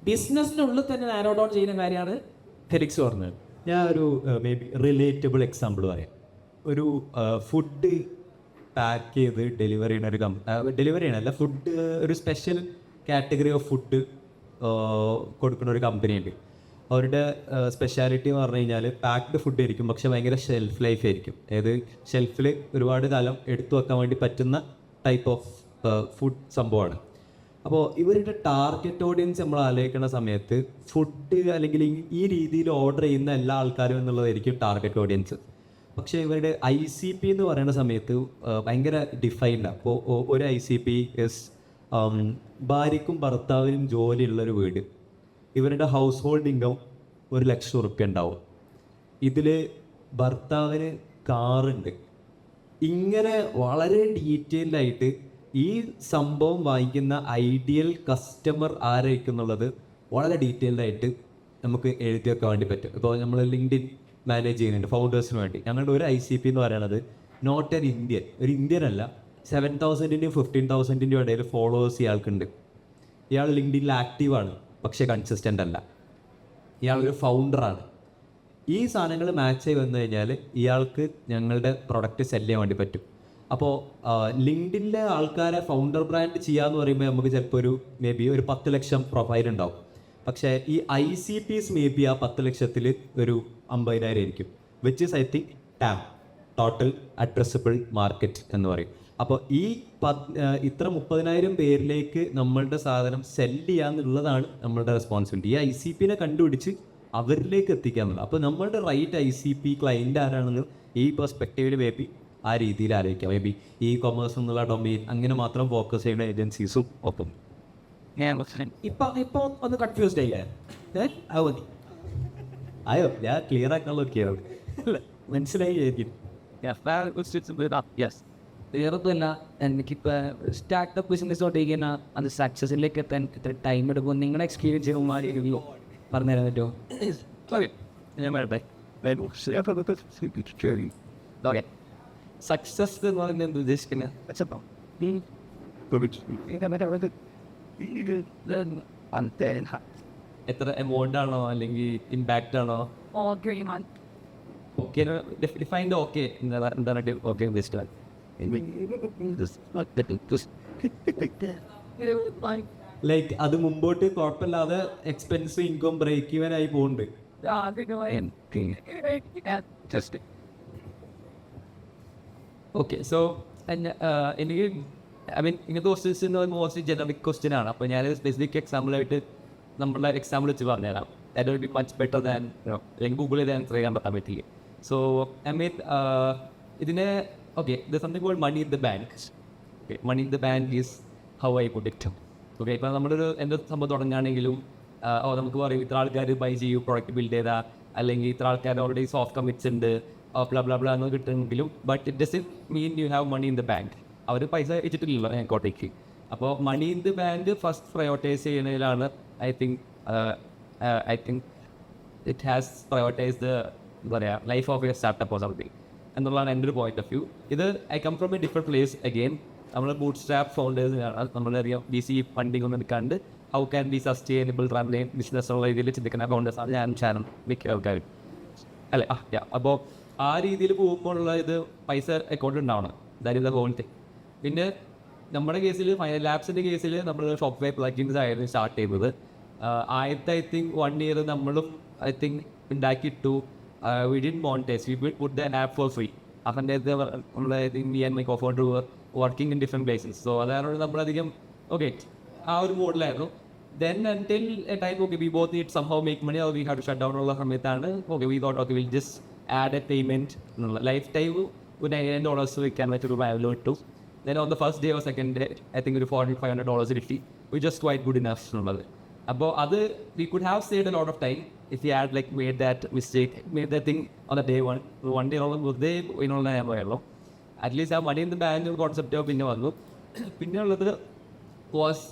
ബിസിനസ്സിനുള്ളിൽ തന്നെ നാരോ ഡൗൺ ചെയ്യുന്ന കാര്യമാണ് ഫെലിക്സ് പറഞ്ഞത്. ഞാൻ ഒരു മേ ബി റിലേറ്റബിൾ എക്സാമ്പിൾ പറയാം. ഒരു ഫുഡ് പാക്ക് ചെയ്ത് ഡെലിവറി ചെയ്യുന്ന ഒരു ഡെലിവറി ചെയ്യണമല്ല, ഫുഡ് ഒരു സ്പെഷ്യൽ കാറ്റഗറി ഓഫ് ഫുഡ് കൊടുക്കുന്ന ഒരു കമ്പനിയുണ്ട്. അവരുടെ സ്പെഷ്യാലിറ്റി എന്ന് പറഞ്ഞു കഴിഞ്ഞാൽ പാക്ഡ് ഫുഡ് ആയിരിക്കും, പക്ഷെ ഭയങ്കര ഷെൽഫ് ലൈഫ് ആയിരിക്കും. അതായത് ഷെൽഫിൽ ഒരുപാട് കാലം എടുത്തു വെക്കാൻ വേണ്ടി പറ്റുന്ന ടൈപ്പ് ഓഫ് ഫുഡ് സംഭവമാണ്. അപ്പോൾ ഇവരുടെ ടാർഗറ്റ് ഓഡിയൻസ് നമ്മൾ ആലോചിക്കുന്ന സമയത്ത് ഫുഡ് അല്ലെങ്കിൽ ഈ രീതിയിൽ ഓർഡർ ചെയ്യുന്ന എല്ലാ ആൾക്കാരും എന്നുള്ളതായിരിക്കും ടാർഗറ്റ് ഓഡിയൻസ്. പക്ഷേ ഇവരുടെ ICP എന്ന് പറയുന്ന സമയത്ത് ഭയങ്കര ഡിഫൈൻഡ്. അപ്പോൾ ഒരു ICP ഇസ് ഭാര്യയ്ക്കും ഭർത്താവിനും ജോലിയുള്ളൊരു വീട്. ഇവരുടെ ഹൗസ് ഹോൾഡ് ഇൻകം 1,00,000 റുപ്യ ഉണ്ടാവും. ഇതിൽ ഭർത്താവിന് കാറുണ്ട്. ഇങ്ങനെ വളരെ ഡീറ്റെയിൽഡ് ആയിട്ട് ഈ സംഭവം വാങ്ങിക്കുന്ന ഐഡിയൽ കസ്റ്റമർ ആരായിരിക്കും എന്നുള്ളത് വളരെ ഡീറ്റെയിൽഡ് ആയിട്ട് നമുക്ക് എഴുതി വെക്കാൻ വേണ്ടി പറ്റും. ഇപ്പോൾ നമ്മൾ ലിങ്ക്ഡിൻ മാനേജ് ചെയ്യുന്നുണ്ട് ഫൗണ്ടേഴ്സിന് വേണ്ടി. ഞങ്ങളുടെ ഒരു ICP എന്ന് പറയുന്നത് നോട്ട് എൻ ഇന്ത്യൻ, ഒരു ഇന്ത്യൻ അല്ല, 7,000-ൻ്റെയും 15,000-ൻ്റെയും ഇടയിൽ ഫോളോവേഴ്സ് ഇയാൾക്കുണ്ട്. ഇയാൾ ലിങ്ക്ഡിനിൽ ആക്റ്റീവാണ്, പക്ഷേ കൺസിസ്റ്റൻ്റ് അല്ല. ഇയാളൊരു ഫൗണ്ടറാണ്. ഈ സാധനങ്ങൾ മാച്ച് ആയി വന്നു കഴിഞ്ഞാൽ ഇയാൾക്ക് ഞങ്ങളുടെ പ്രൊഡക്റ്റ് സെല് ചെയ്യാൻ വേണ്ടി പറ്റും. അപ്പോൾ ലിങ്ക്ഡിനിലെ ആൾക്കാരെ ഫൗണ്ടർ ബ്രാൻഡ് ചെയ്യാന്ന് പറയുമ്പോൾ നമുക്ക് ചിലപ്പോൾ ഒരു മേ ബി ഒരു 10 ലക്ഷം പ്രൊഫൈൽ ഉണ്ടാവും. പക്ഷേ ഈ ICPs മേ ബി ആ 10 ലക്ഷത്തിൽ ഒരു 50,000 ആയിരിക്കും. Which is I think TAM, total addressable market എന്ന് പറയും. അപ്പോൾ ഈ ഇത്ര 30,000 പേരിലേക്ക് നമ്മളുടെ സാധനം സെല് ചെയ്യാന്നുള്ളതാണ് നമ്മളുടെ റെസ്പോൺസിബിലിറ്റി. ഈ ICPനെ കണ്ടുപിടിച്ച് അവരിലേക്ക് എത്തിക്കുക എന്നുള്ളത്. അപ്പോൾ നമ്മളുടെ റൈറ്റ് ICP ക്ലയൻറ്റ് ആരാണെന്ന് ഈ പെർസ്പെക്റ്റീവിൽ മേ ബി ആ രീതിയിൽ ആലോചിക്കാം. മേ ബി കൊമേഴ്സ് എന്നുള്ള ഡൊമൈൻ അങ്ങനെ മാത്രം ഫോക്കസ് ചെയ്യുന്ന ഏജൻസീസും ഒപ്പം. ഇപ്പൊ ഒന്ന് കൺഫ്യൂസ്ഡ് ആയില്ലേ? അയ്യോ, ഞാൻ ക്ലിയർ ആക്കാനുള്ളൊക്കെയാണ്. മനസ്സിലായി. വേറൊന്നുമല്ല, എനിക്കിപ്പോൾ സ്റ്റാർട്ടപ്പ് ബിസിനസ് കൊണ്ടിരിക്കുന്ന അത് സക്സസിലേക്ക് എത്താൻ ഇത്ര ടൈം എടുക്കും. നിങ്ങളുടെ എക്സ്പീരിയൻസ് ചെയ്യുമ്പോൾ പറഞ്ഞുതരാൻ പറ്റുമോ? ഞാൻ പറയട്ടെ. ഓക്കെ, സക്സസ് എന്ന് പറയുന്നത് എന്ത് ഉദ്ദേശിക്കുന്നത്? എത്ര എമൗണ്ട് ആണോ അല്ലെങ്കിൽ ഇമ്പാക്റ്റ് ആണോ? Okay defined. ഓക്കെ എന്താണ് ഓക്കെ ഉദ്ദേശിച്ചാൽ ലൈക്ക് അത് മുമ്പോട്ട് കുഴപ്പമില്ലാതെ എക്സ്പെൻസ് ഇൻകം ബ്രേക്ക് ഈവൻ ആയി പോകുന്നുണ്ട്. ഓക്കെ, സോ എനിക്ക് ഇങ്ങനത്തെ ക്വസ്റ്റ്യൻസ് മോസ്റ്റ്ലി ജനറിക് ക്വസ്റ്റ്യൻ ആണ്. അപ്പോൾ ഞാൻ സ്പെസിഫിക് എക്സാമ്പിളായിട്ട് നമ്മളുടെ എക്സാമ്പിൾ വെച്ച് പറഞ്ഞുതരാം. That will be much better than അല്ലെങ്കിൽ ഗൂഗിൾ ചെയ്ത് ആൻസർ ചെയ്യാൻ പറ്റാൻ പറ്റില്ല. സോ ഇതിനെ okay, the something called money in the bank. Okay, money in the bank is how I put it. Okay, ഇപ്പോൾ നമ്മളൊരു എന്ത് സംഭവം തുടങ്ങുകയാണെങ്കിലും നമുക്ക് പറയും ഇത്ര ആൾക്കാർ ബൈ ചെയ്യൂ പ്രൊഡക്റ്റ് ബിൽഡ് ചെയ്താൽ, അല്ലെങ്കിൽ ഇത്ര ആൾക്കാർ ഓൾറെഡി സോഫ്റ്റ് കമ്മിറ്റ്സ് ഉണ്ട് ബ്ല എന്ന് കിട്ടുമെങ്കിലും but it doesn't mean you have money in the bank. അവർ പൈസ വെച്ചിട്ടില്ലല്ലോ ഞങ്ങൾക്കോട്ടേക്ക്. അപ്പോൾ money in the bank first prioritize ചെയ്യുന്നതിലാണ് I think it has prioritize the എന്താ പറയുക life of a startup or something എന്നുള്ളതാണ് എൻ്റെ ഒരു പോയിന്റ് ഓഫ് വ്യൂ. ഇത് I come from a different place. Again നമ്മൾ ബൂട്ട് സ്റ്റാപ്പ് ഫൗണ്ടേഴ്സിനാണ്, നമ്മളറിയാം VC ഫണ്ടിങ് ഒന്നും എടുക്കാണ്ട് how can be sustainable running business ഉള്ള രീതിയിൽ ചിന്തിക്കുന്ന ഫൗണ്ടേഴ്സാണ് ഞാൻ ചാനൽ മിക്ക ആൾക്കാരും അല്ലേ. അപ്പോൾ ആ രീതിയിൽ പോകുമ്പോഴുള്ള ഇത് പൈസ അക്കൗണ്ട് ഉണ്ടാവണം. That is the whole thing. പിന്നെ നമ്മുടെ കേസിൽ ഫൈനൽ ലാബ്സിൻ്റെ കേസിൽ നമ്മൾ ഷോപ്പ്വെയർ പ്ലഗിൻസ് ആയിരുന്നു സ്റ്റാർട്ട് ചെയ്തത്. ആദ്യത്തെ ഐ തിങ്ക് 1 year നമ്മളും ഐ തിങ്ക് ഉണ്ടാക്കിയിട്ടു. We did monetize, we put the app for free. അതിൻ്റെ നമ്മളെ me and my cofounder working in different places. So അതാണ് നമ്മളധികം ഓക്കെ ആ ഒരു മോഡിലായിരുന്നു. Then until a time okay we both need somehow make money, we have to shut down ഉള്ള സമയത്താണ് okay we thought okay will just add a payment എന്നുള്ള lifetime $9 വെക്കാൻ പറ്റൊരു value ഇട്ടു. Then on the first day or second day, I think ഒരു $400-500 കിട്ടി, which is quite good enough എന്നുള്ളത്. അപ്പോൾ അത് we could have saved a lot of time if we had like made that mistake, made that thing on the day one. One day വെറുതെ ഇതിനുള്ള ഞാൻ പോയല്ലോ. At least ആ മണി ഇൻ ദ ബാങ്ക് കോൺസെപ്റ്റോ പിന്നെ വന്നു. പിന്നെ ഉള്ളത് വാസ്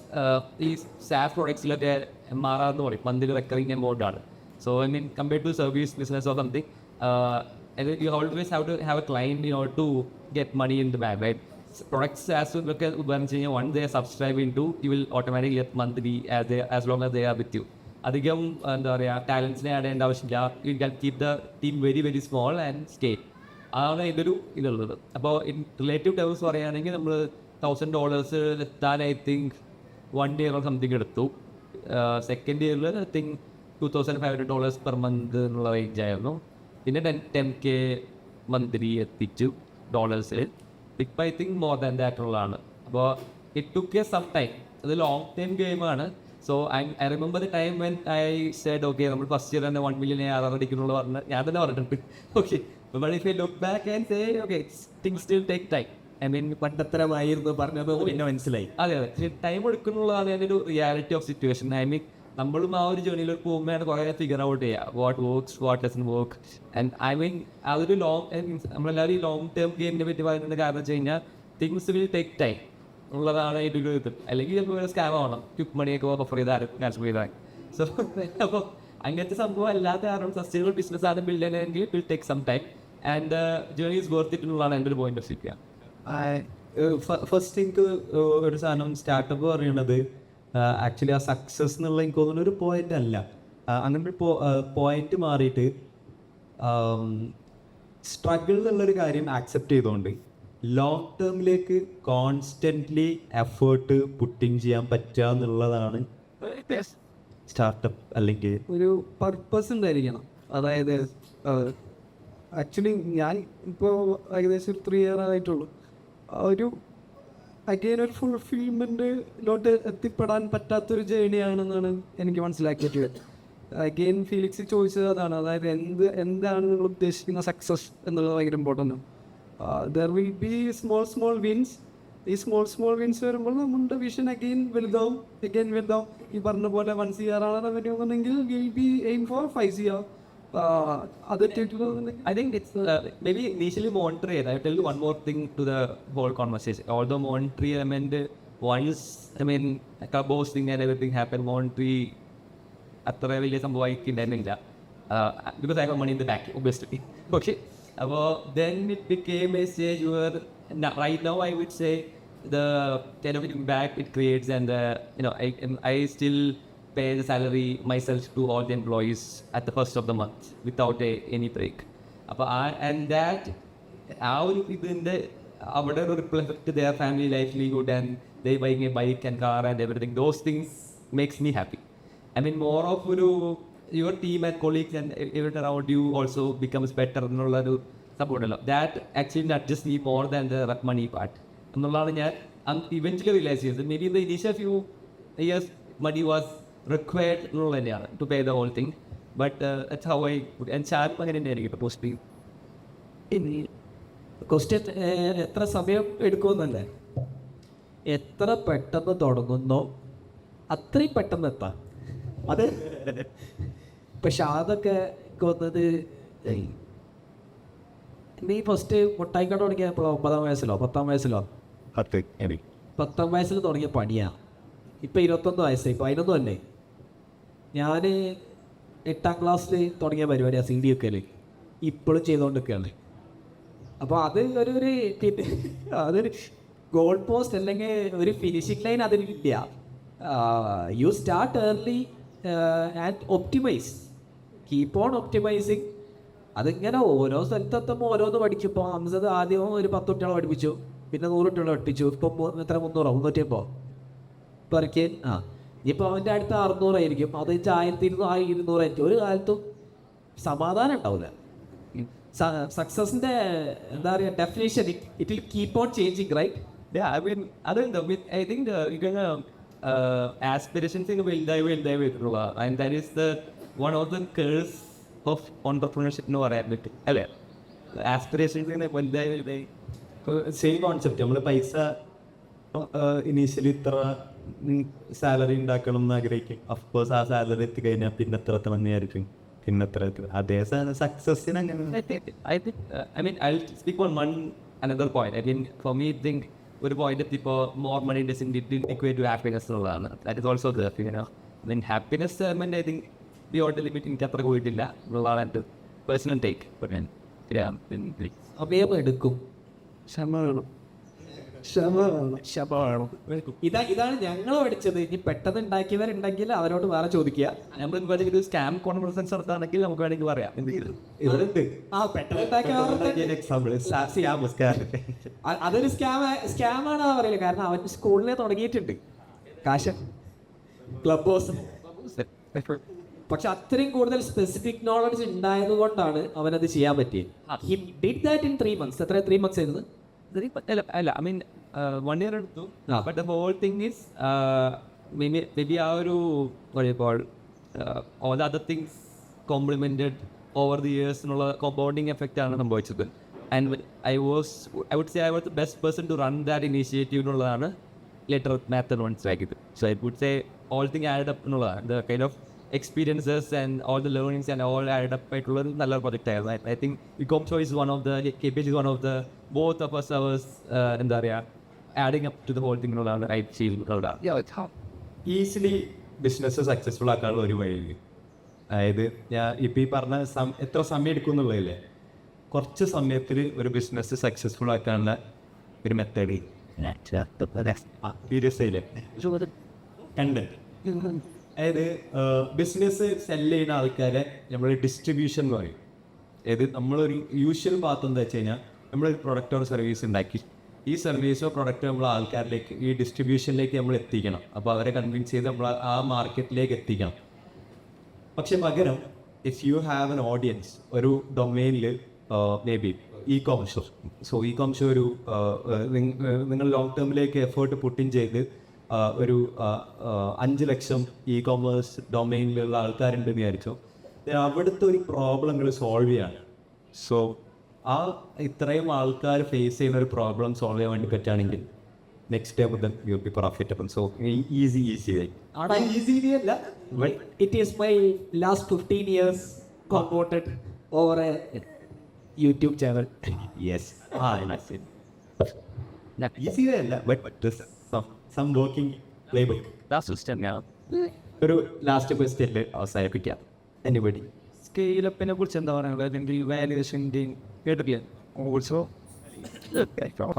ഈ SaaS പ്രൊഡക്ട്സിലൊക്കെ MRR എന്ന് പറയും, മന്ത്ലി റെക്കറിങ് എമൗണ്ടാണ്. So I mean compared to service business or something, you always have to have a client in order to get money in the bank, right? Products as well, once they are subscribing to, you will automatically get monthly as long as they are with you. അധികം എന്താ പറയുക ടാലൻസിനെ add ചെയ്യേണ്ട ആവശ്യമില്ല. You can keep the team very very small and scale. അതാണ് ഇതൊരു ഇതുള്ളത്. അപ്പോൾ in relative terms പറയുകയാണെങ്കിൽ നമ്മൾ $1,000 എത്താൻ I think 1 year or something എടുത്തു. സെക്കൻഡ് ഇയറിൽ ഐ തിങ്ക് $2,500 പെർ മന്ത് എന്നുള്ള റേഞ്ച് ആയിരുന്നു. പിന്നെ 10K മന്ത്ലി എത്തിച്ചു ഡോളേഴ്സിൽ. ഇപ്പം I think more than that ഉള്ളതാണ്. അപ്പോൾ it took a some time, അത് ലോങ് ടൈം ഗെയിമാണ്. So I remember the time when I said okay നമ്മൾ ഫസ്റ്റ് ഇയർ തന്നെ 1 million ARR അടിക്കുന്നുള്ള പറഞ്ഞ് ഞാൻ തന്നെ പറഞ്ഞിട്ടുണ്ട്. Okay but if I look back and say okay things still take time. I mean പണ്ടത്തരമായിരുന്നു പറഞ്ഞത് പിന്നെ മനസ്സിലായി. അതെ അതെ, ടൈം എടുക്കുന്നുള്ളതാണ് അതിൻ്റെ ഒരു reality of situation. I mean നമ്മളും ആ ഒരു ജേണിയിലോട്ട് പോകുമ്പോഴാണ് കുറേ ഫിഗർ ഔട്ട് ചെയ്യുക what works what doesn't work. And I mean അതൊരു നമ്മളെല്ലാവരും ഈ ലോങ് ടേം ഗെയിമിനെ പറ്റി പറയുന്നത് കാരണം വെച്ച് കഴിഞ്ഞാൽ തിങ്സ് വിൽ ടേക്ക് ടൈം ഉള്ളതാണ് അതിൻ്റെ ഒരു ഇത്. അല്ലെങ്കിൽ ചിലപ്പോൾ സ്കാം ആവണം, ക്വിക്ക് മണിയൊക്കെ ഓഫർ ചെയ്താൽ ക്യാൻസൽ ചെയ്താൽ. സോ അപ്പോൾ അങ്ങനത്തെ സംഭവം അല്ലാത്ത കാരണം സസ്റ്റൈനബിൾ ബിസിനസ് ആണ് ബിൽഡ് ചെയ്യണമെങ്കിൽ will take some time and journey is worth it എന്നുള്ളതാണ് എൻ്റെ ഒരു പോയിന്റ് ഓഫ് വ്യൂ. ഫസ്റ്റ് എനിക്ക് ഒരു സാധനം സ്റ്റാർട്ടപ്പ് പറയുന്നത് ആക്ച്വലി ആ സക്സസ് എന്നുള്ള എനിക്ക് തോന്നുന്ന ഒരു പോയിന്റ് അല്ല. അങ്ങനെ ഒരു പോയിന്റ് മാറിയിട്ട് സ്ട്രഗിൾ എന്നുള്ളൊരു കാര്യം ആക്സെപ്റ്റ് ചെയ്തുകൊണ്ട് ലോങ് ടേമിലേക്ക് കോൺസ്റ്റൻ്റ്ലി എഫേർട്ട് പുട്ടിങ് ചെയ്യാൻ പറ്റുക എന്നുള്ളതാണ് സ്റ്റാർട്ടപ്പ്. അല്ലെങ്കിൽ ഒരു പർപ്പസ് ഉണ്ടായിരിക്കണം. അതായത് ആക്ച്വലി ഞാൻ ഇപ്പോൾ ഏകദേശം ഒരു 3 year ആയിട്ടുള്ളൂ. ഒരു അഗെയിൻ ഒരു ഫുൾഫിൽമെൻറ്റിലോട്ട് എത്തിപ്പെടാൻ പറ്റാത്തൊരു ജേണിയാണെന്നാണ് എനിക്ക് മനസ്സിലാക്കിയിട്ടുള്ളത്. അഗെയിൻ ഫീലിക്സ് ചോദിച്ചത് അതാണ്, അതായത് എന്താണ് നിങ്ങൾ ഉദ്ദേശിക്കുന്ന സക്സസ് എന്നുള്ളത് ഭയങ്കര important. There will be small wins. ഈ സ്മോൾ വിൻസ് വരുമ്പോൾ നമ്മുടെ വിഷൻ അഗെയിൻ വലുതാവും. ഈ പറഞ്ഞ പോലെ 1 CR ആണ് റവന്യൂ എന്നുണ്ടെങ്കിൽ will be aim four 5 CR. I think it's maybe initially monetary. I tell you one more thing to the whole conversation. Although monetary element once, I mean, boasting and everything happened, monetary അത്ര വലിയ സംഭവമായിട്ടില്ല because I have money in the bank, obviously. Okay. Then it became a stage where right now I would say the kind of impact it creates, and I still pay the salary myself to all the employees at the first of the month without any break. And that our അവിടെ ഒരു ripple effect their family livelihood and they buying a bike and car and everything, those things makes me happy. I mean more of your team and colleagues and everyone around you also becomes better എന്നുള്ള ഒരു സപ്പോർട്ടല്ലോ. That actually not just me more than the money part എന്നുള്ളതാണ് ഞാൻ eventually realize ചെയ്തത്. Maybe in the initial few years money was required എന്നുള്ള തന്നെയാണ് to pay the whole thing, but that's how I would. And ചാർപ്പ് അങ്ങനെ തന്നെയായിരിക്കും post. Question എത്ര സമയം എടുക്കുമെന്നല്ലേ, എത്ര പെട്ടെന്ന് തുടങ്ങുന്നോ അത്രയും പെട്ടെന്ന് എത്താം. അത് പക്ഷെ അതൊക്കെ വന്നത് നീ ഫസ്റ്റ് മുട്ടായിക്കട തുടങ്ങിയപ്പോൾ 9 വയസ്സിലോ 10 വയസ്സിലോ 10 വയസ്സിൽ തുടങ്ങിയ പണിയാണ്. ഇപ്പം 21 വയസ്സായി. 11 തന്നെ. ഞാൻ 8ാം ക്ലാസ്സിൽ തുടങ്ങിയ പരിപാടിയാണ് CD ഒക്കെയല്ലേ, ഇപ്പോഴും ചെയ്തുകൊണ്ടിരിക്കുകയാണ്. അപ്പോൾ അത് അതൊരു ഗോൾ പോസ്റ്റ് അല്ലെങ്കിൽ ഒരു ഫിനിഷിംഗ് ലൈൻ അതിലില്ല. You start early and optimize, keep on optimizing. അതിങ്ങനെ ഓരോ സ്ഥലത്തെത്തുമ്പോൾ ഓരോന്ന് പഠിക്കും. ഇപ്പോൾ ഹംസത് ആദ്യം ഒരു 10 കുട്ടികളെ പഠിപ്പിച്ചു, പിന്നെ 100 ഇട്ടുള്ള ഒട്ടിച്ചു. ഇപ്പം എത്ര 300 350 പെറുക്കി. ഇനിയിപ്പോൾ അവൻ്റെ അടുത്ത 600 ആയിരിക്കും, അത് 1200 200 ആയിരിക്കും. ഒരു കാലത്തും സമാധാനം ഉണ്ടാവില്ല. സക്സസിൻ്റെ എന്താ പറയുക definition, it will keep on changing, right? Yeah, I mean, other than that, I think you can aspirations in വലുതായി വരുന്നുള്ളൂ, and that is the one of the curse of entrepreneurship എന്ന് പറയാൻ പറ്റും അല്ലേ? ആസ്പിറേഷൻസ് വലുതായി സെയിം കോൺസെപ്റ്റ്. നമ്മൾ പൈസ initially ഇത്ര സാലറി ഉണ്ടാക്കണം എന്ന് ആഗ്രഹിക്കും. അഫ്കോഴ്സ് ആ സാലറി എത്തിക്കഴിഞ്ഞാൽ പിന്നെ എത്ര തന്നെയായിരിക്കും, പിന്നെ എത്ര അതേ സക്സസ്സിന് അങ്ങനെ. I think I mean I'll speak on another point. I mean for me I think ഒരു പോയിന്റ് എത്തിയപ്പോൾ more money doesn't equate to happiness എന്നുള്ളതാണ്. That is also there, you know. I mean happiness I think beyond the limit എനിക്ക് അത്ര പോയിട്ടില്ല എന്നുള്ളതാണ് എൻ്റെ personal take. സമയം എടുക്കും, ഇതാണ് ഞങ്ങൾ പഠിച്ചത്. ഇനി പെട്ടെന്ന് ഉണ്ടാക്കിയവരുണ്ടെങ്കിൽ അവരോട് വേറെ ചോദിക്കുക. നമ്മൾ ഒരു സ്കാം കോൺഫറൻസ് നടത്താണെങ്കിൽ നമുക്ക് വേണമെങ്കിൽ പറയാം എന്തെങ്കിലും. പെട്ടെന്ന് ഉണ്ടാക്കിയ അതൊരു സ്കാമാണെന്നാ പറയില്ല. കാരണം അവൻ സ്കൂളിനെ തുടങ്ങിയിട്ടുണ്ട്, കാശ് ക്ലബ് ഹൗസ്. പക്ഷെ അത്രയും കൂടുതൽ സ്പെസിഫിക് നോളജ് ഉണ്ടായത് കൊണ്ടാണ് അവനത് ചെയ്യാൻ പറ്റിയത്. He did that in 3 months. എത്ര 3 months ആയിരുന്നു? അല്ല, ഐ മീൻ 1 year എടുത്തു. But the whole thing is maybe ആ ഒരു all other things complemented over the years എന്നുള്ള കോമ്പൗണ്ടിങ് എഫക്റ്റ് ആണ് സംഭവിച്ചത്. And I would say I was the best person to run that initiative എന്നുള്ളതാണ് later മാത്തഡ് മനസ്സിലാക്കിയത്. So I would say all thing add up എന്നുള്ളതാണ്. The kind of experiences and all the learnings and all added up ആയിട്ടുള്ള ഒരു നല്ല project ആയിരുന്നു. I think Ecomcho is one of the, KPH is one of the, both of us എന്താ പറയുക adding up to the whole thing എന്നുള്ളതാണ് I feel. Easily business successful ആക്കാനുള്ള ഒരു വഴി. അതായത് ഞാൻ ഇപ്പം ഈ പറഞ്ഞ എത്ര സമയം എടുക്കും എന്നുള്ളതില്ലേ, കുറച്ച് സമയത്തിൽ ഒരു ബിസിനസ് സക്സസ്ഫുൾ ആക്കാനുള്ള ഒരു മെത്തേഡ് സീരിയസ് കണ്ടന്റ്. അതായത് ബിസിനസ് സെല് ചെയ്യുന്ന ആൾക്കാരെ നമ്മൾ ഡിസ്ട്രിബ്യൂഷൻ എന്ന് പറയും. അതായത് നമ്മളൊരു യൂഷ്വൽ പാത്ത് എന്താ വെച്ച് കഴിഞ്ഞാൽ നമ്മളൊരു പ്രൊഡക്റ്റോ സർവീസ് ഉണ്ടാക്കി ഈ സർവീസോ പ്രൊഡക്റ്റോ നമ്മൾ ആൾക്കാരിലേക്ക് ഈ ഡിസ്ട്രിബ്യൂഷനിലേക്ക് നമ്മൾ എത്തിക്കണം. അപ്പോൾ അവരെ കൺവിൻസ് ചെയ്ത് നമ്മൾ ആ മാർക്കറ്റിലേക്ക് എത്തിക്കണം. പക്ഷെ പകരം if you have an audience ഒരു ഡൊമൈനിൽ may be e-commerce, so e-commerce ഒരു നിങ്ങൾ ലോങ് ടേമിലേക്ക് എഫേർട്ട് പുട്ടിൻ ചെയ്ത് ഒരു 5 ലക്ഷം ഇ-കോമേഴ്സ് ഡൊമൈനിലുള്ള ആൾക്കാരുണ്ടെന്ന് വിചാരിച്ചോ, അവിടുത്തെ ഒരു പ്രോബ്ലങ്ങൾ സോൾവ് ചെയ്യാണ്. സോ ആ ഇത്രയും ആൾക്കാർ ഫേസ് ചെയ്യുന്ന ഒരു പ്രോബ്ലം സോൾവ് ചെയ്യാൻ വേണ്ടി പറ്റുകയാണെങ്കിൽ നെക്സ്റ്റ് ടൈം മുതൽ you be profitable. So easy അല്ല, it is my last 15 years converted over a YouTube channel. Yes easy അല്ല, but some working playbook. That's just now. ഒരു ലാസ്റ്റ് ക്വസ്റ്റ്യനിൽ അവസാനിപ്പിക്കാം. എനിബഡി സ്കെയിലപ്പിനെ കുറിച്ച് എന്താ പറയുക? അല്ലെങ്കിൽ വാല്യുവേഷൻ്റെ കേട്ടിട്ടില്ല also.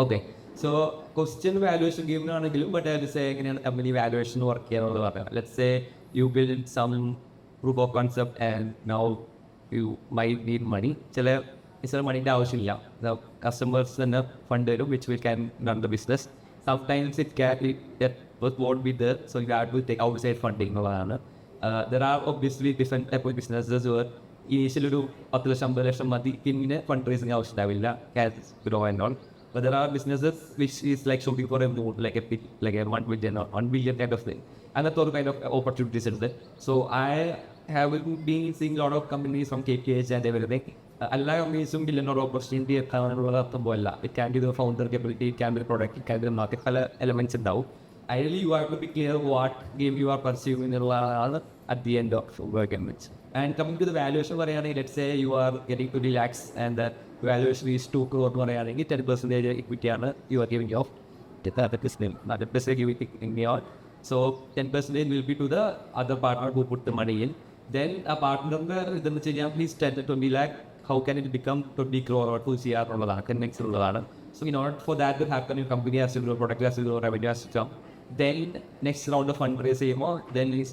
Okay, so question valuation ഗെയിമിനാണെങ്കിലും ബട്ട് എങ്ങനെയാണ് കമ്പനി വാല്യുവേഷൻ വർക്ക് ചെയ്യാന്നുള്ളത് പറയാം. Let's say you build some proof of concept and now you might need money. ചില മണീൻ്റെ ആവശ്യമില്ല, കസ്റ്റമേഴ്സ് തന്നെ ഫണ്ട് തരും which will can run the business. Sometimes it won't be there, so you have to take outside funding. There are obviously different type of businesses where initially ഒരു 10 ലക്ഷം 50 ലക്ഷം മതി, പിന്നെ fund racing ആവശ്യമില്ല, cash grow and all. But there are businesses which is like shooting for a moon, like a 1 billion or 1 billion kind of thing. And that's all kind of opportunities in there. So I have been seeing a lot of companies from KPH and everything. എല്ലാ കമ്പനീസും billion or opportunity എത്താനുള്ള അർത്ഥമല്ല. It can be the founder capability, it can be product, it can be market, പല elements ഉണ്ടാവും. Ideally you have to be clear what game you are pursuing എന്നുള്ളതാണ് at the end of work എൻവിച്ച്. And coming to the valuation പറയുകയാണെങ്കിൽ let's say you are getting 20 lakhs and the valuation is 2 crore എന്ന് പറയുകയാണെങ്കിൽ 10% ഇക്വിറ്റിയാണ് you are giving off. So 10% will be to the other partner who put the money in. Then a partner ഇതെന്ന് വെച്ച് കഴിഞ്ഞാൽ please 10 to 20 lakh, how can it become 20 crore or 2 CR എന്നുള്ളതാണ്, 10x എന്നുള്ളതാണ്. So in order for that to happen, your company has to grow, product has to grow, revenue has to come. Then next round of fundraise ചെയ്യുമ്പോൾ then this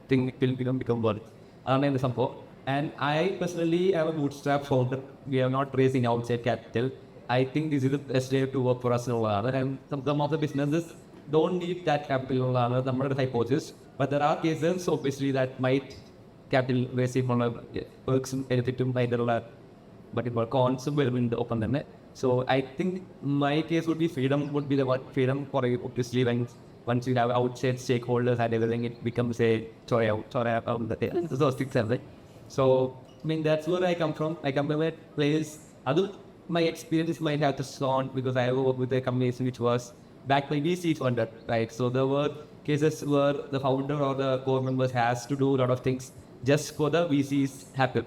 thing will become worth. അതാണ് എൻ്റെ സംഭവം. And I personally am a bootstrap founder. We have not raised any outside capital. I think this is the best way to work for us എന്നുള്ളതാണ്. And some of the businesses don't need that capital എന്നുള്ളതാണ് നമ്മുടെ hypothesis. But there are cases obviously that might capital raising ഉള്ള perks benefit അതിനുള്ള but ഇപ്പോൾ കോൺസും വരുന്നുണ്ട് ഒപ്പം തന്നെ. So I think my case would be the one freedom for you obviously when once you have outside stakeholders and everything, it becomes a sorry those things are right. So I mean that's where I come from. I come from a place. My experience might have to sound because I worked with a company which was backed by VC funded, right? So there were cases where the founder or the core members has to do a lot of things just for the VCs happen,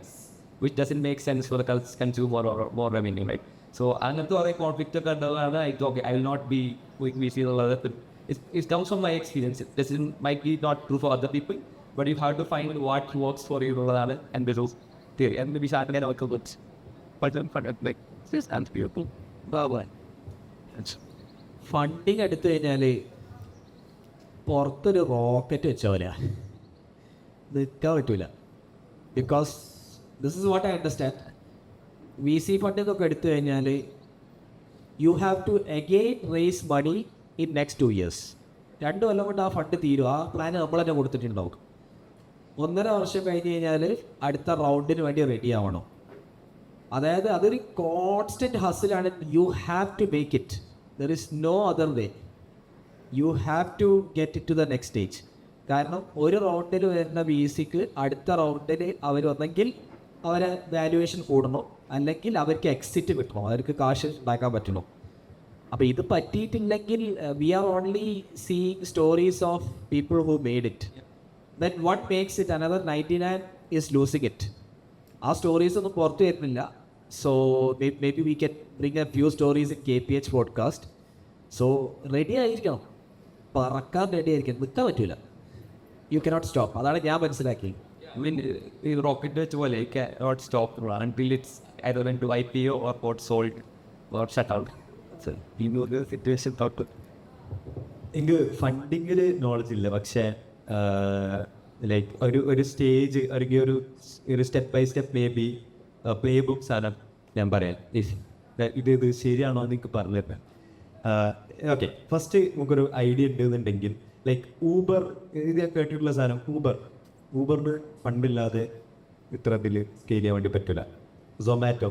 which doesn't make sense for the consumer or more revenue, right? So അങ്ങനത്തെ കുറേ conflict ഒക്കെ ഉള്ളതാണ്. I will not be with VC എന്നുള്ളത്. It comes from my experience. This might be not true for other people, but you have to find what works for you എന്നുള്ളതാണ് എൻ്റെ ഒരു theory. And maybe Shaan can also good. But like this and beautiful. Bye. Funding എടുത്തു കഴിഞ്ഞാൽ പുറത്തൊരു rocket വെച്ച പോലെയാണ്, നിൽക്കാൻ പറ്റൂല. Because this is what I understand. V C funding ഒക്കെ എടുത്തു കഴിഞ്ഞാൽ you have to again raise money in next 2 years. 2 കൊല്ലം കൊണ്ട് ആ ഫണ്ട് തീരും. ആ പ്ലാൻ നമ്മൾ തന്നെ കൊടുത്തിട്ടുണ്ടാവും. 1.5 വർഷം കഴിഞ്ഞ് കഴിഞ്ഞാൽ അടുത്ത റൗണ്ടിന് വേണ്ടി റെഡി ആവണം. അതായത് അതൊരു കോൺസ്റ്റൻറ്റ് ഹസിലാണ്. You have to make it. There is no other way. You have to get it to the next stage. കാരണം ഒരു റൗണ്ടിൽ വരുന്ന വി സിക്ക് അടുത്ത റൗണ്ടിൽ അവർ വന്നെങ്കിൽ അവരെ വാല്യുവേഷൻ കൂടണോ, അല്ലെങ്കിൽ അവർക്ക് എക്സിറ്റ് കിട്ടണോ, അവർക്ക് കാശ് ഉണ്ടാക്കാൻ പറ്റണോ. അപ്പോൾ ഇത് പറ്റിയിട്ടില്ലെങ്കിൽ we are only seeing stories of people who made it. Then what makes it another 99 is losing it. ആ സ്റ്റോറീസ് ഒന്നും പുറത്തു വരുന്നില്ല. So maybe we can bring a few stories in KPH podcast. So ready ആയിരിക്കണം, പറക്കാൻ ready ആയിരിക്കണം, നിൽക്കാൻ പറ്റില്ല. You cannot stop. അതാണ് ഞാൻ മനസ്സിലാക്കിയത്. I mean, the rocket വെച്ച് പോലെ you cannot stop until it's either went to IPO or got sold or shut out. So you know the situation out. എനിക്ക് ഫണ്ടിങ്ങിൽ നോളജ് ഇല്ല, പക്ഷേ ലൈക്ക് ഒരു സ്റ്റേജ് അല്ലെങ്കിൽ ഒരു step by step maybe playbooks ആണ് ഞാൻ പറയാൻ. ഇത് ശരിയാണോ എന്ന് എനിക്ക് പറഞ്ഞു തരാം. ഓക്കെ, ഫസ്റ്റ് നമുക്കൊരു ഐഡിയ ഉണ്ടെന്നുണ്ടെങ്കിൽ ലൈക്ക് ഊബർ, ഇത് ഞാൻ കേട്ടിട്ടുള്ള സാധനം ഊബറിന് ഫണ്ടില്ലാതെ ഇത്തരത്തിൽ സ്കെയിൽ ചെയ്യാൻ വേണ്ടി പറ്റില്ല. സൊമാറ്റോ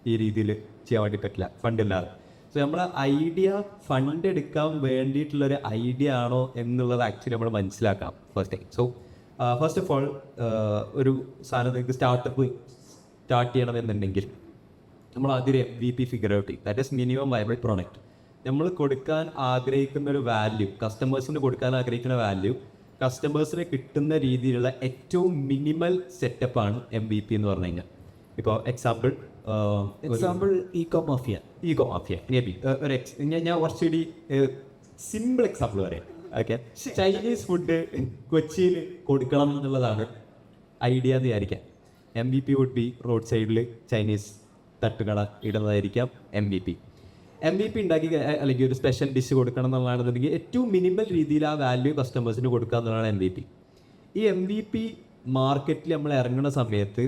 ഈ രീതിയിൽ ചെയ്യാൻ വേണ്ടി പറ്റില്ല ഫണ്ടില്ലാതെ. സോ നമ്മളെ ഐഡിയ ഫണ്ട് എടുക്കാൻ വേണ്ടിയിട്ടുള്ളൊരു ഐഡിയ ആണോ എന്നുള്ളത് ആക്ച്വലി നമ്മൾ മനസ്സിലാക്കാം first time. So first of all ഒരു സാധനം നിങ്ങൾക്ക് സ്റ്റാർട്ടപ്പ് സ്റ്റാർട്ട് ചെയ്യണമെന്നുണ്ടെങ്കിൽ നമ്മൾ അതിൽ MVP ഫിഗർ ഔട്ട് ചെയ്യും. That is minimum viable product. നമ്മൾ കൊടുക്കാൻ ആഗ്രഹിക്കുന്ന ഒരു വാല്യൂ, കസ്റ്റമേഴ്സിന് കൊടുക്കാൻ ആഗ്രഹിക്കുന്ന വാല്യൂ കസ്റ്റമേഴ്സിന് കിട്ടുന്ന രീതിയിലുള്ള ഏറ്റവും മിനിമൽ സെറ്റപ്പാണ് MVP എന്ന് പറഞ്ഞു കഴിഞ്ഞാൽ. ഇപ്പോൾ example Eeco mafia may be ഞാൻ കുറച്ചുകൂടി സിമ്പിൾ എക്സാമ്പിൾ പറയാം. ഓക്കെ, ചൈനീസ് ഫുഡ് കൊച്ചിയിൽ കൊടുക്കണം എന്നുള്ളതാണ് ഐഡിയ എന്ന് വിചാരിക്കാം. MVP വുഡ് ബി റോഡ് സൈഡിൽ ചൈനീസ് തട്ടുകട ഇടുന്നതായിരിക്കാം MVP ഉണ്ടാക്കി, അല്ലെങ്കിൽ ഒരു സ്പെഷ്യൽ ഡിഷ് കൊടുക്കണം എന്നുള്ളതാണെന്നുണ്ടെങ്കിൽ ഏറ്റവും മിനിമൽ രീതിയിൽ ആ വാല്യൂ കസ്റ്റമേഴ്സിന് കൊടുക്കുക എന്നുള്ളതാണ് MVP. ഈ MVP മാർക്കറ്റിൽ നമ്മൾ ഇറങ്ങുന്ന സമയത്ത്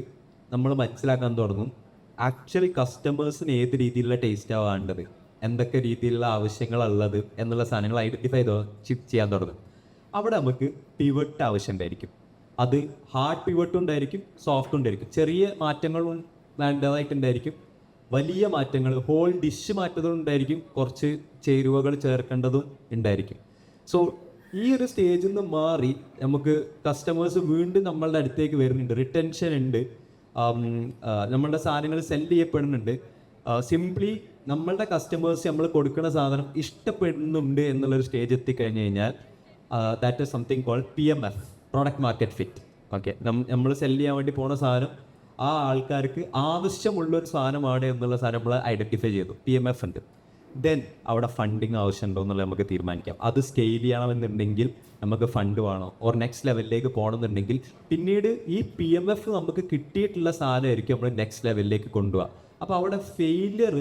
നമ്മൾ മനസ്സിലാക്കാൻ തുടങ്ങും ആക്ച്വലി കസ്റ്റമേഴ്സിന് ഏത് രീതിയിലുള്ള ടേസ്റ്റാണ് വേണ്ടത്, എന്തൊക്കെ രീതിയിലുള്ള ആവശ്യങ്ങളുള്ളത് എന്നുള്ള സാധനങ്ങൾ ഐഡൻറ്റിഫൈ ചെയ്യാൻ തുടങ്ങും. അവിടെ നമുക്ക് പിവട്ട് ആവശ്യമുണ്ടായിരിക്കും. അത് ഹാർഡ് പിവട്ടും ഉണ്ടായിരിക്കും, സോഫ്റ്റും ഉണ്ടായിരിക്കും. ചെറിയ മാറ്റങ്ങളും വേണ്ടതായിട്ടുണ്ടായിരിക്കും, വലിയ മാറ്റങ്ങൾ ഹോൾ ഡിഷ് മാറ്റുന്നതും ഉണ്ടായിരിക്കും, കുറച്ച് ചേരുവകൾ ചേർക്കേണ്ടതും ഉണ്ടായിരിക്കും. സോ ഈ ഒരു സ്റ്റേജിൽ നിന്ന് മാറി നമുക്ക് കസ്റ്റമേഴ്സ് വീണ്ടും നമ്മളുടെ അടുത്തേക്ക് വരുന്നുണ്ട്, റിട്ടൻഷൻ ഉണ്ട്, നമ്മളുടെ സാധനങ്ങൾ സെല് ചെയ്യപ്പെടുന്നുണ്ട്. സിംപ്ലി നമ്മളുടെ കസ്റ്റമേഴ്സ് നമ്മൾ കൊടുക്കുന്ന സാധനം ഇഷ്ടപ്പെടുന്നുണ്ട് എന്നുള്ളൊരു സ്റ്റേജ് എത്തിക്കഴിഞ്ഞ് കഴിഞ്ഞാൽ that is something called PMF, product market fit. Okay, നമ്മൾ സെല് ചെയ്യാൻ വേണ്ടി പോകുന്ന സാധനം ആ ആൾക്കാർക്ക് ആവശ്യമുള്ളൊരു സാധനമാണ് എന്നുള്ള സാധനം നമ്മൾ ഐഡൻറ്റിഫൈ ചെയ്തു, PMF ഉണ്ട്. ദെൻ അവിടെ ഫണ്ടിങ് ആവശ്യമുണ്ടോ എന്നുള്ളത് നമുക്ക് തീരുമാനിക്കാം. അത് സ്കെയിൽ ചെയ്യണമെന്നുണ്ടെങ്കിൽ നമുക്ക് ഫണ്ട് വേണോ, ഓർ നെക്സ്റ്റ് ലെവലിലേക്ക് പോകണമെന്നുണ്ടെങ്കിൽ പിന്നീട് ഈ PMF നമുക്ക് കിട്ടിയിട്ടുള്ള സാധനമായിരിക്കും നമ്മൾ നെക്സ്റ്റ് ലെവലിലേക്ക് കൊണ്ടുപോകുക. അപ്പോൾ അവിടെ ഫെയിലിയർ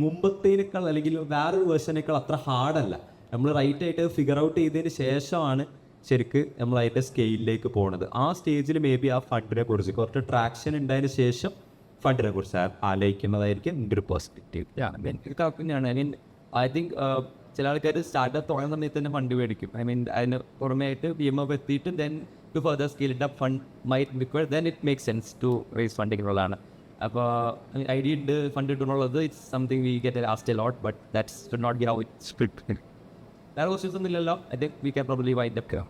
മുമ്പത്തേക്കാൾ അല്ലെങ്കിൽ വേറൊരു വേർഷനേക്കാൾ അത്ര ഹാർഡല്ല. നമ്മൾ റൈറ്റായിട്ട് ഫിഗർ ഔട്ട് ചെയ്തതിന് ശേഷമാണ് ശരിക്ക് നമ്മൾ അതിൻ്റെ സ്കെയിലിലേക്ക് പോകുന്നത്. ആ സ്റ്റേജിൽ മേ ബി ആ ഫണ്ടിനെ കുറിച്ച് കുറച്ച് ട്രാക്ഷൻ ഉണ്ടായതിന് ശേഷം ഫണ്ടിനെ കുറിച്ച് ആലോചിക്കുന്നതായിരിക്കും എൻ്റെ ഒരു പെർസ്പെക്റ്റീവ്. തന്നെയാണ്. ഐ മീൻ ഐ തിങ്ക് ചില ആൾക്കാർ സ്റ്റാർട്ടപ്പ് തുടങ്ങുന്ന സമയത്ത് തന്നെ ഫണ്ട് മേടിക്കും. ഐ മീൻ അതിന് പുറമേ ആയിട്ട് VMO എത്തിയിട്ട് then to further scale it up fund might because then it make sense to raise funding എന്നുള്ളതാണ്. അപ്പോൾ ഐഡിയ ഉണ്ട് ഫണ്ട് ഇട്ടുള്ളത് it's something we get last a lot but that's should not be how it split. വേറെ questions ഒന്നും ഇല്ലല്ലോ. I think we can probably wind up.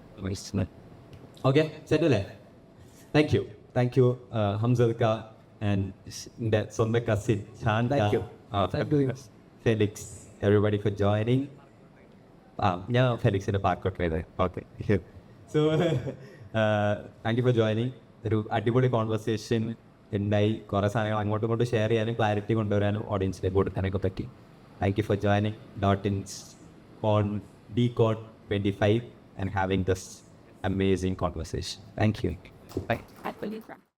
Okay, set അല്ലേ? Thank you Hamsad ക and എൻ്റെ സ്വന്തം cousin Shan, Felix, everybody for joining. ഞാൻ ഫെലിക്സിൻ്റെ പാക്കോട്ട് ചെയ്തത്. Okay, so thank you for joining. ഒരു അടിപൊളി കോൺവെർസേഷൻ ഉണ്ടായി. കുറേ സാധനങ്ങൾ അങ്ങോട്ടും ഇങ്ങോട്ടും ഷെയർ ചെയ്യാനും ക്ലാരിറ്റി കൊണ്ടുവരാനും ഓഡിയൻസിലേക്ക് കൊടുക്കാനൊക്കെ പറ്റി. Thank you for joining DOT-IN's on Decode 25 and having this amazing conversation. Thank you. Bye.